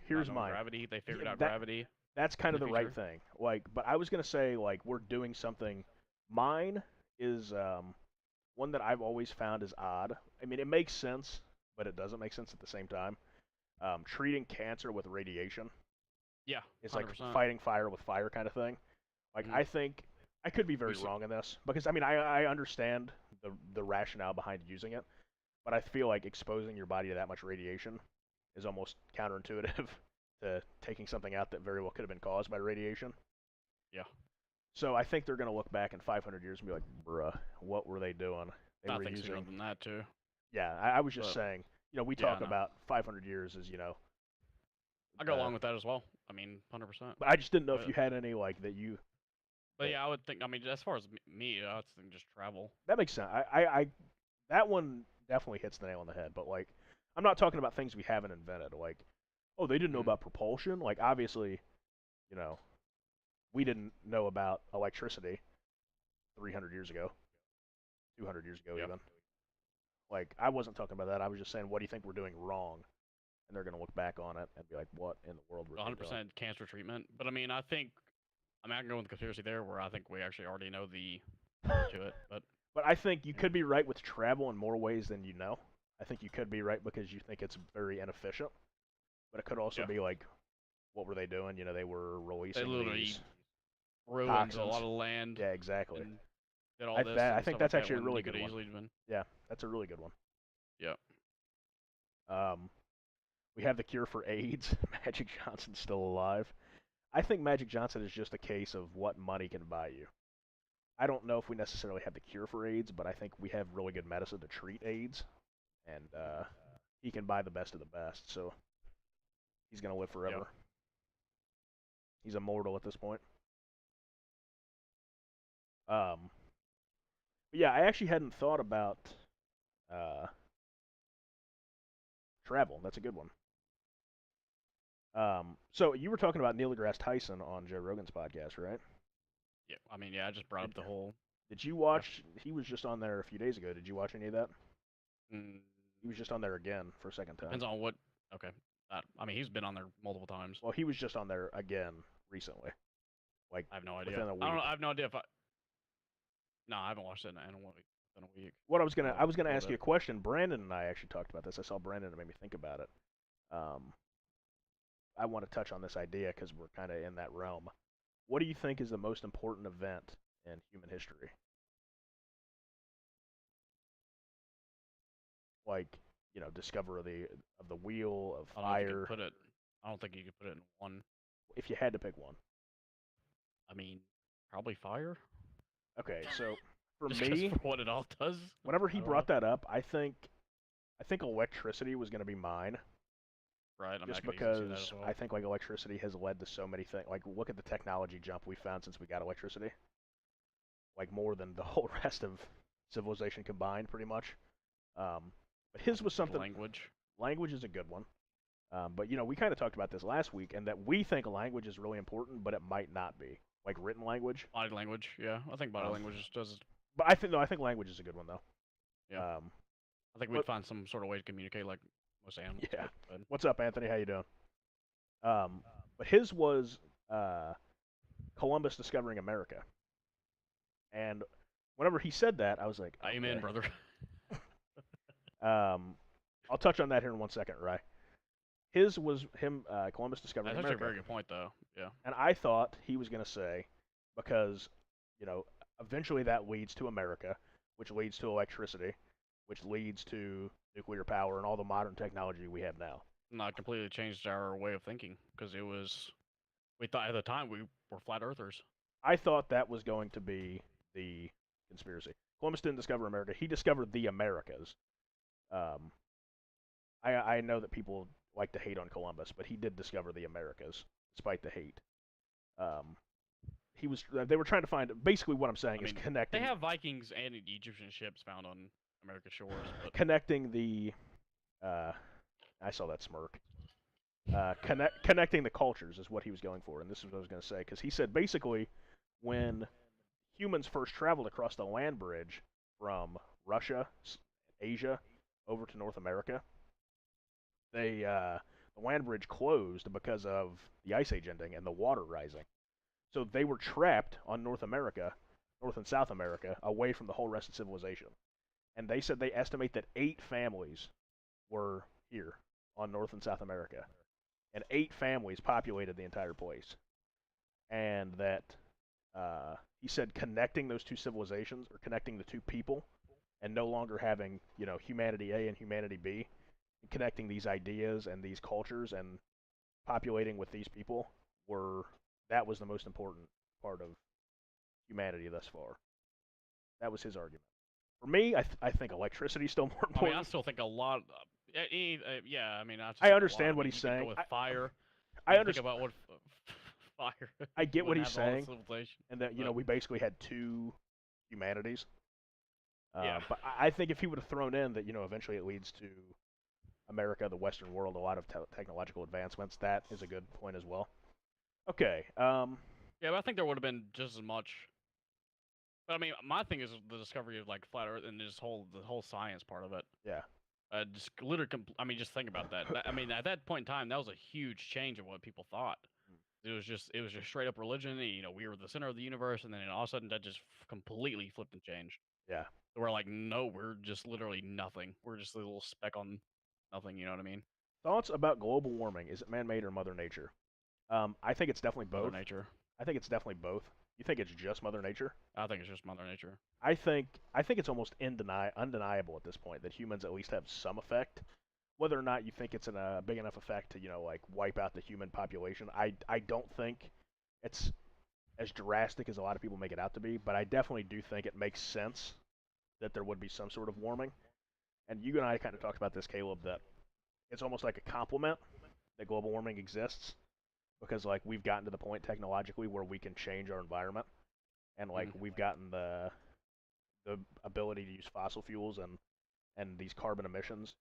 here's mine. Gravity. They figured out gravity. That's kind of the right thing. Like, but I was gonna say like we're doing something. Mine is one that I've always found is odd. I mean, it makes sense, but it doesn't make sense at the same time. Treating cancer with radiation. Yeah, it's 100%. Like fighting fire with fire kind of thing. Like, I think I could be very wrong in this because I mean I understand the rationale behind using it, but I feel like exposing your body to that much radiation is almost counterintuitive to taking something out that very well could have been caused by radiation. Yeah. So I think they're going to look back in 500 years and be like, bruh, what were they doing? They I were think sooner using. than that too. Yeah, I was just But saying. We yeah, I talk know. about 500 years as I go along with that as well. I mean, 100%. but I just didn't know if But you had any like that you. but yeah, I would think. I mean, as far as me, I would think just travel. That makes sense. That one definitely hits the nail on the head. But like, I'm not talking about things we haven't invented. Like, oh, they didn't know about propulsion. Like, obviously, you know, we didn't know about electricity 300 years ago, 200 years ago, Yep. even. Like, I wasn't talking about that. I was just saying, what do you think we're doing wrong? And they're going to look back on it and be like, what in the world were they 100% doing? cancer treatment. But I mean, I can go with the conspiracy there, where I think we actually already know the answer to it. But I think you could be right with travel in more ways than you know. I think you could be right because you think it's very inefficient. But it could also Yeah. be like, what were they doing? They were they releasing literally these ruined toxins. a lot of land. Yeah, exactly. And did all I, this. that, And I think stuff that's like actually that a when really you could good one. easily been. Yeah, that's a really good one. Yep. We have the cure for AIDS. Magic Johnson's still alive. I think Magic Johnson is just a case of what money can buy you. I don't know if we necessarily have the cure for AIDS, but I think we have really good medicine to treat AIDS, and he can buy the best of the best. So he's gonna live forever. Yep. He's immortal at this point. But yeah, I actually hadn't thought about uh, travel. That's a good one. So you were talking about Neil deGrasse Tyson on Joe Rogan's podcast, right? Yeah. I mean, yeah. I just brought up the whole. Did you watch? He was just on there a few days ago. Did you watch any of that? Mm, He was just on there again for a second time. depends on what. Okay. I mean, he's been on there multiple times. Well, he was just on there again recently. Like, I have no idea. within a I week. don't know. I have no idea if I. No, I haven't watched it in a week. In a week. What I was gonna little ask you a bit. question. Brandon and I actually talked about this. I saw Brandon and it made me think about it. I want to touch on this idea because we're kind of in that realm. What do you think is the most important event in human history? Like, discover of the wheel of I don't think you fire. could put it. I don't think you could put it in one. If you had to pick one. I mean, probably fire. Okay, so for Just 'cause me, for what it all does. whenever he I don't brought that up, I think electricity was going to be mine. Right. I mean, Just I could easily see that because as well. I think like electricity has led to so many things. Like, look at the technology jump we found since we got electricity. Like, more than the whole rest of civilization combined, pretty much. But his was something. Language. Language is a good one. But we kind of talked about this last week, and that we think language is really important, but it might not be. Like written language. Body language. Yeah, I think body language just does. But I think language is a good one though. Yeah. I think we'd find some sort of way to communicate like most animals. Yeah. But What's up, Anthony? How you doing? But his was Columbus discovering America. And whenever he said that, I was like, amen, okay. brother. I'll touch on that here in 1 second, right? His was him, Columbus discovering That's actually a America. very good point, though. Yeah. And I thought he was going to say, because, eventually that leads to America, which leads to electricity, which leads to nuclear power and all the modern technology we have now. No, it completely changed our way of thinking because we thought at the time we were flat earthers. I thought that was going to be the conspiracy. Columbus didn't discover America. He discovered the Americas. I know that people like to hate on Columbus, but he did discover the Americas, despite the hate. They were trying to find, basically what I'm saying is connecting. They have Vikings and Egyptian ships found on America's shores. But connecting the, I saw that smirk. Connecting the cultures is what he was going for, and this is what I was going to say, because he said basically when humans first traveled across the land bridge from Russia, Asia, over to North America, the land bridge closed because of the Ice Age ending and the water rising. So they were trapped on North America, North and South America, away from the whole rest of civilization. And they said they estimate that 8 families were here on North and South America. And 8 families populated the entire place. And that he said connecting those 2 civilizations, or connecting the 2 people, and no longer having, humanity A and humanity B, connecting these ideas and these cultures and populating with these people that was the most important part of humanity thus far. That was his argument. For me, I think electricity is still more I mean, important. I still think a lot. Yeah, I mean, I just I think a understand lot. I what mean, he's you could saying. go with fire. I You think understand. about what fire. I get what wouldn't he's have all the saying, civilization. and that But we basically had two humanities. yeah, But I think if he would have thrown in that eventually it leads to America, the Western world, a lot of technological advancements, that is a good point as well. Okay. yeah, but I think there would have been just as much. But I mean, my thing is the discovery of like flat Earth and the whole science part of it. Yeah. Just literally, I mean, just think about that. I mean, at that point in time, that was a huge change of what people thought. It was just straight up religion. We were the center of the universe, and then all of a sudden that just completely flipped and changed. Yeah. We're like, no, we're just literally nothing. We're just a little speck on nothing. You know what I mean? Thoughts about global warming? Is it man-made or Mother Nature? I think it's definitely Mother both. Nature. I think it's definitely both. You think it's just Mother Nature? I think it's just Mother Nature. I think it's almost undeniable at this point that humans at least have some effect. Whether or not you think it's a big enough effect to like wipe out the human population, I don't think it's as drastic as a lot of people make it out to be. But I definitely do think it makes sense that there would be some sort of warming. And you and I kind of talked about this, Caleb, that it's almost like a compliment that global warming exists because like we've gotten to the point technologically where we can change our environment and like we've gotten the ability to use fossil fuels and these carbon emissions.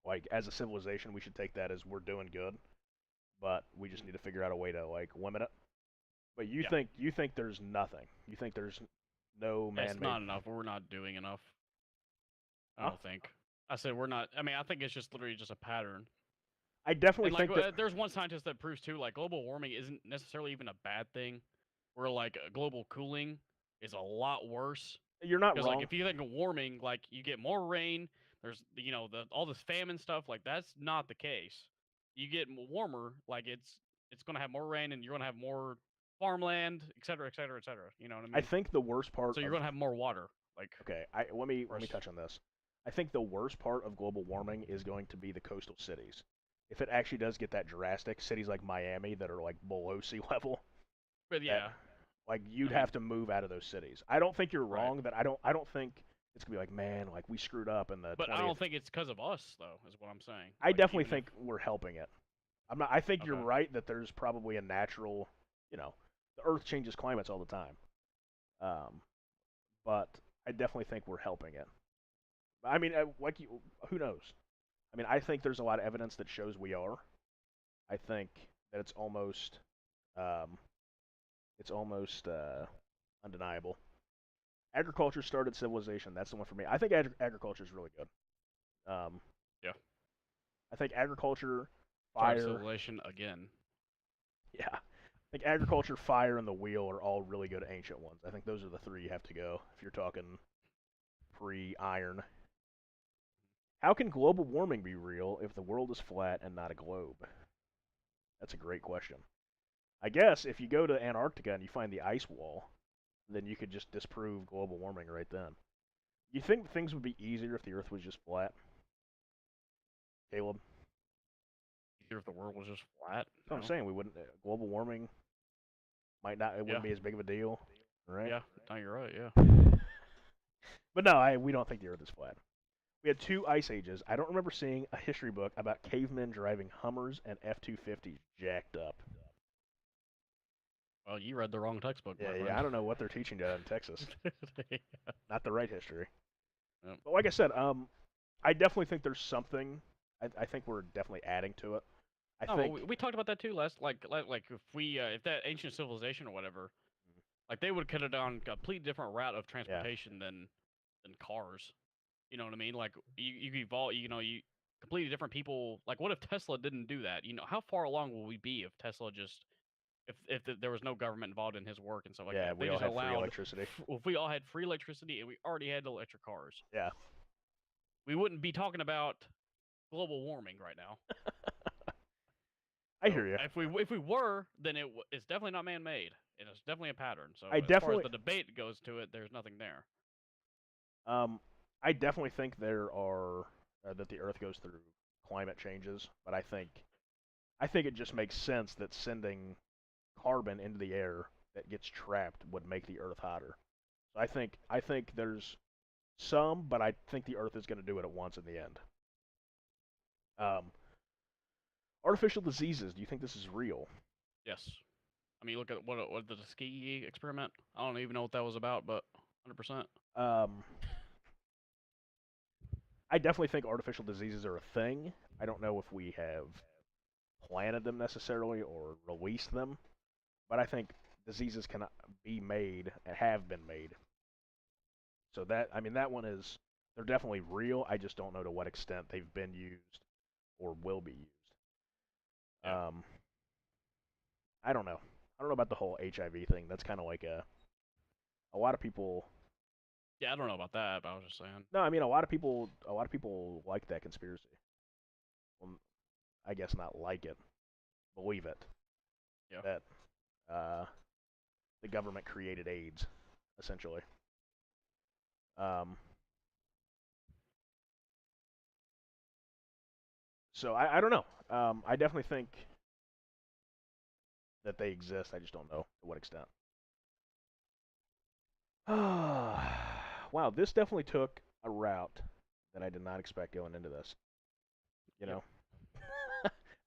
Like as a civilization, we should take that as we're doing good, but we just need to figure out a way to like limit it. But you think there's nothing. You think there's no man-made. It's not enough. We're not doing enough. I don't think. I said we're not. I mean, I think it's just literally just a pattern. I definitely And like, think that there's one scientist that proves too, like global warming isn't necessarily even a bad thing. Where like global cooling is a lot worse. you're not Because wrong. like if you think of warming, like you get more rain. There's all this famine stuff. Like that's not the case. You get warmer, like it's gonna have more rain and you're gonna have more farmland, et cetera, et cetera, et cetera. You know what I mean? I think the worst part. So you're gonna have more water. Like okay, let me touch on this. I think the worst part of global warming is going to be the coastal cities. If it actually does get that drastic, cities like Miami that are like below sea level, but yeah, like you'd have to move out of those cities. I don't think you're wrong. That I don't think it's gonna be like, man, like we screwed up in the. But 20th. I don't think it's because of us though. Is what I'm saying. I Like, definitely think we're helping it. I'm not. I think you're Okay. right that there's probably a natural. The Earth changes climates all the time. But I definitely think we're helping it. I mean, who knows? I mean, I think there's a lot of evidence that shows we are. I think that um, it's almost undeniable. Agriculture started civilization. That's the one for me. I think agriculture is really good. Yeah. I think agriculture, Started fire. civilization again. Yeah. I think agriculture, fire, and the wheel are all really good ancient ones. I think those are the three you have to go if you're talking pre-iron. How can global warming be real if the world is flat and not a globe? That's a great question. I guess if you go to Antarctica and you find the ice wall, then you could just disprove global warming right then. You think things would be easier if the Earth was just flat? Caleb? Either if the world was just flat. That's what I'm saying. We wouldn't. Global warming might not. It wouldn't be as big of a deal, right? Yeah. No, you're right. Yeah. But no, we don't think the Earth is flat. We had two ice ages. I don't remember seeing a history book about cavemen driving Hummers and F-250s jacked up. Well, you read the wrong textbook. Yeah. I don't know what they're teaching down in Texas. Yeah. Not the right history. Yep. But like I said, I definitely think there's something. I think we're definitely adding to it. I think we talked about that too last. Like if that ancient civilization or whatever, like they would cut it down a completely different route of transportation than cars. You know what I mean? Like you evolve. You completely different people. Like what if Tesla didn't do that? How far along will we be if Tesla just if there was no government involved in his work and stuff like that? If we they all just had allowed free electricity. If we all had free electricity and we already had electric cars, Yeah. we wouldn't be talking about global warming right now. I hear you. If we were, then it's definitely not man-made, and it's definitely a pattern. So I as definitely far as the debate goes to it, there's nothing there. I definitely think there are that the Earth goes through climate changes, but I think it just makes sense that sending carbon into the air that gets trapped would make the Earth hotter. So I think there's some, but I think the Earth is going to do it at once in the end. Um, artificial diseases. Do you think this is real? Yes. I mean, look at what the ski experiment. I don't even know what that was about, but 100%. Um, I definitely think artificial diseases are a thing. I don't know if we have planted them necessarily or released them, but I think diseases can be made and have been made. So that I mean that one is they're definitely real. I just don't know to what extent they've been used or will be used. Yeah. I don't know. I don't know about the whole HIV thing. That's kind of like a lot of people. Yeah, I don't know about that, but I was just saying. No, I mean a lot of people like that conspiracy. Well, I guess not like it, believe it. Yeah. That uh, the government created AIDS, essentially. Um, so I don't know. I definitely think that they exist. I just don't know to what extent. Wow, this definitely took a route that I did not expect going into this. You Yep. know,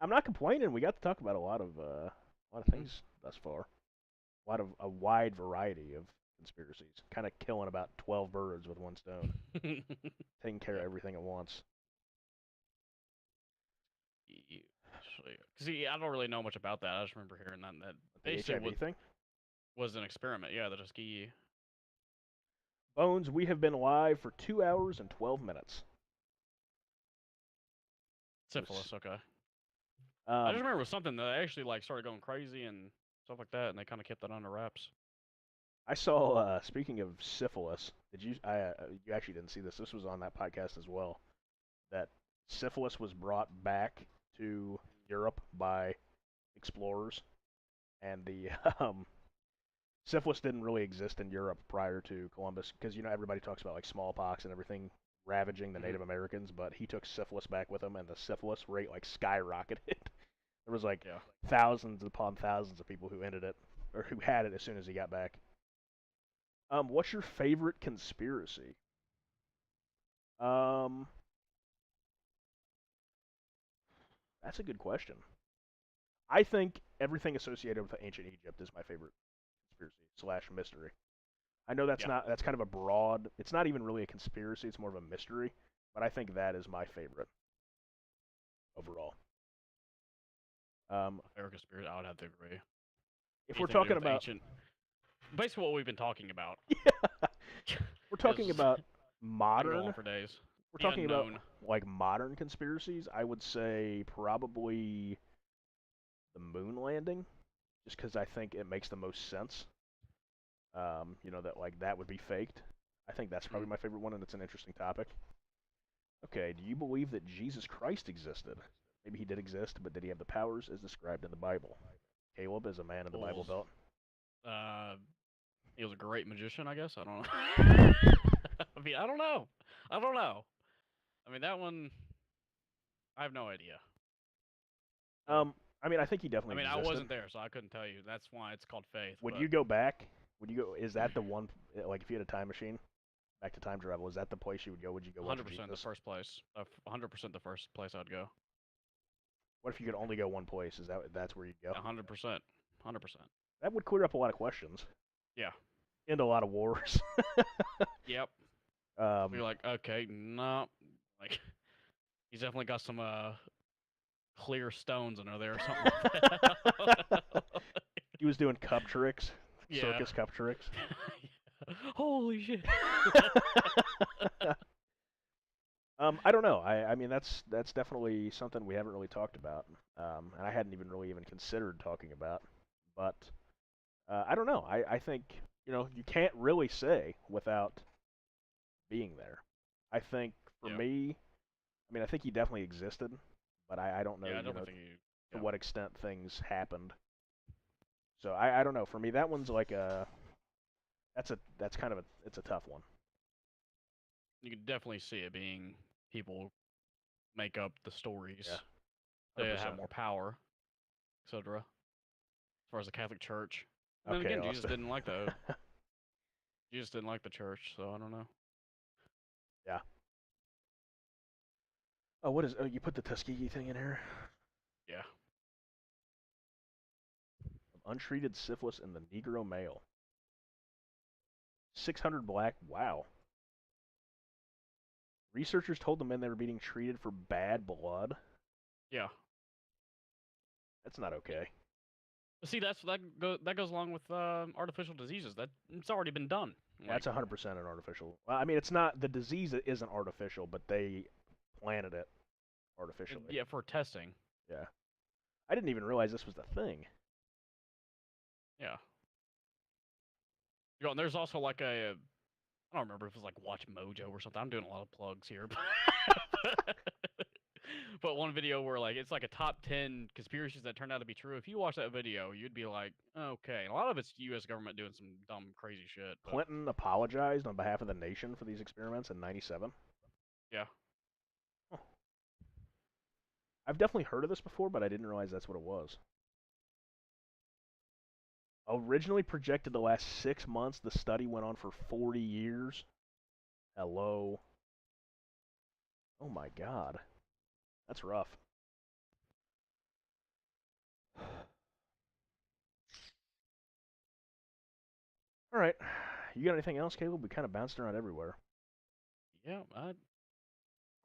I'm not complaining. We got to talk about a lot of things thus far. A wide variety of conspiracies. Kind of killing about 12 birds with one stone. Taking care of Yep. everything at once. See, I don't really know much about that. I just remember hearing that The basically HIV thing. was an experiment. Yeah, the Tuskegee. Bones, we have been live for 2 hours and 12 minutes. Syphilis. Okay. I just Um, remember it was something that actually like started going crazy and stuff like that, and they kind of kept that under wraps. I saw. Speaking of syphilis, did you? You actually didn't see this. This was on that podcast as well. That syphilis was brought back to Europe by explorers, and the syphilis didn't really exist in Europe prior to Columbus, because everybody talks about like smallpox and everything ravaging the Native Americans, but he took syphilis back with him, and the syphilis rate like skyrocketed. There was like Yeah. thousands upon thousands of people who ended it or who had it as soon as he got back. What's your favorite conspiracy? Um, that's a good question. I think everything associated with ancient Egypt is my favorite conspiracy slash mystery. I know Yeah. that's kind of a broad. It's not even really a conspiracy. It's more of a mystery. But I think that is my favorite overall. Um, Favorite conspiracy. I would have to agree. if we're Anything to do talking with about, ancient, basically what we've been talking about. we're talking is- about I can go on modern. for days. We're The talking about unknown. like modern conspiracies. I would say probably the moon landing, just because I think it makes the most sense. That like that would be faked. I think that's probably my favorite one, and it's an interesting topic. Okay, do you believe that Jesus Christ existed? Maybe he did exist, but did he have the powers as described in the Bible? Caleb is a man in the Bible Bulls. Belt. He was a great magician, I guess. I don't know. I mean, I don't know. I don't know. I mean, that one, I have no idea. I mean, I think he I definitely mean, I existed. wasn't there, so I couldn't tell you. That's why it's called faith. Would but you go back? Would you go? Is that the one? Like, if you had a time machine, back to time travel, is that the place you would go? Would you go watch 100% the Jesus? first place. 100% the first place I'd go. What if you could only go one place? That's where you'd go? 100%. 100%. That would clear up a lot of questions. Yeah. End a lot of wars. Yep. um, You're like, okay, no. Like, he's definitely got some clear stones under there or something like that. he was doing cup tricks, Yeah. circus cup tricks. Holy shit. I don't know. I mean that's definitely something we haven't really talked about, and I hadn't even considered talking about. But I don't know. I think you can't really say without being there. I think for Yeah. me, I mean I think he definitely existed, but I don't know Yeah, I don't think you. to what extent things happened. So I don't know. For me, that one's like that's kind of it's a tough one. You can definitely see it being people make up the stories. Yeah. They 100%. have more power, etc. As far as the Catholic Church. And then Okay, again, Jesus Austin. didn't like the Jesus didn't like the church, so I don't know. Yeah. Oh, what is? Oh, you put the Tuskegee thing in here. Yeah. Untreated syphilis in the Negro male. 600 black. Wow. Researchers told the men they were being treated for bad blood. Yeah. That's not okay. But see, that goes along with artificial diseases. That it's already been done. That's 100% an artificial. Well, I mean, it's not the disease that isn't artificial, but they planted it artificially. Yeah, for testing. Yeah. I didn't even realize this was the thing. Yeah. You know, and there's also like a I don't remember if it was like Watch Mojo or something. I'm doing a lot of plugs here. But one video where like it's like a top 10 conspiracies that turned out to be true. If you watch that video, you'd be like, okay. A lot of it's U.S. government doing some dumb, crazy shit. But... Clinton apologized on behalf of the nation for these experiments in '97. Yeah. Huh. I've definitely heard of this before, but I didn't realize that's what it was. Originally projected to last 6 months, the study went on for 40 years. Hello. Oh my god. That's rough. Alright. You got anything else, Caleb? We kind of bounced around everywhere. Yeah, I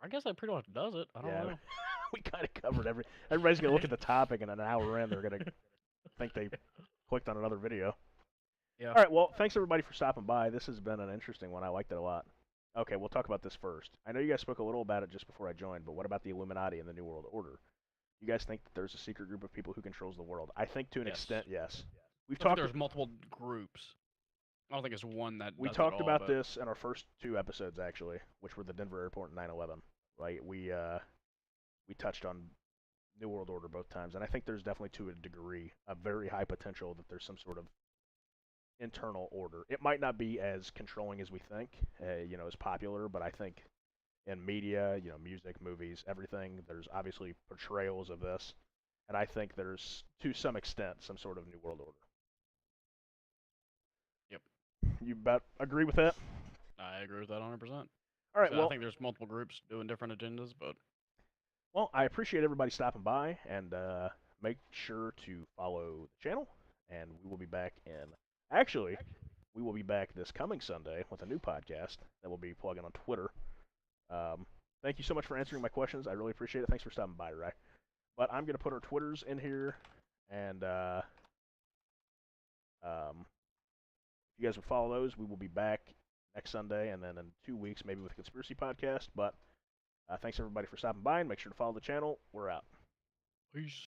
guess that pretty much does it. I don't know. We kind of covered everybody's going to look at the topic, and an hour in, they're going to think they clicked on another video. Yeah. Alright, well, thanks everybody for stopping by. This has been an interesting one. I liked it a lot. Okay, we'll talk about this first. I know you guys spoke a little about it just before I joined, but what about the Illuminati and the New World Order? You guys think that there's a secret group of people who controls the world? I think to an extent, yes. We've talked. There's multiple groups. I don't think it's one that. We talked about this in our first 2 episodes, actually, which were the Denver Airport and 9/11. Right? We touched on New World Order both times, and I think there's definitely, to a degree, a very high potential that there's some sort of internal order. It might not be as controlling as we think, as popular, but I think in media, music, movies, everything, there's obviously portrayals of this, and I think there's, to some extent, some sort of New World Order. Yep. You about agree with that? I agree with that 100%. All right, So well, I think there's multiple groups doing different agendas, but... Well, I appreciate everybody stopping by, and make sure to follow the channel, and we will be back in... Actually, we will be back this coming Sunday with a new podcast that we'll be plugging on Twitter. Thank you so much for answering my questions. I really appreciate it. Thanks for stopping by, Ray. But I'm going to put our Twitters in here, and if you guys would follow those, we will be back next Sunday, and then in 2 weeks, maybe with a conspiracy podcast. But thanks, everybody, for stopping by, and make sure to follow the channel. We're out. Peace.